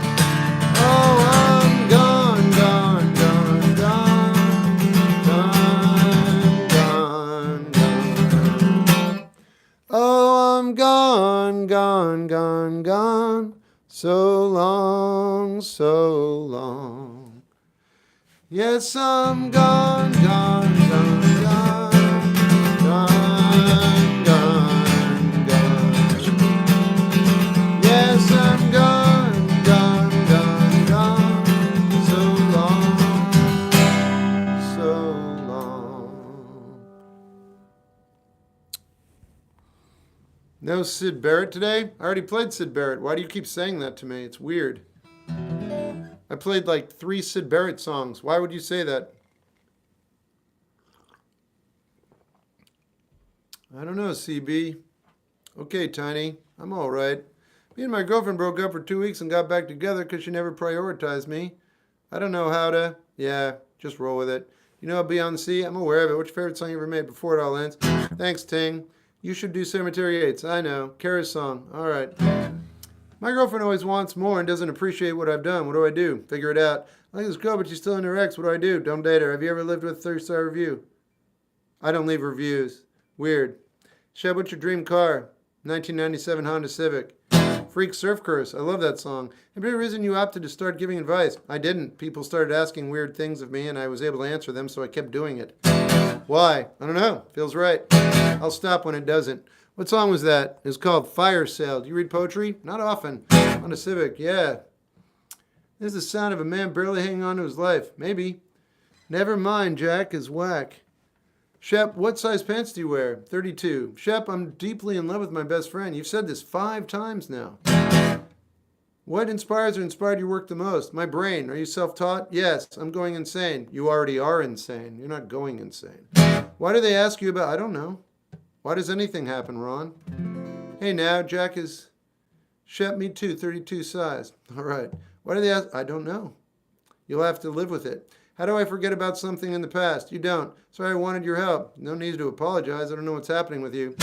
Oh, I'm gone, gone, gone, gone, gone, gone, gone. Oh, I'm gone, gone, gone, gone. So long, so long. Yes, I'm gone, gone, gone, gone, gone, gone, gone. Yes, I'm gone, gone, gone, gone. So long, so long. No Sid Barrett today? I already played Sid Barrett. Why do you keep saying that to me? It's weird. I played like 3 Sid Barrett songs. Why would you say that? I don't know, CB. Okay, Tiny. I'm all right. Me and my girlfriend broke up for 2 weeks and got back together because she never prioritized me. I don't know how to. Yeah, just roll with it. You know Beyonce? I'm aware of it. What's your favorite song you ever made before it all ends? Thanks, Ting. You should do Cemetery 8s. I know. Kara's song. All right. My girlfriend always wants more and doesn't appreciate what I've done. What do I do? Figure it out. I like this girl, but she's still in her ex. What do I do? Don't date her. Have you ever lived with a 3-star review? I don't leave reviews. Weird. Sheb, what's your dream car? 1997 Honda Civic. Freak Surf Curse. I love that song. Any reason you opted to start giving advice? I didn't. People started asking weird things of me, and I was able to answer them, so I kept doing it. Why? I don't know. Feels right. I'll stop when it doesn't. What song was that? It's called Fire Sale. Do you read poetry? Not often. On a Civic, yeah. This is the sound of a man barely hanging on to his life. Maybe. Never mind, Jack is whack. Shep, what size pants do you wear? 32. Shep, I'm deeply in love with my best friend. You've said this 5 times now. What inspires or inspired your work the most? My brain. Are you self-taught? Yes. I'm going insane. You already are insane. You're not going insane. Why do they ask you about... I don't know. Why does anything happen, Ron? Hey now, Jack is... Shep, me too, 32 size. All right. Why do they ask? I don't know. You'll have to live with it. How do I forget about something in the past? You don't. Sorry, I wanted your help. No need to apologize. I don't know what's happening with you.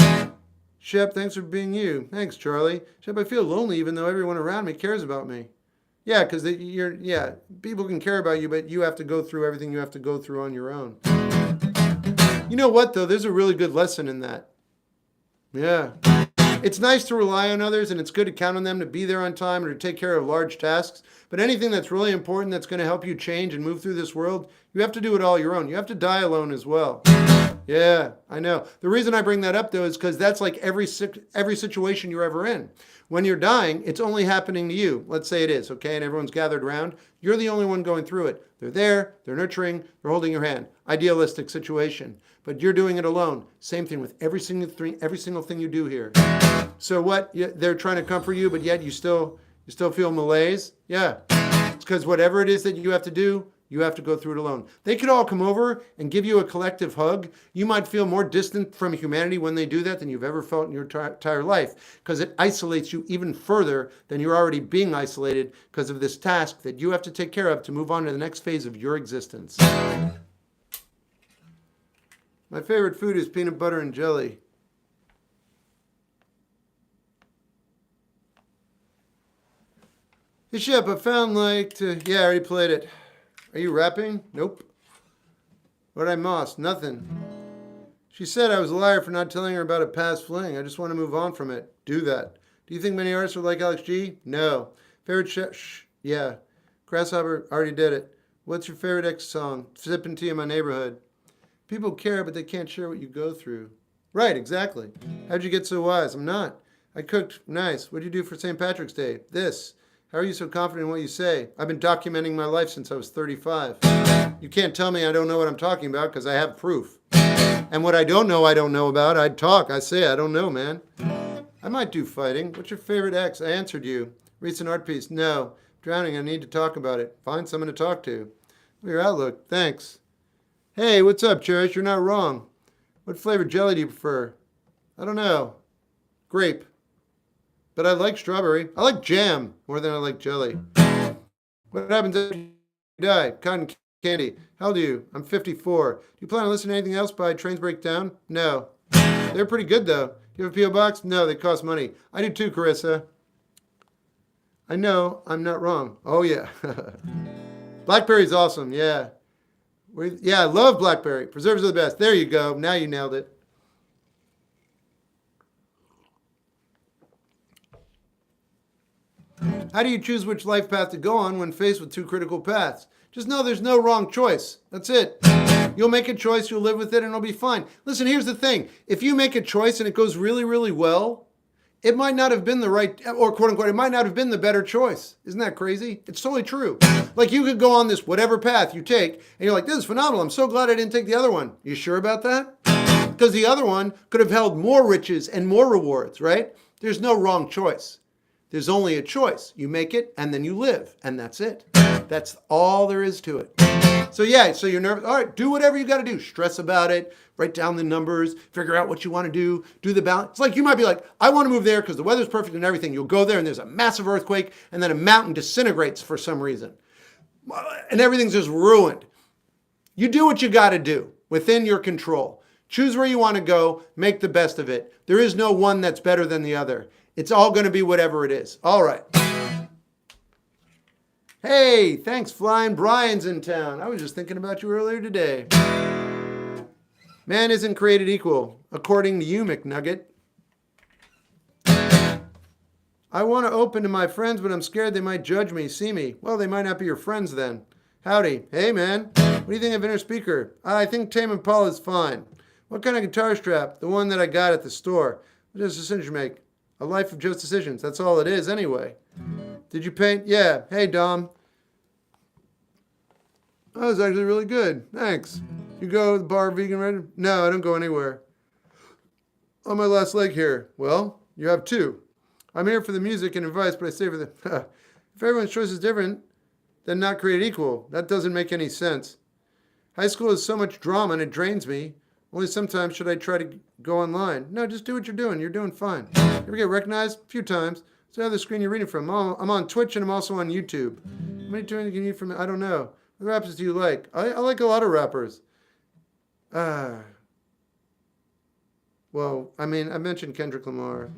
Shep, thanks for being you. Thanks, Charlie. Shep, I feel lonely even though everyone around me cares about me. Yeah, because people can care about you, but you have to go through everything you have to go through on your own. You know what, though? There's a really good lesson in that. Yeah. It's nice to rely on others, and it's good to count on them to be there on time or to take care of large tasks. But anything that's really important that's going to help you change and move through this world, you have to do it all your own. You have to die alone as well. Yeah, I know. The reason I bring that up, though, is because that's like every situation you're ever in. When you're dying, it's only happening to you. Let's say it is, okay, and everyone's gathered around. You're the only one going through it. They're there, they're nurturing, they're holding your hand. Idealistic situation. But you're doing it alone. Same thing with every single thing you do here. So what? They're trying to comfort you, but yet you still feel malaise? Yeah. It's because whatever it is that you have to do, You have to go through it alone. They could all come over and give you a collective hug. You might feel more distant from humanity when they do that than you've ever felt in your entire life, because it isolates you even further than you're already being isolated because of this task that you have to take care of to move on to the next phase of your existence. My favorite food is peanut butter and jelly. Hey, Shep, I found yeah, I already played it. Are you rapping? Nope. What did I miss? Nothing. She said I was a liar for not telling her about a past fling. I just want to move on from it. Do that. Do you think many artists are like Alex G? No. Favorite yeah. Grasshopper, already did it. What's your favorite X song? Sipping tea in my neighborhood. People care, but they can't share what you go through. Right, exactly. How'd you get so wise? I'm not. I cooked nice. What'd you do for St. Patrick's Day? This. How are you so confident in what you say? I've been documenting my life since I was 35. You can't tell me I don't know what I'm talking about because I have proof. And what I don't know about, I'd talk. I say I don't know, man. I might do fighting. What's your favorite X? I answered you. Recent art piece? No. Drowning, I need to talk about it. Find someone to talk to. Your outlook. Thanks. Hey, what's up, Cherish? You're not wrong. What flavor jelly do you prefer? I don't know. Grape. But I like strawberry. I like jam more than I like jelly. What happens after you die? Cotton candy. How old are you? I'm 54. Do you plan on listening to anything else by Trains Break Down? No. They're pretty good, though. Do you have a P.O. box? No, they cost money. I do too, Carissa. I know I'm not wrong. Oh, yeah. Blackberry's awesome, yeah. Yeah, I love blackberry. Preserves are the best. There you go. Now you nailed it. How do you choose which life path to go on when faced with two critical paths? Just know there's no wrong choice. That's it. You'll make a choice, you'll live with it, and it'll be fine. Listen, here's the thing. If you make a choice and it goes really, really well, it might not have been the right, or quote unquote, it might not have been the better choice. Isn't that crazy? It's totally true. Like you could go on this whatever path you take, and you're like, this is phenomenal. I'm so glad I didn't take the other one. You sure about that? Because the other one could have held more riches and more rewards, right? There's no wrong choice. There's only a choice. You make it, and then you live, and that's it. That's all there is to it. So yeah, so you're nervous. All right, do whatever you got to do. Stress about it. Write down the numbers. Figure out what you want to do. Do the balance. It's like you might be like, I want to move there because the weather's perfect and everything. You'll go there, and there's a massive earthquake, and then a mountain disintegrates for some reason. And everything's just ruined. You do what you got to do within your control. Choose where you want to go. Make the best of it. There is no one that's better than the other. It's all going to be whatever it is. All right. Hey, thanks, Flying. Brian's in town. I was just thinking about you earlier today. Man isn't created equal, according to you, McNugget. I want to open to my friends, but I'm scared they might judge me, see me. Well, they might not be your friends then. Howdy. Hey, man. What do you think of inner speaker? I think Tame Impala is fine. What kind of guitar strap? The one that I got at the store. What does decision make? A life of just decisions. That's all it is anyway. Did you paint? Yeah. Hey, Dom. That was actually really good. Thanks. You go to the bar vegan ready? No, I don't go anywhere. On my last leg here. Well, you have two. I'm here for the music and advice, but I stay for the... If everyone's choice is different, then not created equal. That doesn't make any sense. High school is so much drama and it drains me. Only sometimes should I try to go online. No, just do what you're doing. You're doing fine. You ever get recognized? A few times. So the screen you're reading from. I'm on Twitch and I'm also on YouTube. How many tunes can you need from? I don't know. What rappers do you like? I like a lot of rappers. Well, I mean, I mentioned Kendrick Lamar.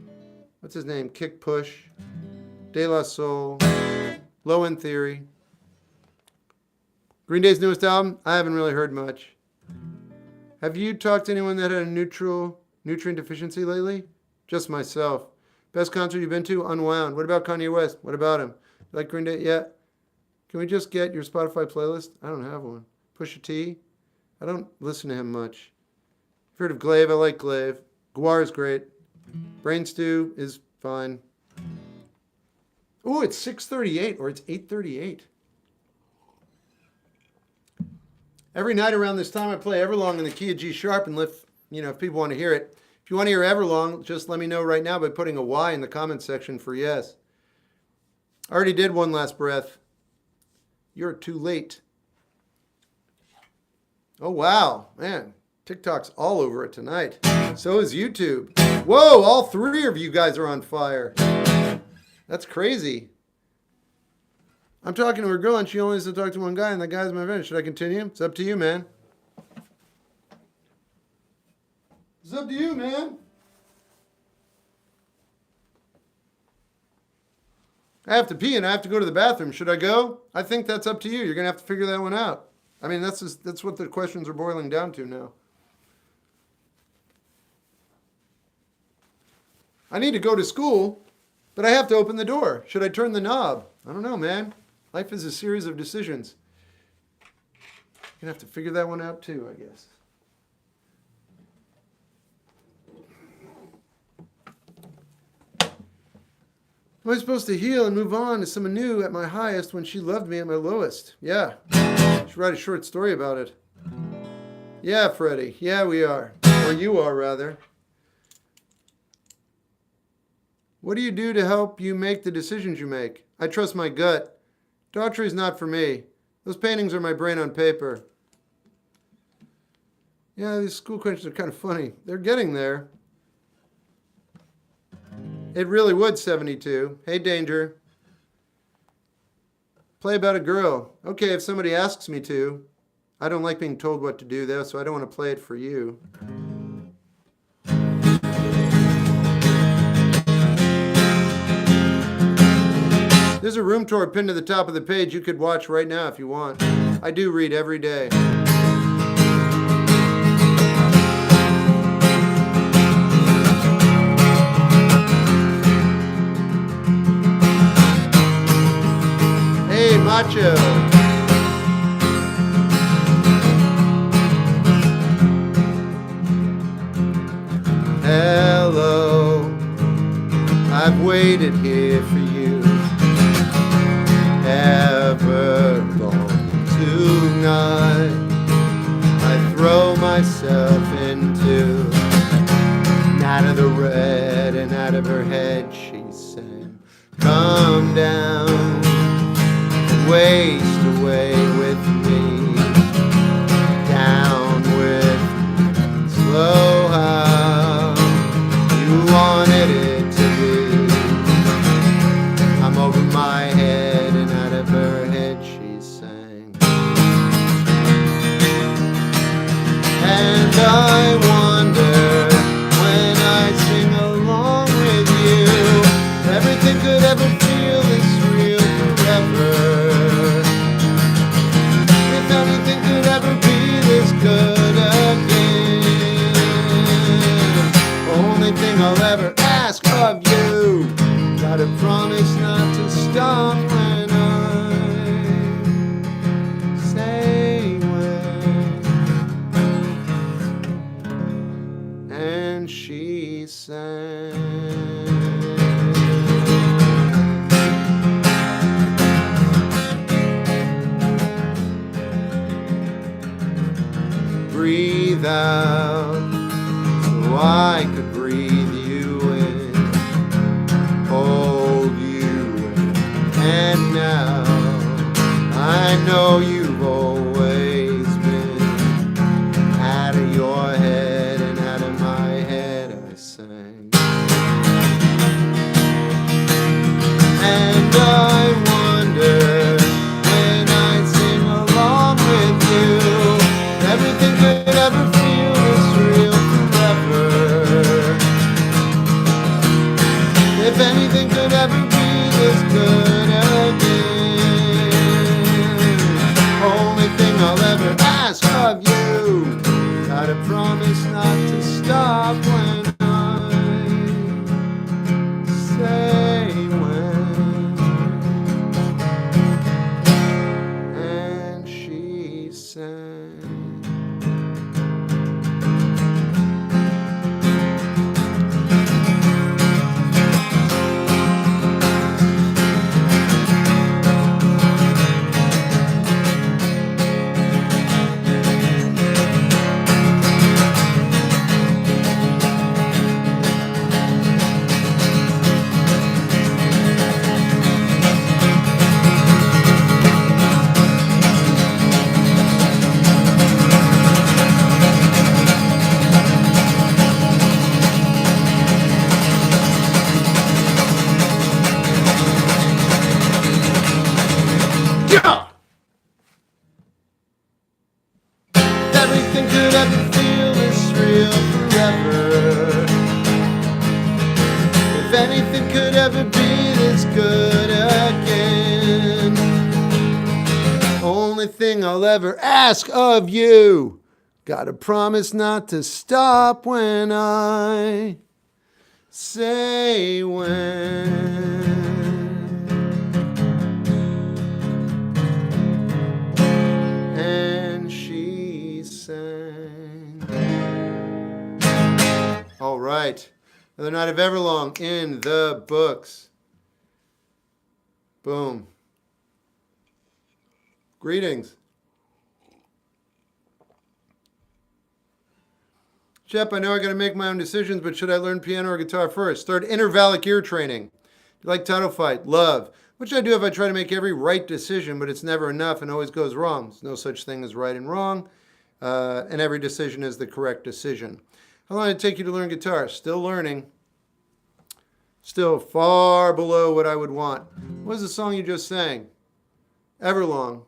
What's his name? Kick Push. De La Soul. Low End Theory. Green Day's newest album? I haven't really heard much. Have you talked to anyone that had a nutrient deficiency lately? Just myself. Best concert you've been to? Unwound. What about Kanye West? What about him? You like Green Day? Yeah. Can we just get your Spotify playlist? I don't have one. Pusha T? I don't listen to him much. I've heard of Glaive. I like Glaive. Guar is great. Brain Stew is fine. Oh, it's 6:38 or it's 8:38. Every night around this time I play Everlong in the key of G sharp and if people want to hear it. If you want to hear Everlong, just let me know right now by putting a Y in the comments section for yes. I already did One Last Breath. You're too late. Oh, wow. Man, TikTok's all over it tonight. So is YouTube. Whoa, all three of you guys are on fire. That's crazy. I'm talking to a girl and she only has to talk to one guy and that guy's my friend. Should I continue? It's up to you, man. It's up to you, man. I have to pee and I have to go to the bathroom. Should I go? I think that's up to you. You're going to have to figure that one out. I mean, that's what the questions are boiling down to now. I need to go to school, but I have to open the door. Should I turn the knob? I don't know, man. Life is a series of decisions. You're going to have to figure that one out too, I guess. Am I supposed to heal and move on to someone new at my highest when she loved me at my lowest? Yeah. I should write a short story about it. Yeah, Freddie. Yeah, we are. Or you are, rather. What do you do to help you make the decisions you make? I trust my gut. Daughtry is not for me. Those paintings are my brain on paper. Yeah, these school questions are kind of funny. They're getting there. It really would, 72. Hey, Danger. Play about a girl. Okay, if somebody asks me to. I don't like being told what to do, though, so I don't want to play it for you. There's a room tour pinned to the top of the page you could watch right now if you want. I do read every day. Hey, Macho. Hello, I've waited here for you ever long tonight. I throw myself into out of the red and out of her head she sang, come down and waste away with me, down with me, slow how you wanted it to be. I'm over my head and out of her head she sang. And I wonder when I sing along with you, everything could ever feel this real forever. If anything could ever be this good again. Only thing I'll ever ask of you, gotta promise not to stop when I say when. And she sang. Breathe out so I could breathe you in, hold you in. And now I know you've always been out of your head and out of my head I sang. And I wonder when I sing along with you, everything could ever feel this real forever. If anything could ever be this good again. Only thing I'll ever ask of you, gotta promise not to stop when I say when. And she sang. ever. If anything could ever be this good again, only thing I'll ever ask of you, gotta promise not to stop when I say when. And she sang. All right. Another night of Everlong in the books. Boom. Greetings. Shep, I know I got to make my own decisions, but should I learn piano or guitar first? Start intervallic ear training. You like Title Fight? Love. Which I do if I try to make every right decision, but it's never enough and always goes wrong. There's no such thing as right and wrong, and every decision is the correct decision. How long did it take you to learn guitar? Still learning. Still far below what I would want. What was the song you just sang? Everlong.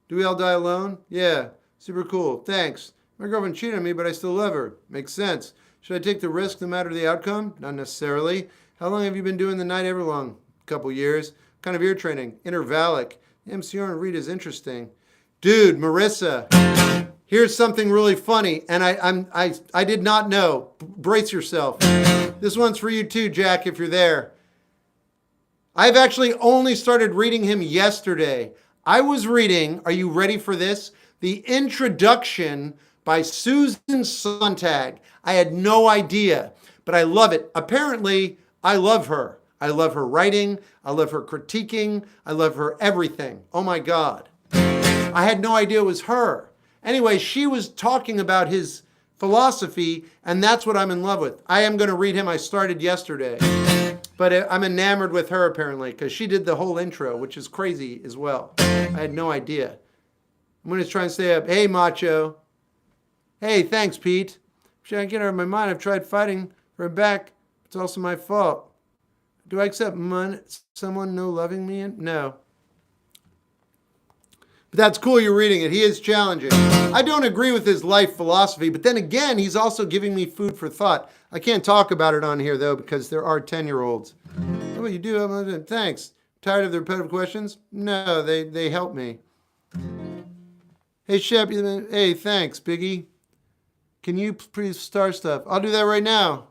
Do we all die alone? Yeah. Super cool. Thanks. My girlfriend cheated on me, but I still love her. Makes sense. Should I take the risk no matter the outcome? Not necessarily. How long have you been doing the night Everlong? A couple years. What kind of ear training? Intervallic. MCR and Reed is interesting. Dude, Marissa, here's something really funny, and I did not know. Brace yourself. This one's for you too, Jack, if you're there. I've actually only started reading him yesterday. I was reading, are you ready for this? The introduction by Susan Sontag. I had no idea, but I love it. Apparently, I love her. I love her writing. I love her critiquing. I love her everything. Oh my God. I had no idea it was her. Anyway, she was talking about his philosophy, and that's what I'm in love with. I am going to read him. I started yesterday, but I'm enamored with her apparently because she did the whole intro, which is crazy as well. I had no idea. I'm going to try and stay up. Hey, Macho. Hey, thanks, Pete. Should I get her out of my mind? I've tried fighting for her back. It's also my fault. Do I accept someone no loving me? No. But that's cool you're reading it. He is challenging. I don't agree with his life philosophy, but then again, he's also giving me food for thought. I can't talk about it on here, though, because there are 10-year-olds. Oh, you do? Thanks. Tired of the repetitive questions? No, they help me. Hey, Shep. Hey, thanks, Biggie. Can you please star stuff? I'll do that right now.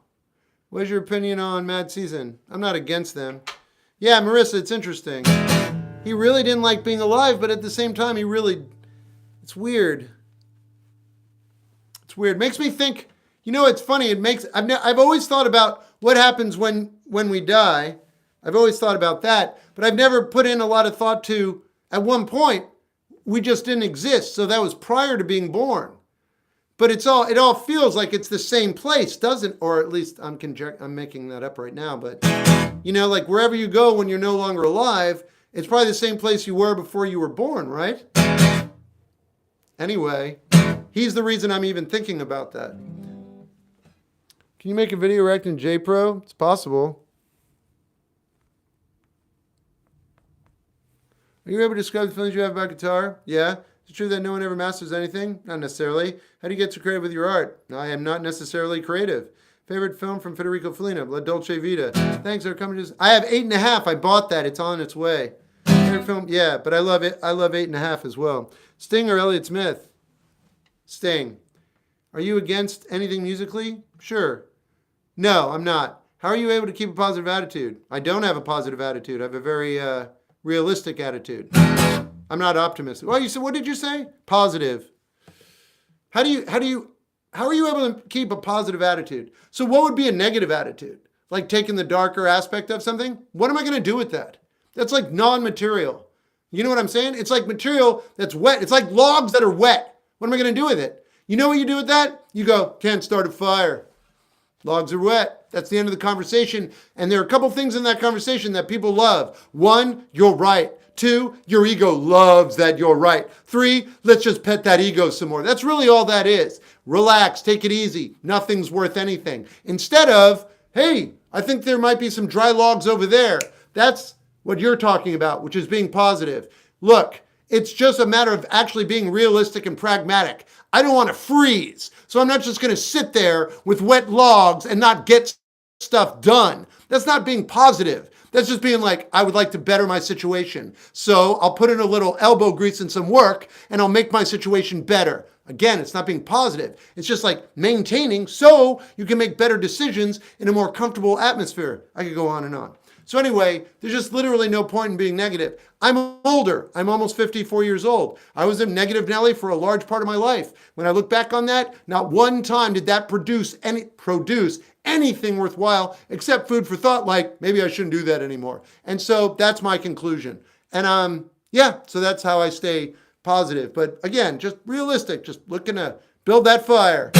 What's your opinion on Mad Season? I'm not against them. Yeah, Marissa, it's interesting. He really didn't like being alive, but at the same time, it's weird. It's weird. Makes me think, it's funny. I've always thought about what happens when we die. I've always thought about that, but I've never put in a lot of thought to, at one point, we just didn't exist. So that was prior to being born. But it all feels like it's the same place, doesn't? Or at least I'm making that up right now. But, like wherever you go when you're no longer alive, it's probably the same place you were before you were born, right? Anyway, he's the reason I'm even thinking about that. Can you make a video react in JPro? It's possible. Are you able to describe the feelings you have about guitar? Yeah. Is it true that no one ever masters anything? Not necessarily. How do you get so creative with your art? I am not necessarily creative. Favorite film from Federico Fellini, La Dolce Vita. Thanks for coming to. I have 8.5. I bought that. It's on its way. Favorite film? Yeah, but I love it. I love 8.5 as well. Sting or Elliott Smith? Sting. Are you against anything musically? Sure. No, I'm not. How are you able to keep a positive attitude? I don't have a positive attitude. I have a very realistic attitude. I'm not optimistic. Well, what did you say? Positive. How are you able to keep a positive attitude? So what would be a negative attitude? Like taking the darker aspect of something? What am I going to do with that? That's like non-material. You know what I'm saying? It's like material that's wet. It's like logs that are wet. What am I going to do with it? You know what you do with that? You go, can't start a fire. Logs are wet. That's the end of the conversation. And there are a couple things in that conversation that people love. 1, you're right. 2, your ego loves that you're right. 3, let's just pet that ego some more. That's really all that is. Relax, take it easy. Nothing's worth anything. Instead of, hey, I think there might be some dry logs over there. That's what you're talking about, which is being positive. Look, It's just a matter of actually being realistic and pragmatic. I don't want to freeze. So I'm not just going to sit there with wet logs and not get stuff done. That's not being positive. That's just being like, I would like to better my situation. So I'll put in a little elbow grease and some work and I'll make my situation better. Again, it's not being positive. It's just like maintaining so you can make better decisions in a more comfortable atmosphere. I could go on and on. So anyway, there's just literally no point in being negative. I'm older. I'm almost 54 years old. I was a negative Nelly for a large part of my life. When I look back on that, not one time did that produce anything worthwhile except food for thought, like maybe I shouldn't do that anymore. And so that's my conclusion. And so that's how I stay positive. But again, just realistic, just looking to build that fire.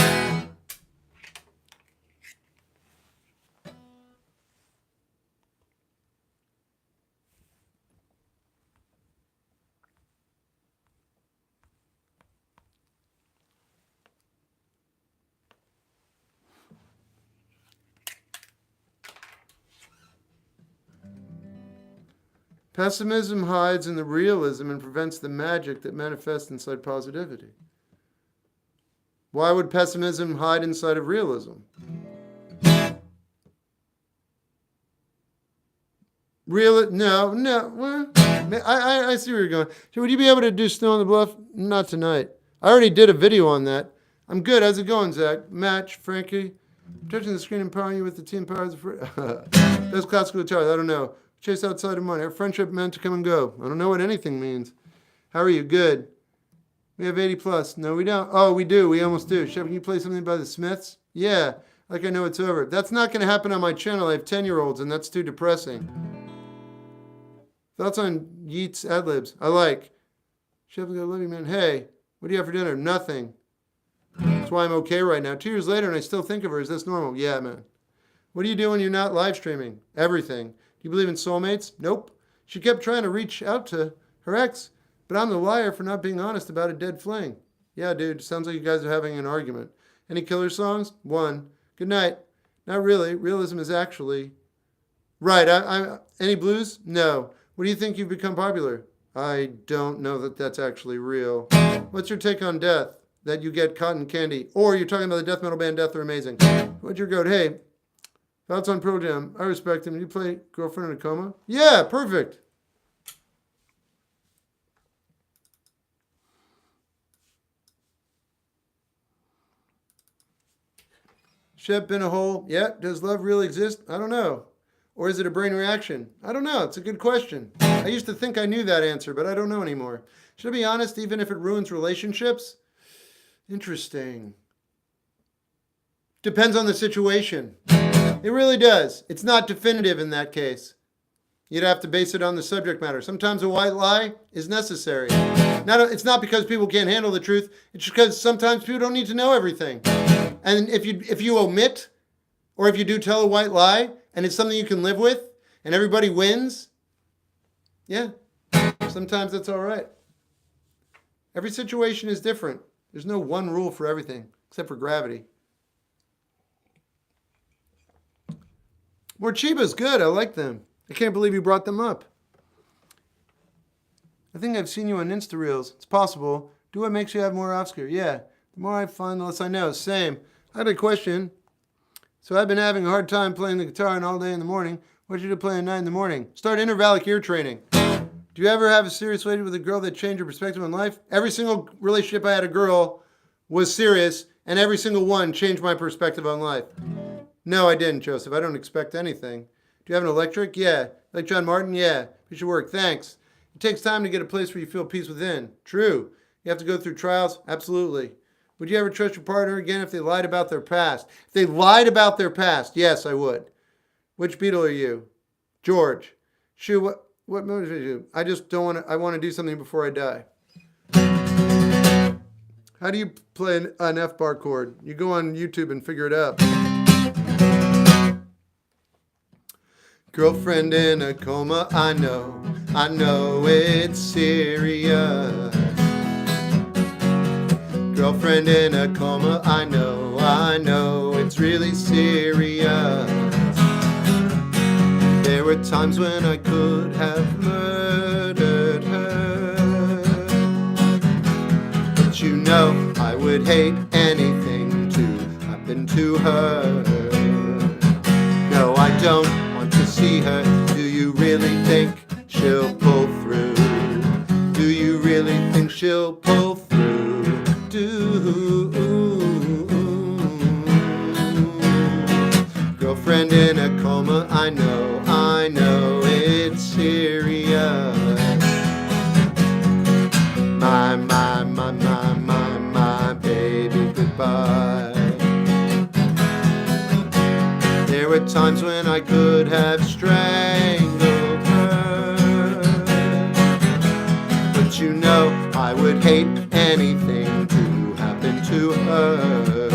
Pessimism hides in the realism and prevents the magic that manifests inside positivity. Why would pessimism hide inside of realism? No. Well, I see where you're going. So would you be able to do Snow on the Bluff? Not tonight. I already did a video on that. I'm good. How's it going, Zach? Match, Frankie. Touching the screen, empowering you with the team powers of best classical guitars. I don't know. Chase outside of money. Our friendship meant to come and go. I don't know what anything means. How are you? Good. We have 80 plus. No, we don't. Oh, we do. We almost do. Chef, can you play something by the Smiths? Yeah. Like I know it's over. That's not going to happen on my channel. I have 10-year-olds, and that's too depressing. Thoughts on Yeats ad-libs? I like. Chef, I love you, man. Hey, what do you have for dinner? Nothing. That's why I'm okay right now. 2 years later, and I still think of her. Is this normal? Yeah, man. What do you do when you're not live streaming? Everything. Do you believe in soulmates? Nope. She kept trying to reach out to her ex, but I'm the liar for not being honest about a dead fling. Yeah, dude, sounds like you guys are having an argument. Any killer songs? One. Good night. Not really. Realism is actually... Right. Any blues? No. What do you think you've become popular? I don't know that that's actually real. What's your take on death? That you get cotton candy. Or you're talking about the death metal band Death Are Amazing. What's your goat? Hey, thoughts on Pearl Jam? I respect him. You play Girlfriend in a Coma? Yeah, perfect. Shep in a hole? Yeah. Does love really exist? I don't know. Or is it a brain reaction? I don't know. It's a good question. I used to think I knew that answer, but I don't know anymore. Should I be honest, even if it ruins relationships? Interesting. Depends on the situation. It really does. It's not definitive in that case. You'd have to base it on the subject matter. Sometimes a white lie is necessary. It's not because people can't handle the truth. It's because sometimes people don't need to know everything. And if you omit, or if you do tell a white lie, and it's something you can live with, and everybody wins, yeah, sometimes that's all right. Every situation is different. There's no one rule for everything, except for gravity. Morchiba's good. I like them. I can't believe you brought them up. I think I've seen you on Insta Reels. It's possible. Do what makes you have more Oscar? Yeah. The more I find, the less I know. Same. I had a question. So I've been having a hard time playing the guitar and all day in the morning. What should you play at 9 in the morning? Start intervallic ear training. Do you ever have a serious relationship with a girl that changed your perspective on life? Every single relationship I had a girl was serious, and every single one changed my perspective on life. No, I didn't, Joseph. I don't expect anything. Do you have an electric? Yeah. Like John Martin? Yeah. You should work. Thanks. It takes time to get a place where you feel peace within. True. You have to go through trials? Absolutely. Would you ever trust your partner again if they lied about their past? If they lied about their past, yes, I would. Which Beatle are you? George. Shu, what motivates you? I just don't want to, I want to do something before I die. How do you play an F bar chord? You go on YouTube and figure it out. Girlfriend in a coma, I know it's serious. Girlfriend in a coma, I know it's really serious. There were times when I could have murdered her. would hate anything to happen to her. No, I don't want to see her. Do you really think she'll pull through? Do you really think she'll pull through? Girlfriend in a coma, I know it's serious. My baby, goodbye. There were times when I could have strangled her, but you know I would hate anything to happen to her.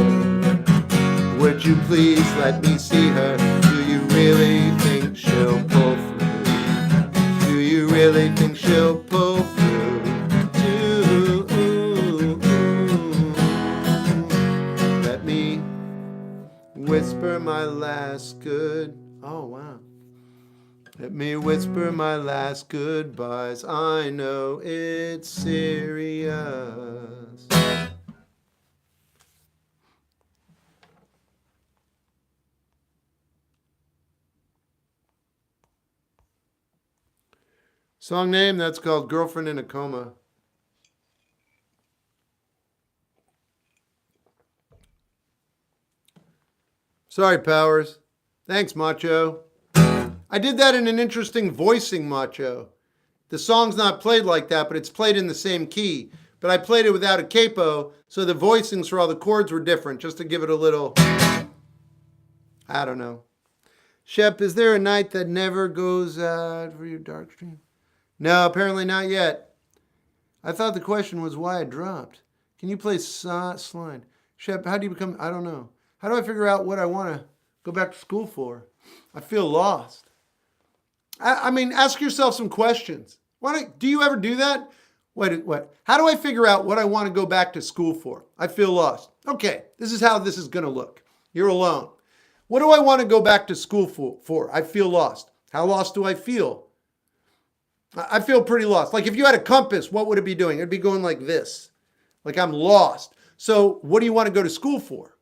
Would you please let me see her? Do you really think she'll pull through? Do you really think she'll pull through? Let me whisper my last good. Oh, wow. Let me whisper my last goodbyes. I know it's serious. Song name, that's called Girlfriend in a Coma. Sorry, Powers. Thanks, Macho. I did that in an interesting voicing, Macho. The song's not played like that, but it's played in the same key. But I played it without a capo, so the voicings for all the chords were different, just to give it a little, I don't know. Shep, is there a night that never goes out for your dark stream? No, apparently not yet. I thought the question was why I dropped. Can you play slide? Shep, how do you become, I don't know. How do I figure out what I want to go back to school for? I feel lost. I mean, ask yourself some questions. Do you ever do that? What? How do I figure out what I want to go back to school for? I feel lost. Okay, this is how this is going to look. You're alone. What do I want to go back to school for? I feel lost. How lost do I feel? I feel pretty lost. Like if you had a compass, what would it be doing? It'd be going like this. Like I'm lost. So what do you want to go to school for?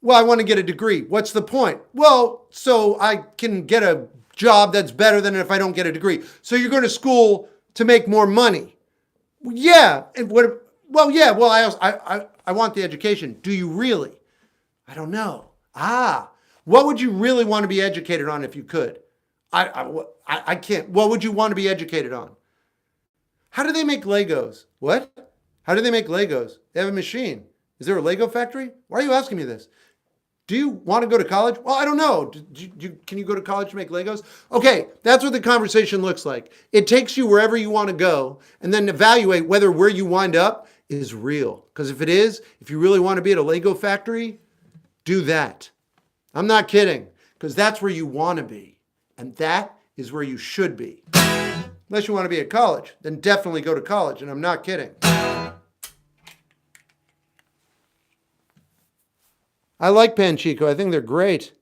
Well, I want to get a degree. What's the point? Well, so I can get a job that's better than if I don't get a degree. So you're going to school to make more money. Yeah. And what? Well, yeah. Well, I want the education. Do you really? I don't know. What would you really want to be educated on if you could? I can't. What would you want to be educated on? How do they make Legos? What? How do they make Legos? They have a machine. Is there a Lego factory? Why are you asking me this? Do you want to go to college? Well, I don't know. Can you go to college to make Legos? Okay, that's what the conversation looks like. It takes you wherever you want to go and then evaluate whether where you wind up is real. Because if it is, if you really want to be at a Lego factory, do that. I'm not kidding. Because that's where you want to be. And that is where you should be. Unless you want to be at college, then definitely go to college. And I'm not kidding. I like Panchico. I think they're great.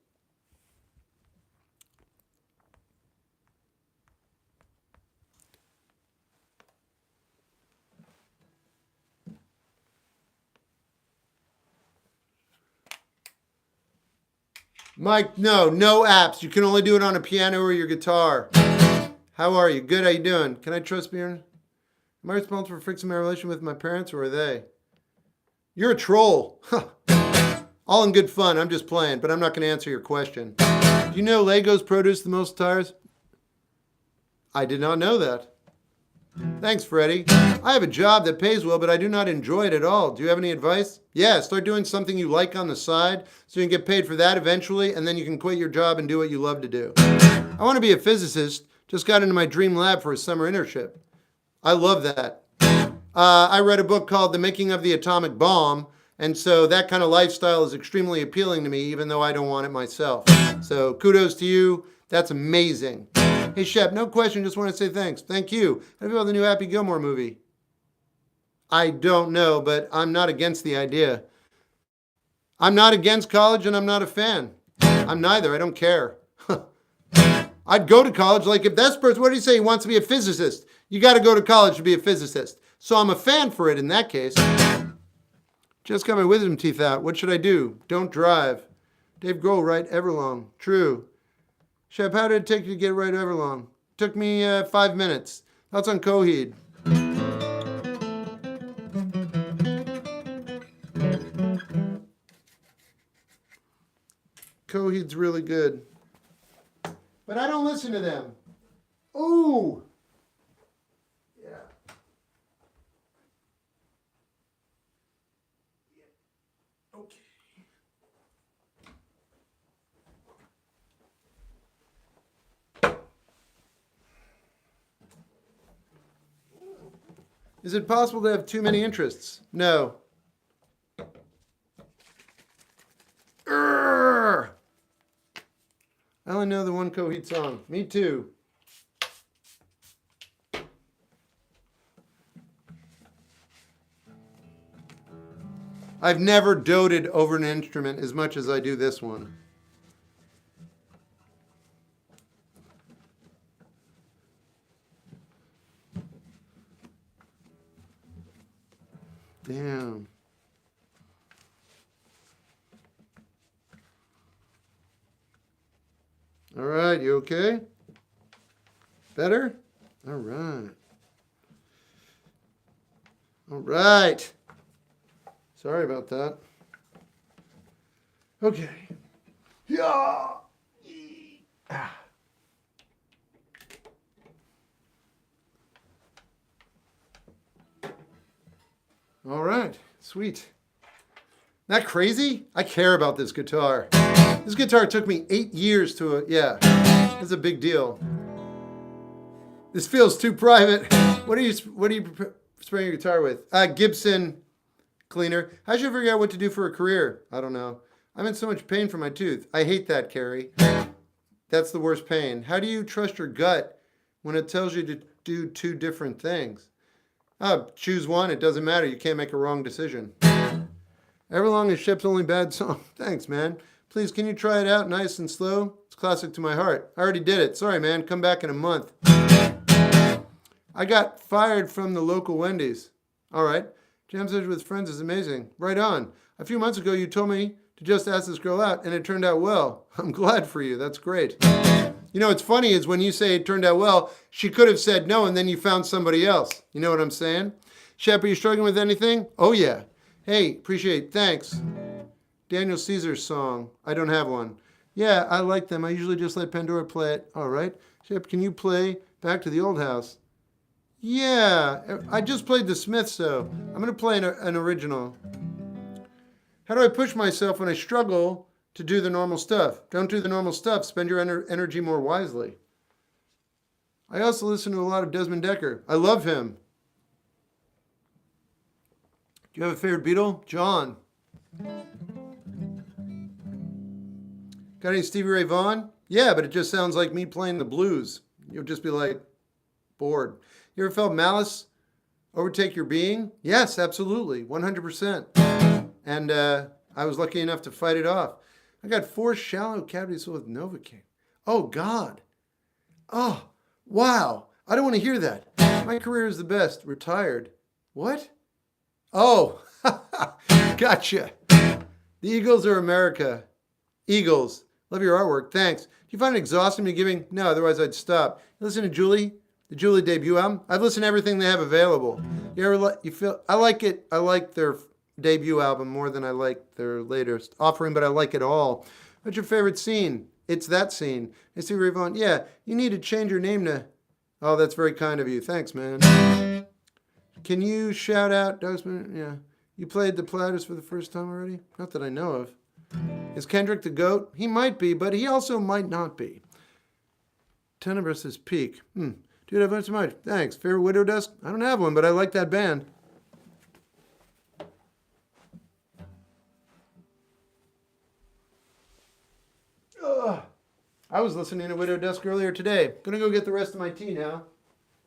Mike, no apps. You can only do it on a piano or your guitar. How are you? Good, how you doing? Can I trust Bjorn? Am I responsible for fixing my relation with my parents, or are they? You're a troll. All in good fun. I'm just playing, but I'm not going to answer your question. Do you know Legos produce the most tires? I did not know that. Thanks, Freddie. I have a job that pays well, but I do not enjoy it at all. Do you have any advice? Yeah, start doing something you like on the side so you can get paid for that eventually, and then you can quit your job and do what you love to do. I want to be a physicist. Just got into my dream lab for a summer internship. I love that. I read a book called The Making of the Atomic Bomb, and so that kind of lifestyle is extremely appealing to me, even though I don't want it myself. So kudos to you. That's amazing. Hey, Shep, no question. Just want to say thanks. Thank you. How do you feel about the new Happy Gilmore movie? I don't know, but I'm not against the idea. I'm not against college, and I'm not a fan. I'm neither. I don't care. I'd go to college. Like if that's person, what did he say? He wants to be a physicist. You got to go to college to be a physicist. So I'm a fan for it in that case. Just got my wisdom teeth out. What should I do? Don't drive. Dave Grohl, right? Everlong. True. Shep, how did it take you to get right Everlong? Took me 5 minutes. Thoughts on Coheed? Coheed's really good. But I don't listen to them. Ooh! Yeah. Okay. Is it possible to have too many interests? No. Urgh! I only know the one Coheed song. Me too. I've never doted over an instrument as much as I do this one. Damn. All right, you okay? Better? All right. All right. Sorry about that. Okay. Yeah. Ah. All right. Sweet. Isn't that crazy? I care about this guitar. This guitar took me 8 years to, yeah. It's a big deal. This feels too private. What do you spraying your guitar with? Gibson cleaner. How should I figure out what to do for a career? I don't know. I'm in so much pain from my tooth. I hate that, Carrie. That's the worst pain. How do you trust your gut when it tells you to do two different things? Choose one. It doesn't matter. You can't make a wrong decision. Everlong is Shep's only bad song. Thanks, man. Please, can you try it out nice and slow? It's classic to my heart. I already did it. Sorry, man. Come back in a month. I got fired from the local Wendy's. All right. Jam session with friends is amazing. Right on. A few months ago, you told me to just ask this girl out, and it turned out well. I'm glad for you. That's great. You know, what's funny is when you say it turned out well, she could have said no, and then you found somebody else. You know what I'm saying? Shep, are you struggling with anything? Oh, yeah. Hey, appreciate it. Thanks. Daniel Caesar's song. I don't have one. Yeah, I like them. I usually just let Pandora play it. All right. Shep, can you play Back to the Old House? Yeah, I just played the Smiths, though. I'm going to play an original. How do I push myself when I struggle to do the normal stuff? Don't do the normal stuff. Spend your energy more wisely. I also listen to a lot of Desmond Decker. I love him. Do you have a favorite Beatle? John. Got any Stevie Ray Vaughan? Yeah, but it just sounds like me playing the blues. You'll just be like bored. You ever felt malice overtake your being? Yes, absolutely, 100%. And I was lucky enough to fight it off. I got 4 shallow cavities with Novocaine. Oh, God. Oh, wow. I don't want to hear that. My career is the best. Retired. What? Oh, gotcha. The Eagles are America. Eagles. Love your artwork. Thanks. Do you find it exhausting me giving? No, otherwise I'd stop. You listen to Julie? The Julie debut album? I've listened to everything they have available. You feel? I like it. I like their debut album more than I like their latest offering, but I like it all. What's your favorite scene? It's that scene. I see Ray Vaughan. Yeah, you need to change your name to. Oh, that's very kind of you. Thanks, man. Can you shout out Dogsman? Yeah. You played the Platters for the first time already? Not that I know of. Is Kendrick the GOAT? He might be, but he also might not be. Tenebrous' Peak. Dude, I've learned so much. Thanks. Favorite Widow Dusk? I don't have one, but I like that band. Ugh. I was listening to Widow Dusk earlier today. Gonna go get the rest of my tea now.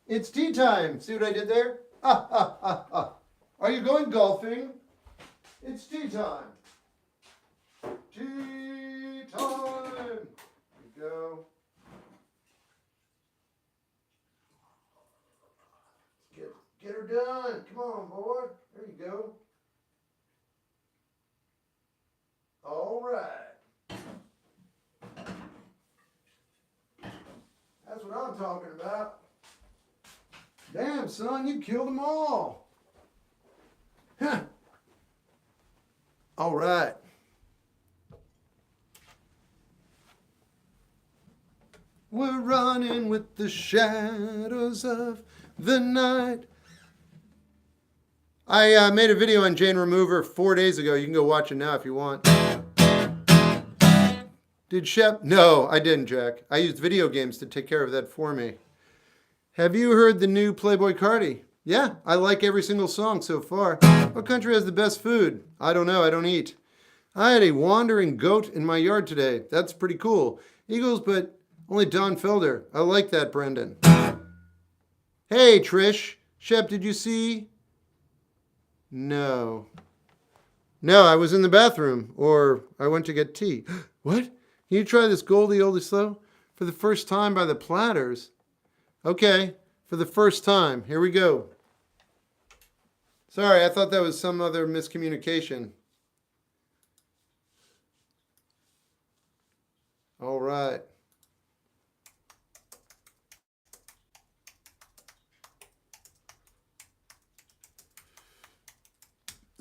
It's tea time. See what I did there? Are you going golfing? It's tea time. Tea time. Here we go. Get her done. Come on, boy. There you go. right. That's what I'm talking about. Damn, son, you killed them all. Huh. All right. We're running with the shadows of the night. I made a video on Jane Remover 4 days ago. You can go watch it now if you want. Did Shep? No, I didn't, Jack. I used video games to take care of that for me. Have you heard the new Playboy Cardi? Yeah, I like every single song so far. What country has the best food? I don't know, I don't eat. I had a wandering goat in my yard today. That's pretty cool. Eagles, but only Don Felder. I like that, Brendan. Hey, Trish. Shep, did you see? No. No, I was in the bathroom, or I went to get tea. What? Can you try this Goldie Oldie Slow? For the First Time by the Platters. Okay, for the first time. Here we go. Sorry, I thought that was some other miscommunication. All right.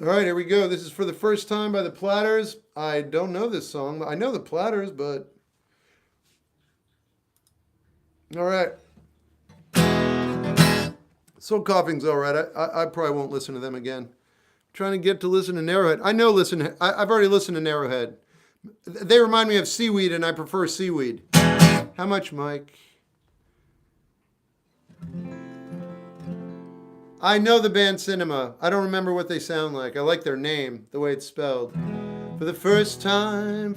All right, here we go. This is For the First Time by the Platters. I don't know this song. I know the Platters, but... All right. Soul Coughing's all right. I probably won't listen to them again. I'm trying to get to listen to Narrowhead. I've already listened to Narrowhead. They remind me of Seaweed, and I prefer Seaweed. How much, Mike? I know the band Cinema. I don't remember what they sound like. I like their name, the way it's spelled. For the first time,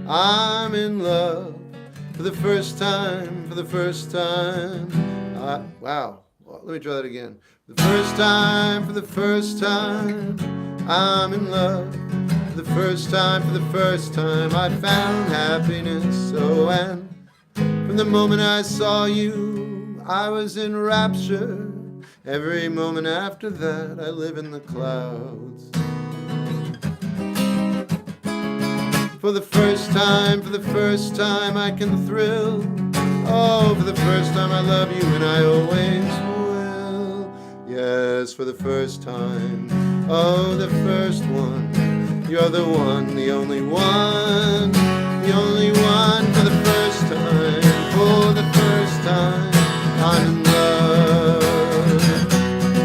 I'm in love. For the first time. Wow. Well, let me try that again. For the first time, I'm in love. For the first time, I found happiness. Oh, and from the moment I saw you, I was in rapture. Every moment after that, I live in the clouds. For the first time, I can thrill. Oh, for the first time, I love you, and I always will. Yes, for the first time. Oh, the first one. You're the one, the only one. The only one for the first time. For the first time. I'm in love.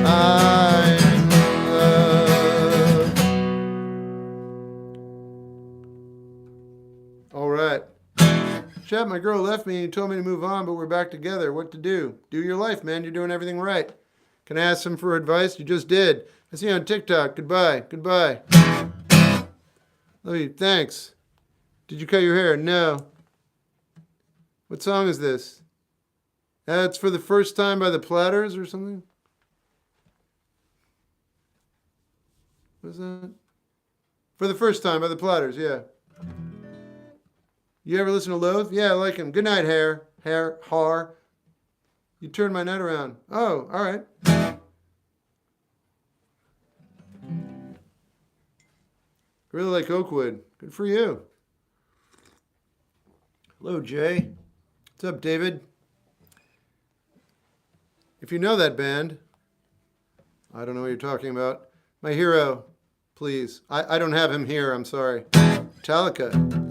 I'm in love. All right. Shep, my girl left me and you told me to move on, but we're back together. What to do? Do your life, man. You're doing everything right. Can I ask some for advice? You just did. I see you on TikTok. Goodbye. Goodbye. Love you. Thanks. Did you cut your hair? No. What song is this? It's For the First Time by the Platters or something? What is that? For the First Time by the Platters, yeah. You ever listen to Loathe? Yeah, I like him. Good night, Har. You turned my night around. Oh, all right. Really like Oakwood. Good for you. Hello, Jay. What's up, David? If you know that band, I don't know what you're talking about. My hero, please. I don't have him here, I'm sorry. Metallica.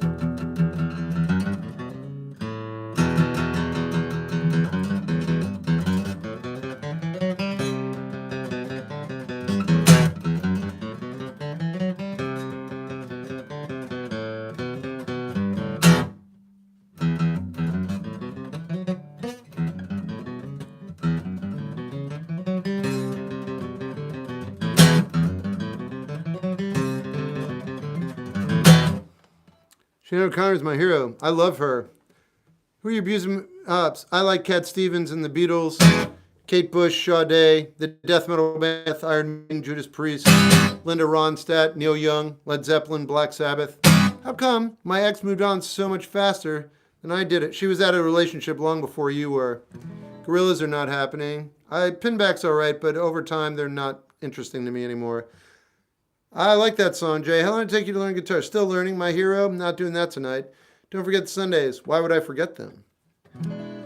Sinead O'Connor's my hero. I love her. Who are you abusing? I like Cat Stevens and the Beatles, Kate Bush, Sade, the death metal band, Iron Maiden, Judas Priest, Linda Ronstadt, Neil Young, Led Zeppelin, Black Sabbath. How come my ex moved on so much faster than I did it? She was out of a relationship long before you were. Gorillas are not happening. Pinback's all right, but over time they're not interesting to me anymore. I like that song, Jay. How long did it take you to learn guitar? Still learning, my hero. Not doing that tonight. Don't forget the Sundays. Why would I forget them?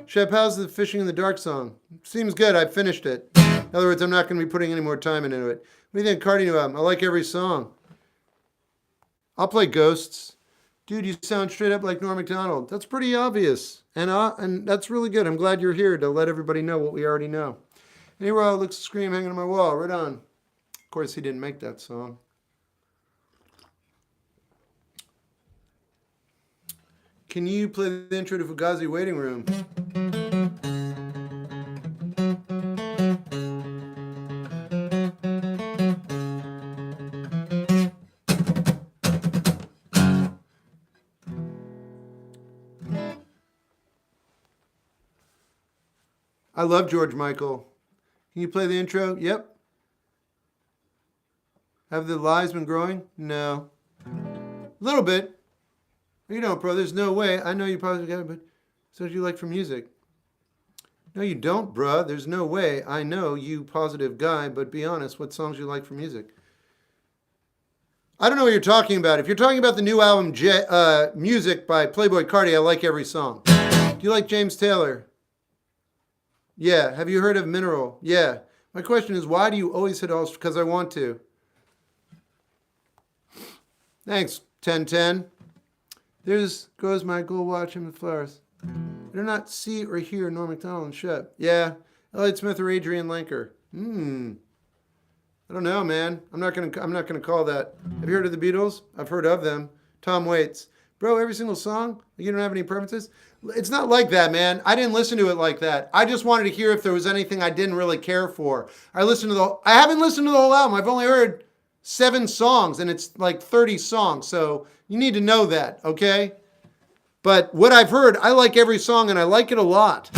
Shep, how's the Fishing in the Dark song? Seems good. I finished it. In other words, I'm not going to be putting any more time into it. What do you think, Cardi new album? I like every song. I'll play Ghosts. Dude, you sound straight up like Norm Macdonald. That's pretty obvious. And that's really good. I'm glad you're here to let everybody know what we already know. Anywhere else looks a scream hanging on my wall. Right on. Of course, he didn't make that song. Can you play the intro to Fugazi Waiting Room? I love George Michael. Can you play the intro? Yep. Have the lies been growing? No. A little bit. You don't, bro. There's no way. I know you probably got it, but so do you like for music? No, you don't, bruh. There's no way. I know you positive guy, but be honest, what songs you like for music? I don't know what you're talking about. If you're talking about the new album, Music by Playboi Carti, I like every song. Do you like James Taylor? Yeah. Have you heard of Mineral? Yeah. My question is, why do you always hit all? Because I want to. Thanks, 1010. There goes my gold watch in the flowers. I do not see or hear Norm Macdonald and Shep. Yeah. Elliott Smith or Adrian Lenker. I don't know, man. I'm not gonna call that. Have you heard of the Beatles? I've heard of them. Tom Waits. Bro, every single song? You don't have any preferences? It's not like that, man. I didn't listen to it like that. I just wanted to hear if there was anything I didn't really care for. I haven't listened to the whole album. I've only heard 7 songs, and it's like 30 songs. So you need to know that, okay? But what I've heard, I like every song, and I like it a lot.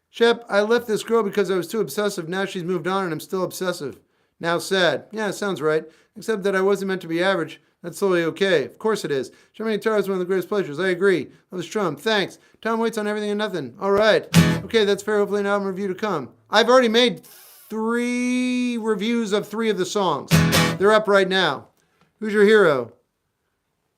Shep, I left this girl because I was too obsessive. Now she's moved on, and I'm still obsessive. Now sad. Yeah, sounds right. Except that I wasn't meant to be average. That's totally okay. Of course it is. Strumming guitar is one of the greatest pleasures. I agree. Love the strum. Thanks. Tom Waits on everything and nothing. All right. Okay, that's fair. Hopefully an album review to come. I've already made 3 reviews of 3 of the songs. They're up right now. Who's your hero?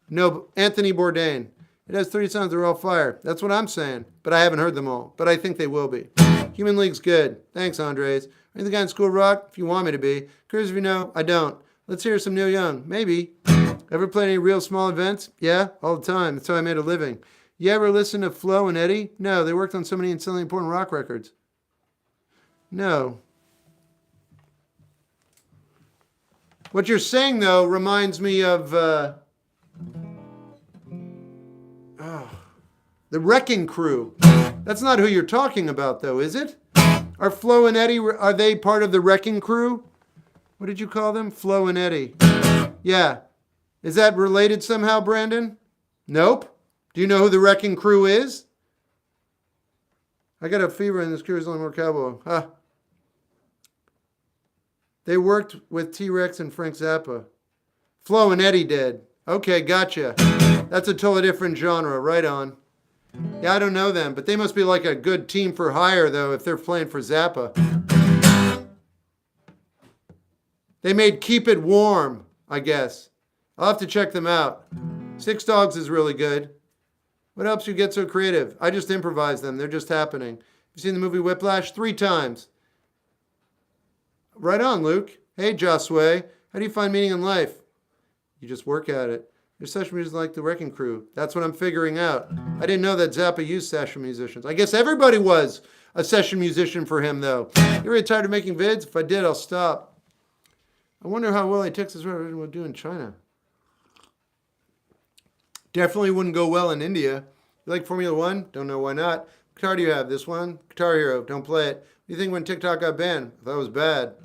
No, Anthony Bourdain. It has 30 songs. They're all fire. That's what I'm saying. But I haven't heard them all. But I think they will be. Human League's good. Thanks, Andres. Are you the guy in School Rock? If you want me to be. Curious if you know. I don't. Let's hear some Neil Young. Maybe. Ever played any real small events? Yeah, all the time. That's how I made a living. You ever listen to Flo and Eddie? No, they worked on so many insanely important rock records. No. What you're saying, though, reminds me of the Wrecking Crew. That's not who you're talking about, though, is it? Are Flo and Eddie, are they part of the Wrecking Crew? What did you call them? Flo and Eddie. Yeah. Is that related somehow, Brandon? Nope. Do you know who the Wrecking Crew is? I got a fever in this curious little more cowboy. Huh. They worked with T-Rex and Frank Zappa. Flo and Eddie did. Okay, gotcha. That's a totally different genre. Right on. Yeah, I don't know them, but they must be like a good team for hire, though, if they're playing for Zappa. They made Keep It Warm, I guess. I'll have to check them out. 6 Dogs is really good. What helps you get so creative? I just improvise them. They're just happening. You seen the movie Whiplash? 3 times. Right on, Luke. Hey, Josue. How do you find meaning in life? You just work at it. Your session musicians like the Wrecking Crew. That's what I'm figuring out. I didn't know that Zappa used session musicians. I guess everybody was a session musician for him, though. You really tired of making vids? If I did, I'll stop. I wonder how well a Texas resident will do in China. Definitely wouldn't go well in India. You like Formula One? Don't know why not. What guitar do you have? This one? Guitar Hero. Don't play it. What do you think when TikTok got banned? I thought it was bad.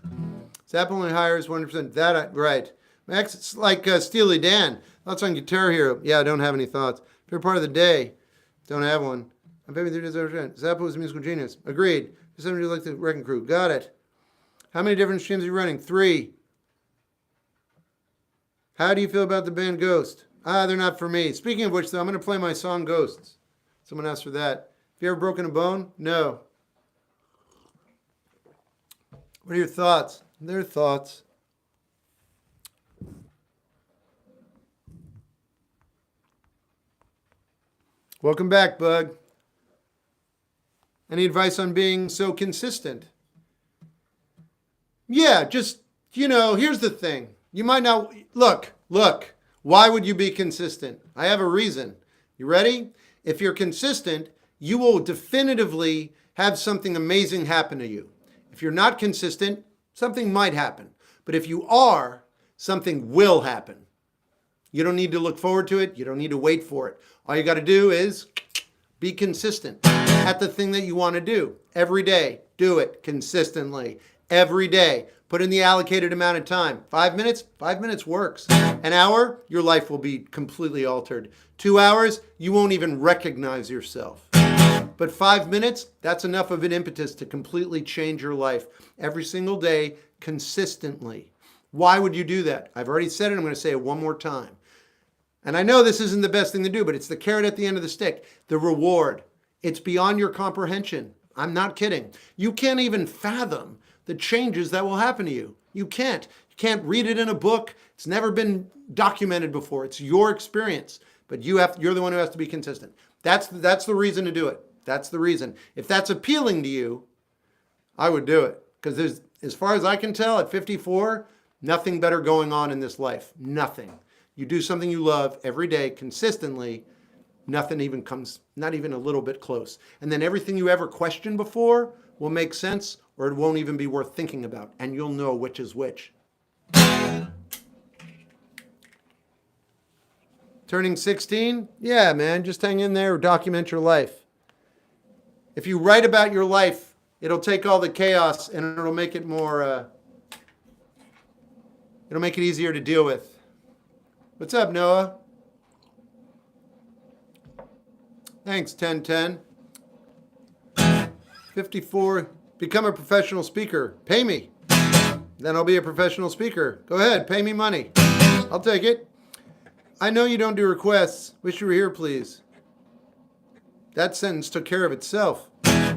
Zappa only hires 100%. Right. Max, it's like Steely Dan. Thoughts on Guitar Hero? Yeah, I don't have any thoughts. Favorite part of the day? Don't have one. My favorite 30 Zappa was a musical genius. Agreed. Does somebody like the Wrecking Crew? Got it. How many different streams are you running? 3. How do you feel about the band Ghost? They're not for me. Speaking of which, though, I'm going to play my song Ghosts. Someone asked for that. Have you ever broken a bone? No. What are your thoughts? Their thoughts. Welcome back, Bug. Any advice on being so consistent? Yeah, just, here's the thing. You might not, look, why would you be consistent? I have a reason. You ready? If you're consistent, you will definitively have something amazing happen to you. If you're not consistent, something might happen. But if you are, something will happen. You don't need to look forward to it. You don't need to wait for it. All you got to do is be consistent at the thing that you want to do. Every day, do it consistently. Every day, put in the allocated amount of time. 5 minutes? 5 minutes works. An hour? Your life will be completely altered. 2 hours? You won't even recognize yourself. But 5 minutes? That's enough of an impetus to completely change your life. Every single day, consistently. Why would you do that? I've already said it. I'm going to say it one more time. And I know this isn't the best thing to do, but it's the carrot at the end of the stick. The reward. It's beyond your comprehension. I'm not kidding. You can't even fathom the changes that will happen to you. You can't. You can't read it in a book. It's never been documented before. It's your experience. But you're the one who has to be consistent. That's the reason to do it. That's the reason. If that's appealing to you, I would do it. Because as far as I can tell, at 54, nothing better going on in this life. Nothing. You do something you love every day consistently, nothing even comes, not even a little bit close. And then everything you ever questioned before will make sense, or it won't even be worth thinking about. And you'll know which is which. Turning 16? Yeah, man, just hang in there, document your life. If you write about your life, it'll take all the chaos and it'll make it more, it'll make it easier to deal with. What's up, Noah? Thanks, 1010. 54, become a professional speaker. Pay me. Then I'll be a professional speaker. Go ahead, pay me money. I'll take it. I know you don't do requests. Wish you were here, please. That sentence took care of itself.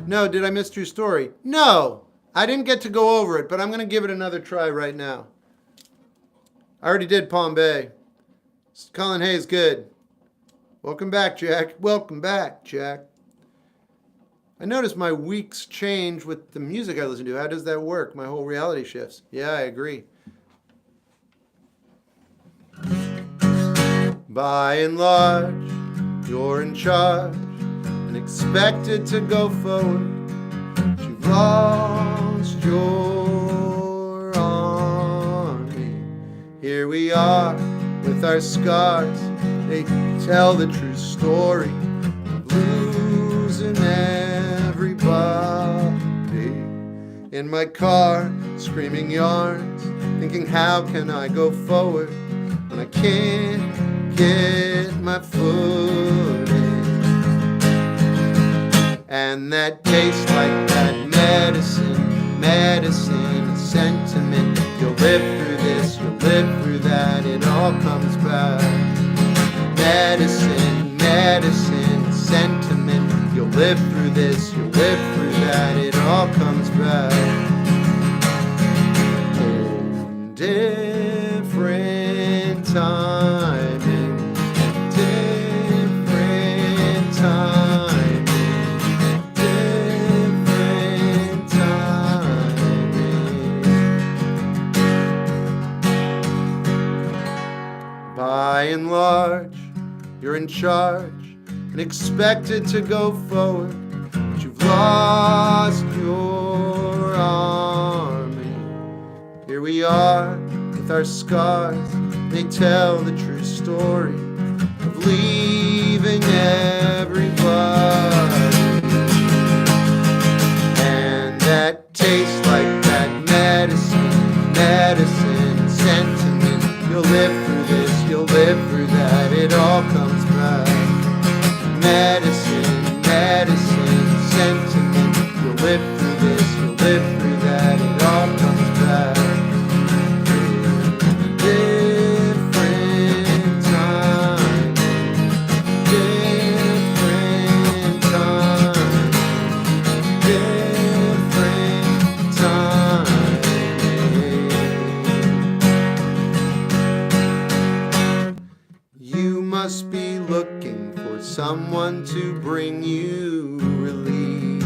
No, did I miss your story? No, I didn't get to go over it, but I'm going to give it another try right now. I already did Palm Bay. Colin Hayes, good. Welcome back, Jack. Welcome back, Jack. I noticed my weeks change with the music I listen to. How does that work? My whole reality shifts. Yeah, I agree. By and large, you're in charge and expected to go forward. But you've lost your army. Here we are with our scars. They tell the true story of losing everybody. In my car, screaming yarns, thinking how can I go forward when I can't get my footing. And that tastes like that medicine, sentiment. You'll live through this, you'll live through that, it all comes back. Medicine, sentiment. You'll live through this, you'll live through that, it all comes back. In different timing, different timing, different timing. By and large, you're in charge and expected to go forward, but you've lost your army. Here we are with our scars, they tell the true story of leaving everybody. And that tastes like that medicine, sentiment. You'll live through this, you'll live through that, it all comes back. Medicine, sentiment. You'll live through this, you'll live through that, it all comes back. Different time, different time, different time. You must be looking for someone to bring you relief.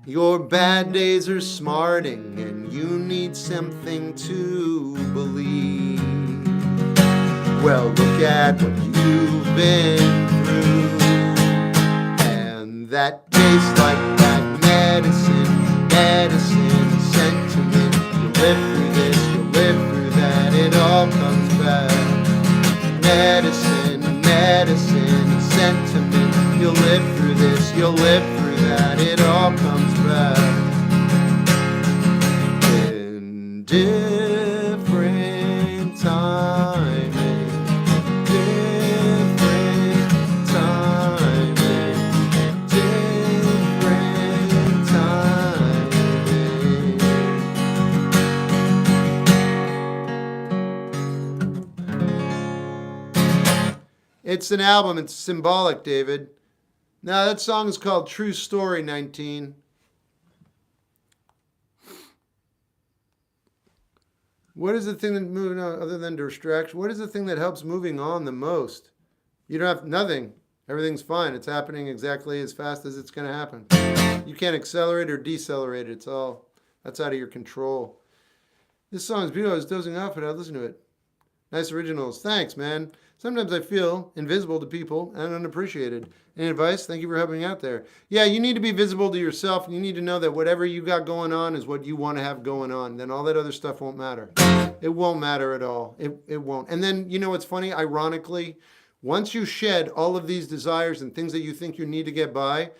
Your bad days are smarting and you need something to believe. Well, look at what you've been through, and that tastes like that medicine, sentiment. You live through this, you live through that, it all comes back. Medicine, sentiment. You'll live through this, you'll live through that, it all comes back. In different timing, different timing, different timing. It's an album. It's symbolic, David. Now, that song is called True Story 19. What is the thing that moving on other than distraction? What is the thing that helps moving on the most? You don't have nothing. Everything's fine. It's happening exactly as fast as it's going to happen. You can't accelerate or decelerate it. That's out of your control. This song is beautiful. I was dozing off it. I'd listen to it. Nice originals. Thanks, man. Sometimes I feel invisible to people and unappreciated. Any advice? Thank you for helping me out there. Yeah, you need to be visible to yourself, and you need to know that whatever you got going on is what you want to have going on. Then all that other stuff won't matter. It won't matter at all. It won't. And then, you know what's funny? Ironically, once you shed all of these desires and things that you think you need to get by,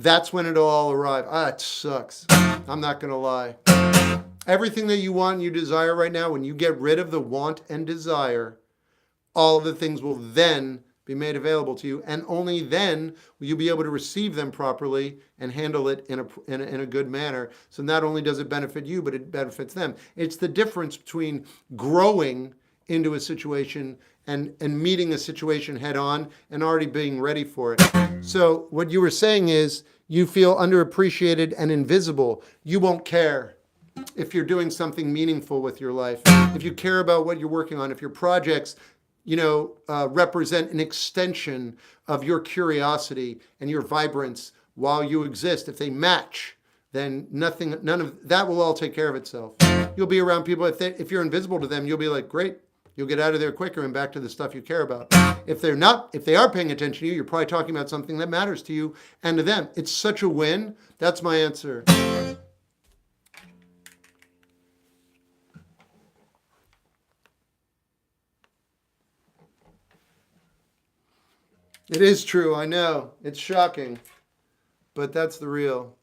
that's when it'll all arrive. It sucks. I'm not going to lie. Everything that you want and you desire right now, when you get rid of the want and desire, all of the things will then be made available to you, and only then will you be able to receive them properly and handle it in a good manner. So not only does it benefit you, but it benefits them. It's the difference between growing into a situation and meeting a situation head on and already being ready for it. So what you were saying is you feel underappreciated and invisible. You won't care if you're doing something meaningful with your life, if you care about what you're working on, if your projects represent an extension of your curiosity and your vibrance while you exist. If they match, then none of that will all take care of itself. You'll be around people. If you're invisible to them, you'll be like, great. You'll get out of there quicker and back to the stuff you care about. If they are paying attention to you, you're probably talking about something that matters to you and to them. It's such a win. That's my answer. It is true, I know. It's shocking, but that's the real.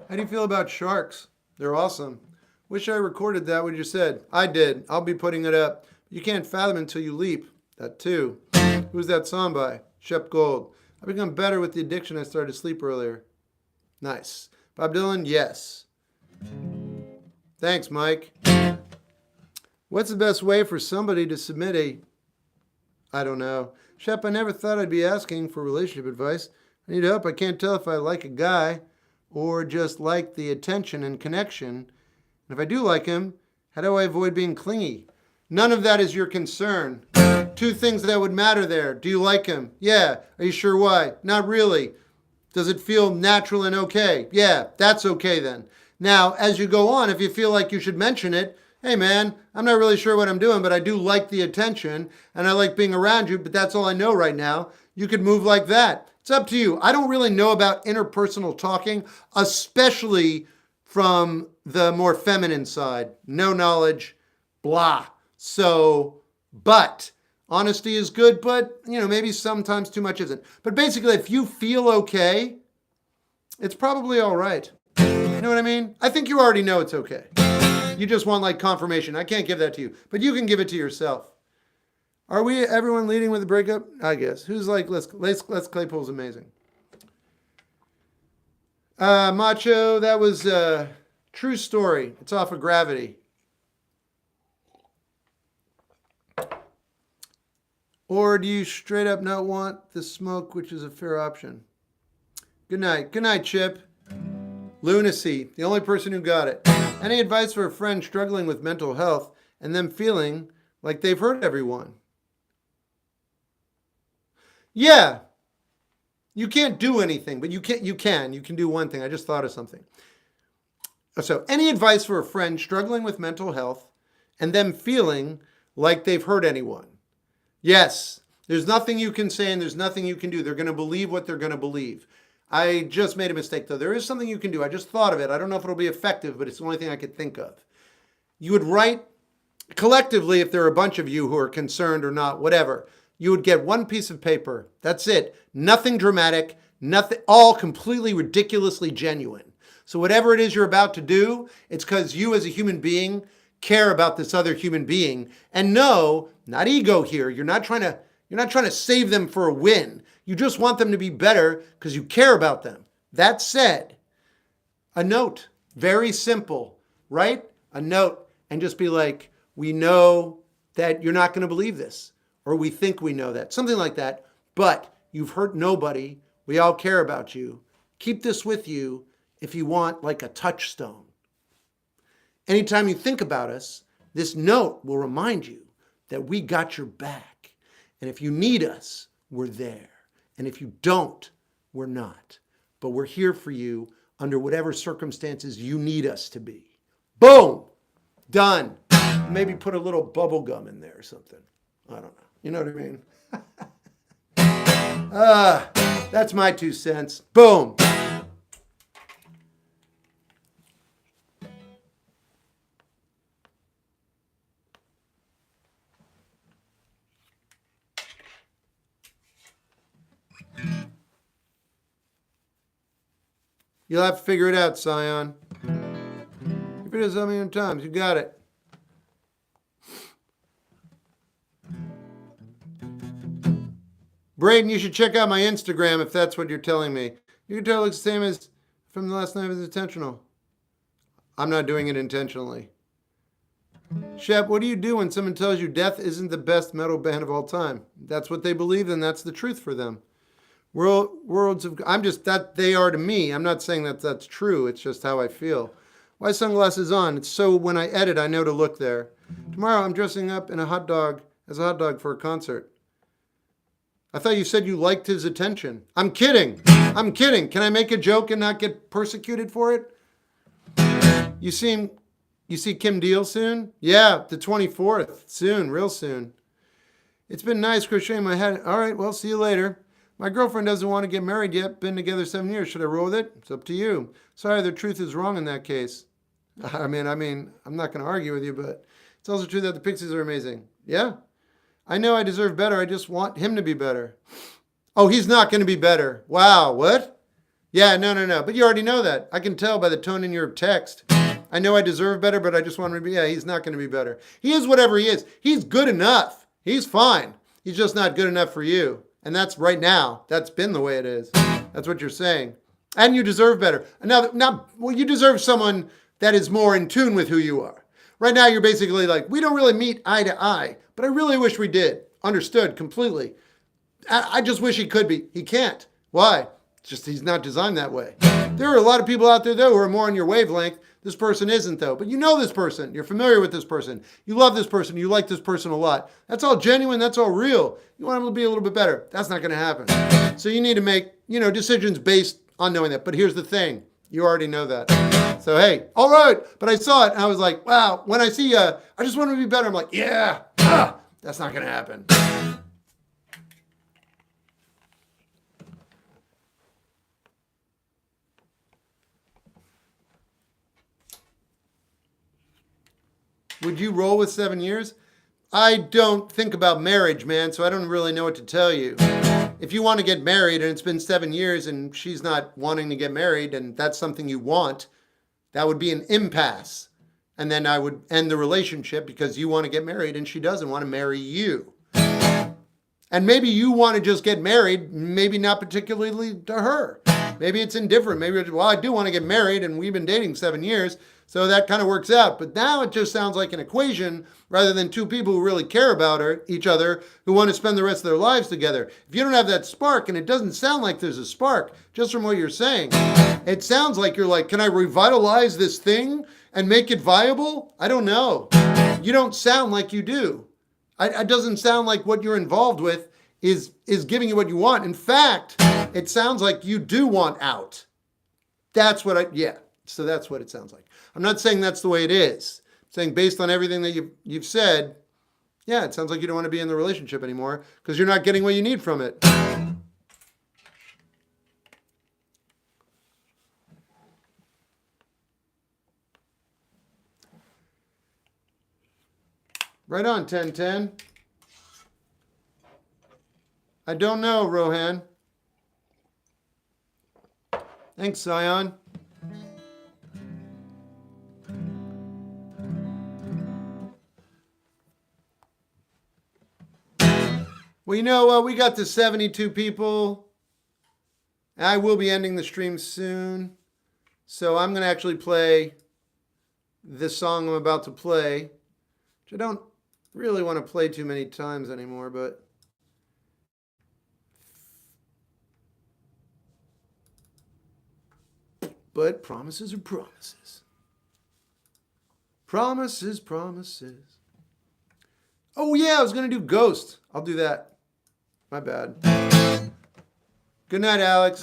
How do you feel about sharks? They're awesome. Wish I recorded that, what you said. I did. I'll be putting it up. You can't fathom until you leap. That too. Who's that song by? Shep Gold. I've become better with the addiction. I started to sleep earlier. Nice. Bob Dylan? Yes. Thanks, Mike. What's the best way for somebody to submit I don't know. Shep, I never thought I'd be asking for relationship advice. I need help. I can't tell if I like a guy or just like the attention and connection. And if I do like him, how do I avoid being clingy? None of that is your concern. Two things that would matter there. Do you like him? Yeah. Are you sure why? Not really. Does it feel natural and okay? Yeah, that's okay then. Now, as you go on, if you feel like you should mention it, hey man, I'm not really sure what I'm doing, but I do like the attention and I like being around you, but that's all I know right now. You could move like that. It's up to you. I don't really know about interpersonal talking, especially from the more feminine side. No knowledge, blah. So, but honesty is good, but maybe sometimes too much isn't. But basically, if you feel okay, it's probably all right. You know what I mean? I think you already know it's okay. You just want confirmation. I can't give that to you, but you can give it to yourself. Are we everyone leading with a breakup? I guess. Who's like, Les Claypool's amazing. Macho, that was a true story. It's off of Gravity. Or do you straight up not want the smoke, which is a fair option? Good night. Good night, Chip. Lunacy, the only person who got it. Any advice for a friend struggling with mental health and them feeling like they've hurt everyone. Yeah, you can't do anything, but you can do one thing. I just thought of something. So, any advice for a friend struggling with mental health and them feeling like they've hurt anyone? Yes, there's nothing you can say and there's nothing you can do. They're going to believe what they're going to believe. I just made a mistake, though. There is something you can do. I just thought of it. I don't know if it'll be effective, but it's the only thing I could think of. You would write collectively, if there are a bunch of you who are concerned or not, whatever, you would get one piece of paper. That's it. Nothing dramatic, nothing, all completely ridiculously genuine. So whatever it is you're about to do, it's because you as a human being care about this other human being. And no, not ego here. You're not trying to save them for a win. You just want them to be better because you care about them. That said, a note, very simple, right? A note, and just be like, we know that you're not going to believe this, or we think we know that, something like that, but you've hurt nobody. We all care about you. Keep this with you if you want like a touchstone. Anytime you think about us, this note will remind you that we got your back. And if you need us, we're there. And if you don't, we're not. But we're here for you under whatever circumstances you need us to be. Boom! Done. Maybe put a little bubble gum in there or something. I don't know. You know what I mean? That's my 2 cents. Boom! You'll have to figure it out, Scion. You've been so many times. You got it. Braden, you should check out my Instagram if that's what you're telling me. You can tell it looks the same as from the last night. It was intentional. I'm not doing it intentionally. Shep, what do you do when someone tells you Death isn't the best metal band of all time? That's what they believe, and that's the truth for them. Worlds of... I'm just... that they are to me. I'm not saying that that's true. It's just how I feel. Why sunglasses on? It's so when I edit, I know to look there. Tomorrow, I'm dressing up in as a hot dog for a concert. I thought you said you liked his attention. I'm kidding. I'm kidding. Can I make a joke and not get persecuted for it? You see Kim Deal soon? Yeah, the 24th. Soon, real soon. It's been nice crocheting my head. All right, well, see you later. My girlfriend doesn't want to get married yet. Been together 7 years. Should I roll with it? It's up to you. Sorry, the truth is wrong in that case. I mean, I'm not going to argue with you, but it's also true that the Pixies are amazing. Yeah? I know I deserve better. I just want him to be better. Oh, he's not going to be better. Wow, what? Yeah, no. But you already know that. I can tell by the tone in your text. I know I deserve better, but I just want him to be... Yeah, he's not going to be better. He is whatever he is. He's good enough. He's fine. He's just not good enough for you. And that's right now. That's been the way it is. That's what you're saying. And you deserve better. Well, you deserve someone that is more in tune with who you are. Right now, you're basically like, we don't really meet eye to eye, but I really wish we did. Understood completely. I just wish he could be. He can't. Why? It's just he's not designed that way. There are a lot of people out there, though, who are more on your wavelength. This person isn't, though. But you know this person. You're familiar with this person. You love this person. You like this person a lot. That's all genuine. That's all real. You want them to be a little bit better. That's not going to happen. So you need to make, decisions based on knowing that. But here's the thing. You already know that. So, hey, all right. But I saw it, and I was like, wow. When I see I just want to be better. I'm like, yeah. That's not going to happen. Would you roll with 7 years? I don't think about marriage, man, so I don't really know what to tell you. If you want to get married and it's been 7 years and she's not wanting to get married and that's something you want, that would be an impasse. And then I would end the relationship because you want to get married and she doesn't want to marry you. And maybe you want to just get married, maybe not particularly to her. Maybe it's indifferent. Maybe it's, well, I do want to get married and we've been dating 7 years. So that kind of works out. But now it just sounds like an equation rather than two people who really care about each other, who want to spend the rest of their lives together. If you don't have that spark, and it doesn't sound like there's a spark, just from what you're saying, it sounds like you're like, can I revitalize this thing and make it viable? I don't know. You don't sound like you do. It doesn't sound like what you're involved with is giving you what you want. In fact, it sounds like you do want out. That's what so that's what it sounds like. I'm not saying that's the way it is. I'm saying based on everything that you've said, yeah, it sounds like you don't want to be in the relationship anymore because you're not getting what you need from it. Right on, 1010. I don't know, Rohan. Thanks, Zion. Well, we got to 72 people. I will be ending the stream soon. So I'm going to actually play this song I'm about to play, which I don't really want to play too many times anymore, but promises are promises. Promises, promises. Oh yeah, I was going to do Ghost. I'll do that. My bad. Good night, Alex.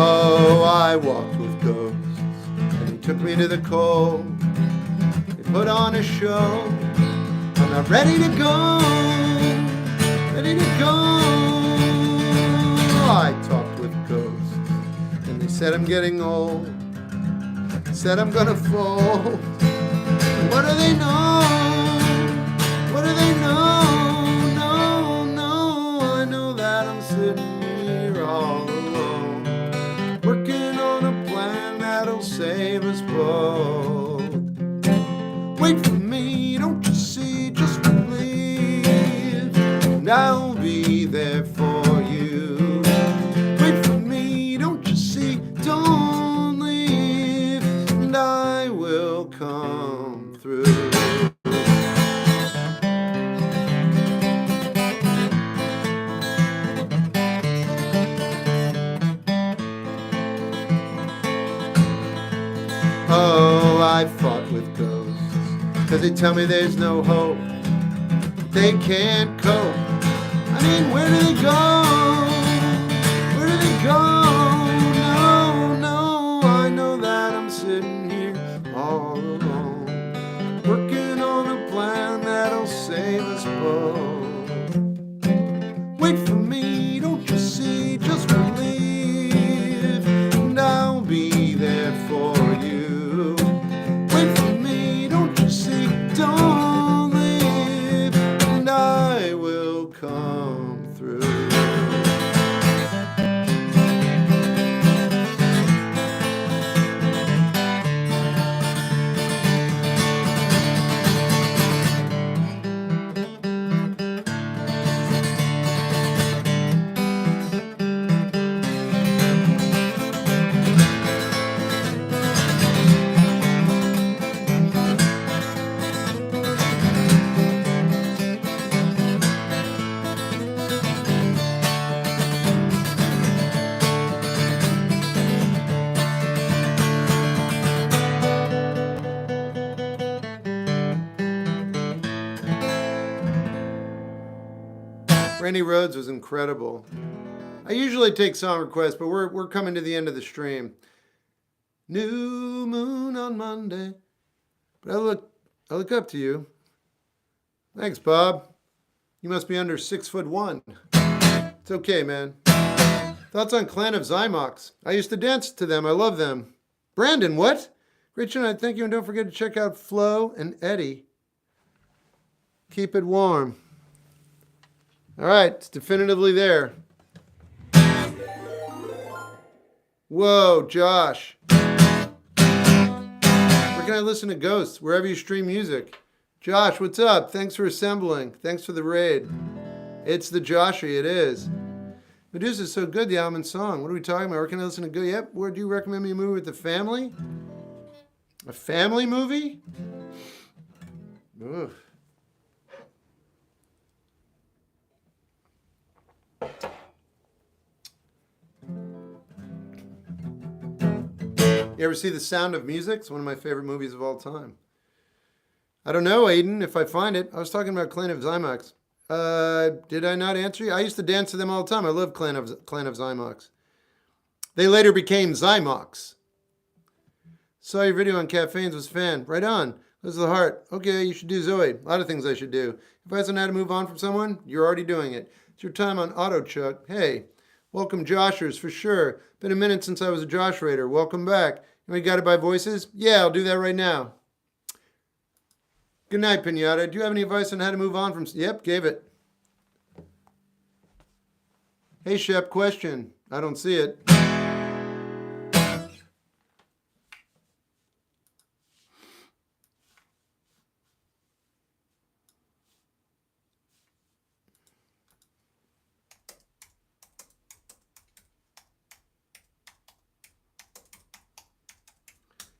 Oh, I walked with ghosts, and he took me to the cold. He put on a show. I'm not ready to go, ready to go. I talked with ghosts, and they said I'm getting old. They said I'm gonna fold. What do they know? What do they know? No, no, I know that I'm sitting here all alone, working on a plan that'll save us both. Wait for me, don't you see, just believe, and I'll be there for you. Wait for me, don't you see, don't leave, and I will come through. Oh, I fought with ghosts, 'cause they tell me there's no hope, they can't cope. I mean, where do they go? Where do they go? No, no, I know that I'm sitting here all alone, working on a plan that'll save us both. Wait for me, don't you see, just believe, and I'll be there for you. Wait for me, don't you see, don't leave, and I will come through. Randy Rhoads was incredible. I usually take song requests, but we're coming to the end of the stream. New moon on Monday. But I look up to you. Thanks, Bob. You must be under 6'1". It's okay, man. Thoughts on Clan of Zymox? I used to dance to them. I love them. Brandon, what? Great show. Thank you, and don't forget to check out Flo and Eddie. Keep it warm. All right, it's definitively there. Whoa, Josh. Where can I listen to Ghosts? Wherever you stream music. Josh, what's up? Thanks for assembling. Thanks for the raid. It's the Joshy, it is. Medusa's so good, the album and song. What are we talking about? Where can I listen to good? Yep. Where do you recommend me a movie with the family? A family movie? Ugh. You ever see The Sound of Music? It's one of my favorite movies of all time. I don't know, Aiden, if I find it. I was talking about Clan of Zymox. Did I not answer you? I used to dance to them all the time. I love Clan of Zymox. They later became Zymox. Saw your video on caffeines, was a fan. Right on. Goes to the heart. Okay, you should do Zoe. A lot of things I should do. If I don't know how to move on from someone, you're already doing it. It's your time on Auto Chuck. Hey, welcome Joshers for sure. Been a minute since I was a Josh Raider. Welcome back. We got it by voices? Yeah, I'll do that right now. Good night, Pinata. Do you have any advice on how to move on from... Yep, gave it. Hey, Shep, question. I don't see it.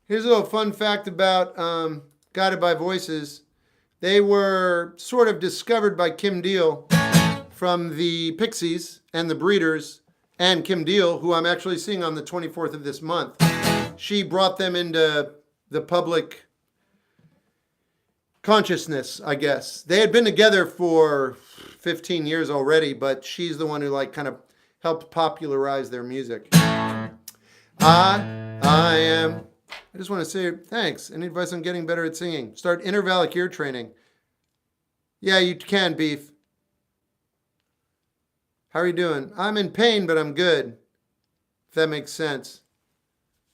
Here's a little fun fact about Guided by Voices. They were sort of discovered by Kim Deal from the Pixies and the Breeders, and Kim Deal, who I'm actually seeing on the 24th of this month. She brought them into the public consciousness, I guess. They had been together for 15 years already, but she's the one who kind of helped popularize their music. I am... I just want to say thanks. Any advice on getting better at singing? Start intervallic ear training. Yeah, you can, Beef. How are you doing? I'm in pain, but I'm good. If that makes sense.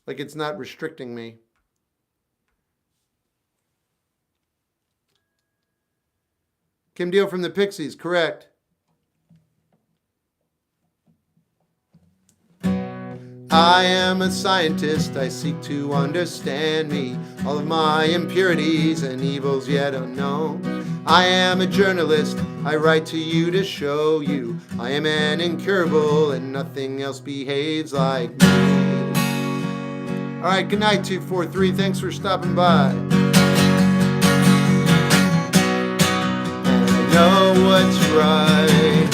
Like it's not restricting me. Kim Deal from the Pixies, correct. I am a scientist, I seek to understand me, all of my impurities and evils yet unknown. I am a journalist, I write to you to show you, I am an incurable and nothing else behaves like me. Alright, good night 243, thanks for stopping by. And I know what's right,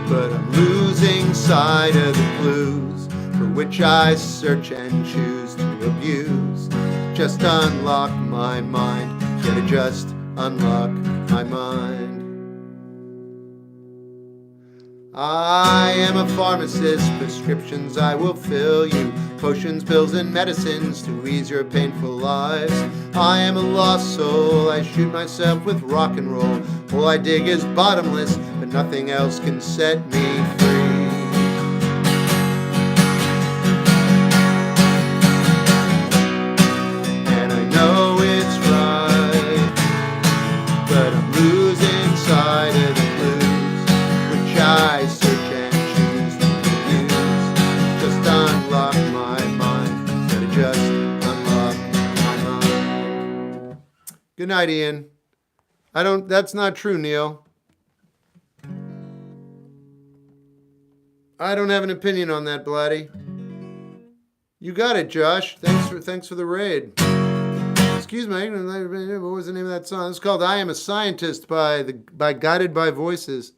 but I'm losing sight of the clues for which I search and choose to abuse. Just unlock my mind, gotta just unlock my mind. I am a pharmacist, prescriptions I will fill you, potions, pills, and medicines to ease your painful lives. I am a lost soul, I shoot myself with rock and roll. All I dig is bottomless, but nothing else can set me free. I search and choose to use. Just unlock my mind. Gotta just unlock my mind. Good night, Ian. That's not true, Neil. I don't have an opinion on that, Blatty. You got it, Josh. Thanks for the raid. Excuse me, what was the name of that song? It's called I Am a Scientist by Guided by Voices.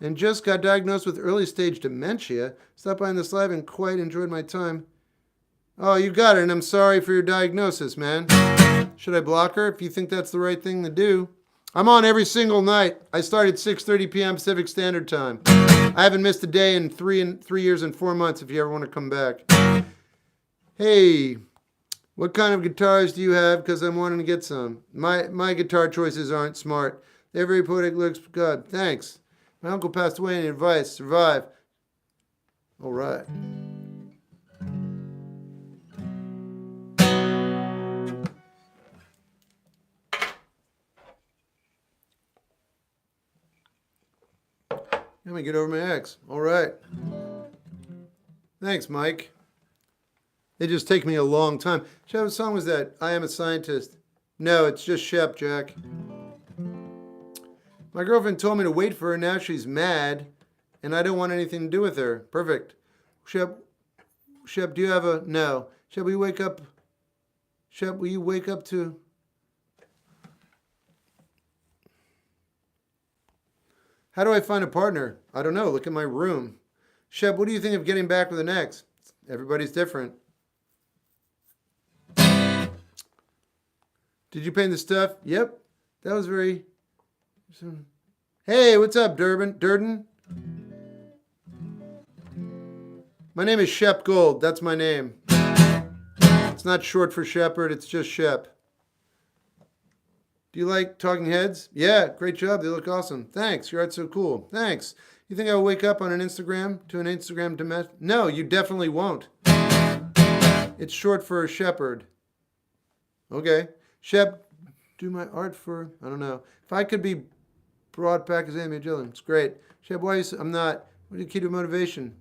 And just got diagnosed with early stage dementia. Stopped by in this live and quite enjoyed my time. Oh, you got it, and I'm sorry for your diagnosis, man. Should I block her if you think that's the right thing to do? I'm on every single night. I start at 6:30 p.m. Pacific Standard Time. I haven't missed a day in 3 years and 4 months if you ever want to come back. Hey, what kind of guitars do you have? Because I'm wanting to get some. My guitar choices aren't smart. They're very poetic lyrics. God, thanks. My uncle passed away. Any advice? Survive. All right. Let me get over my ex. All right. Thanks, Mike. They just take me a long time. Shep, what song was that? I Am a Scientist. No, it's just Shep, Jack. My girlfriend told me to wait for her. Now she's mad and I don't want anything to do with her. Perfect. Shep, do you have a... No. Shep, will you wake up? Shep, will you wake up to... How do I find a partner? I don't know. Look at my room. Shep, what do you think of getting back with an ex? Everybody's different. Did you paint the stuff? Yep. That was very... Hey, what's up, Durden? My name is Shep Gold. That's my name. It's not short for shepherd. It's just Shep. Do you like Talking Heads? Yeah, great job. They look awesome. Thanks. Your art's so cool. Thanks. You think I'll wake up on an Instagram to No, you definitely won't. It's short for shepherd. Okay. Shep, do my art for, I don't know. If I could be brought back as Amy Gilliam, it's great. Shep, why is, I'm not. What do you keep to motivation?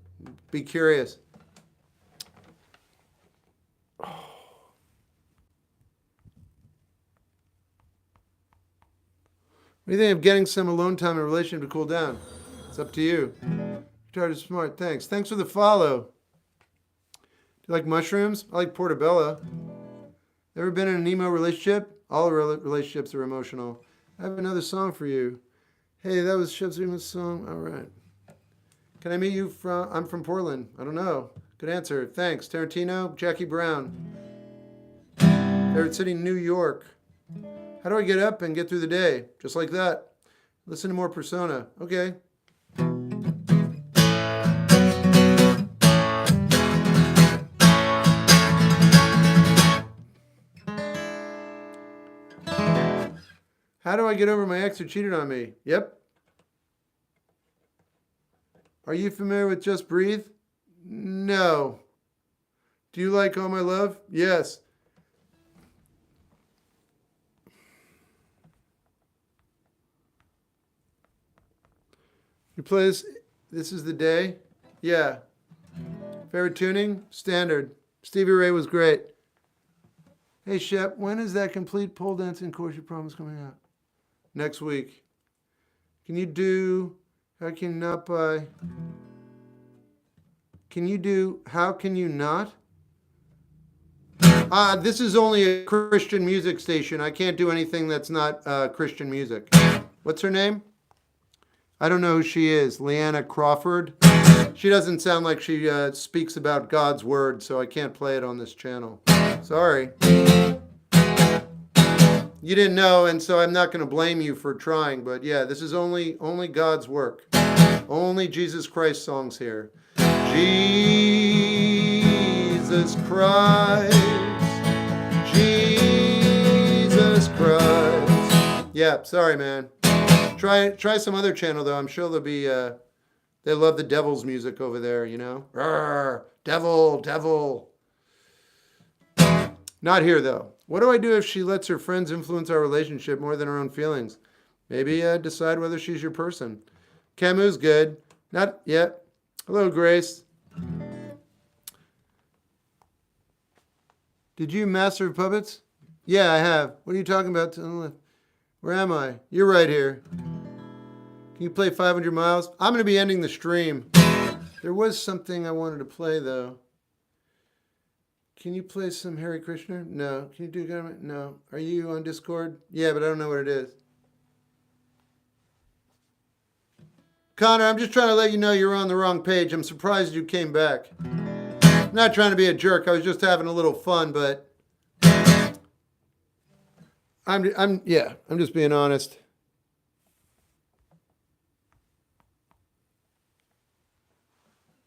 Be curious. What do you think of getting some alone time in a relationship to cool down? It's up to you. You're smart. Thanks. Thanks for the follow. Do you like mushrooms? I like portobello. Ever been in an emo relationship? All relationships are emotional. I have another song for you. Hey, that was Shep's song. All right. Can I meet you from... I'm from Portland. I don't know. Good answer. Thanks. Tarantino, Jackie Brown. Favorite city, New York. How do I get up and get through the day? Just like that. Listen to more Persona. Okay. How do I get over my ex who cheated on me? Yep. Are you familiar with Just Breathe? No. Do you like All My Love? Yes. You play this? This is the day? Yeah. Favorite tuning? Standard. Stevie Ray was great. Hey, Shep, when is that complete pole dancing course you promised coming out? Next week. Can you do... How can you not buy... Can you do... How can you not? This is only a Christian music station. I can't do anything that's not Christian music. What's her name? I don't know who she is. Leanna Crawford. She doesn't sound like she speaks about God's word, so I can't play it on this channel. Sorry. You didn't know, and so I'm not going to blame you for trying, but yeah, this is only God's work. Only Jesus Christ songs here. Jesus Christ. Jesus Christ. Yeah, sorry, man. Try some other channel, though. I'm sure they'll be, they love the devil's music over there, you know? Rawr, devil, devil. Not here, though. What do I do if she lets her friends influence our relationship more than her own feelings? Maybe decide whether she's your person. Camus, good. Not yet. Hello, Grace. Did you master puppets? Yeah, I have. What are you talking about? Where am I? You're right here. Can you play 500 miles? I'm going to be ending the stream. There was something I wanted to play, though. Can you play some Hare Krishna? No. Can you do government? No. Are you on Discord? Yeah, but I don't know what it is. Connor, I'm just trying to let you know you're on the wrong page. I'm surprised you came back. I'm not trying to be a jerk. I was just having a little fun, but I'm just being honest.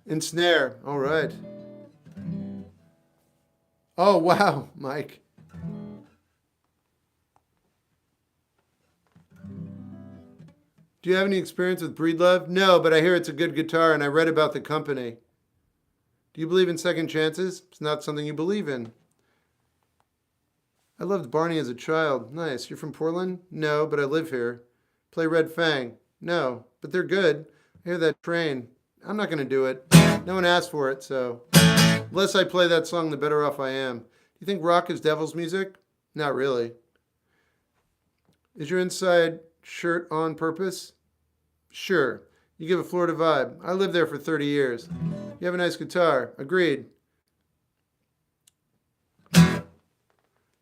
Ensnare. All right. Oh, wow, Mike. Do you have any experience with Breedlove? No, but I hear it's a good guitar, and I read about the company. Do you believe in second chances? It's not something you believe in. I loved Barney as a child. Nice. You're from Portland? No, but I live here. Play Red Fang? No, but they're good. I hear that train. I'm not going to do it. No one asked for it, so... The less I play that song, the better off I am. Do you think rock is devil's music? Not really. Is your inside shirt on purpose? Sure. You give a Florida vibe. I lived there for 30 years. You have a nice guitar. Agreed.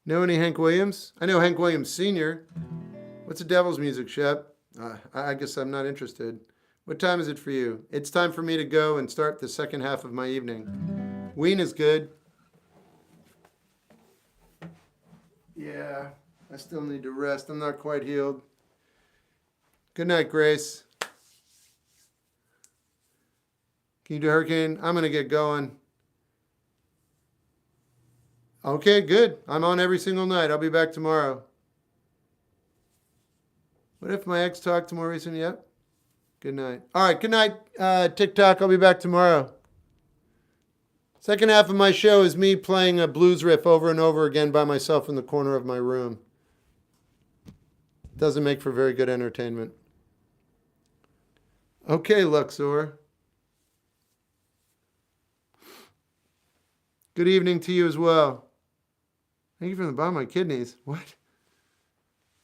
Know any Hank Williams? I know Hank Williams Sr. What's the devil's music, Shep? I guess I'm not interested. What time is it for you? It's time for me to go and start the second half of my evening. Ween is good. Yeah, I still need to rest. I'm not quite healed. Good night, Grace. Can you do Hurricane? I'm going to get going. Okay, good. I'm on every single night. I'll be back tomorrow. What if my ex talked to more recently? Yep. Good night. All right, good night, TikTok. I'll be back tomorrow. Second half of my show is me playing a blues riff over and over again by myself in the corner of my room. Doesn't make for very good entertainment. Okay, Luxor. Good evening to you as well. Thank you from the bottom of my kidneys. What?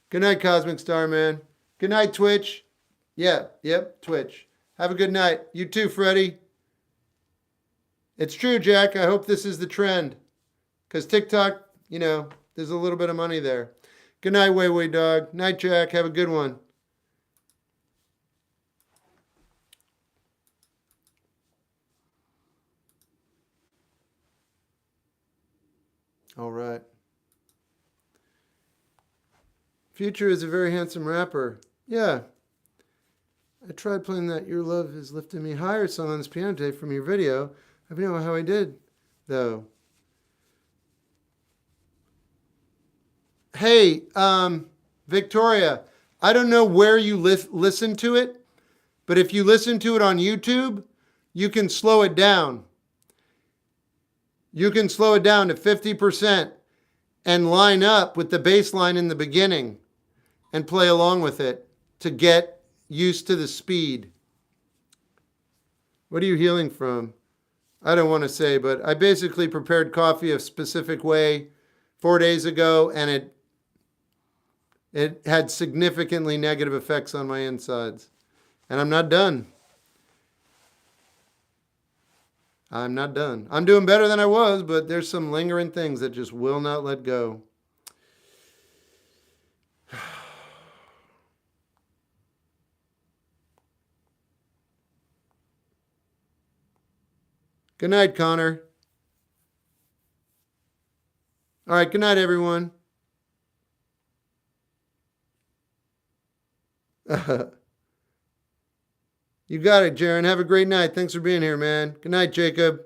Good night, Cosmic Starman. Good night, Twitch. Yep, Twitch. Have a good night. You too, Freddie. It's true, Jack. I hope this is the trend. Because TikTok, there's a little bit of money there. Good night, Way Dog. Night, Jack. Have a good one. All right. Future is a very handsome rapper. Yeah. I tried playing that Your Love Is Lifting Me Higher song on this piano tape from your video. I don't know how I did, though. Hey, Victoria, I don't know where you listen to it, but if you listen to it on YouTube, you can slow it down. You can slow it down to 50% and line up with the bass line in the beginning and play along with it to get used to the speed. What are you healing from? I don't want to say, but I basically prepared coffee a specific way 4 days ago, and it had significantly negative effects on my insides. And I'm not done. I'm not done. I'm doing better than I was, but there's some lingering things that just will not let go. Good night, Connor. All right, good night, everyone. You got it, Jaron. Have a great night. Thanks for being here, man. Good night, Jacob.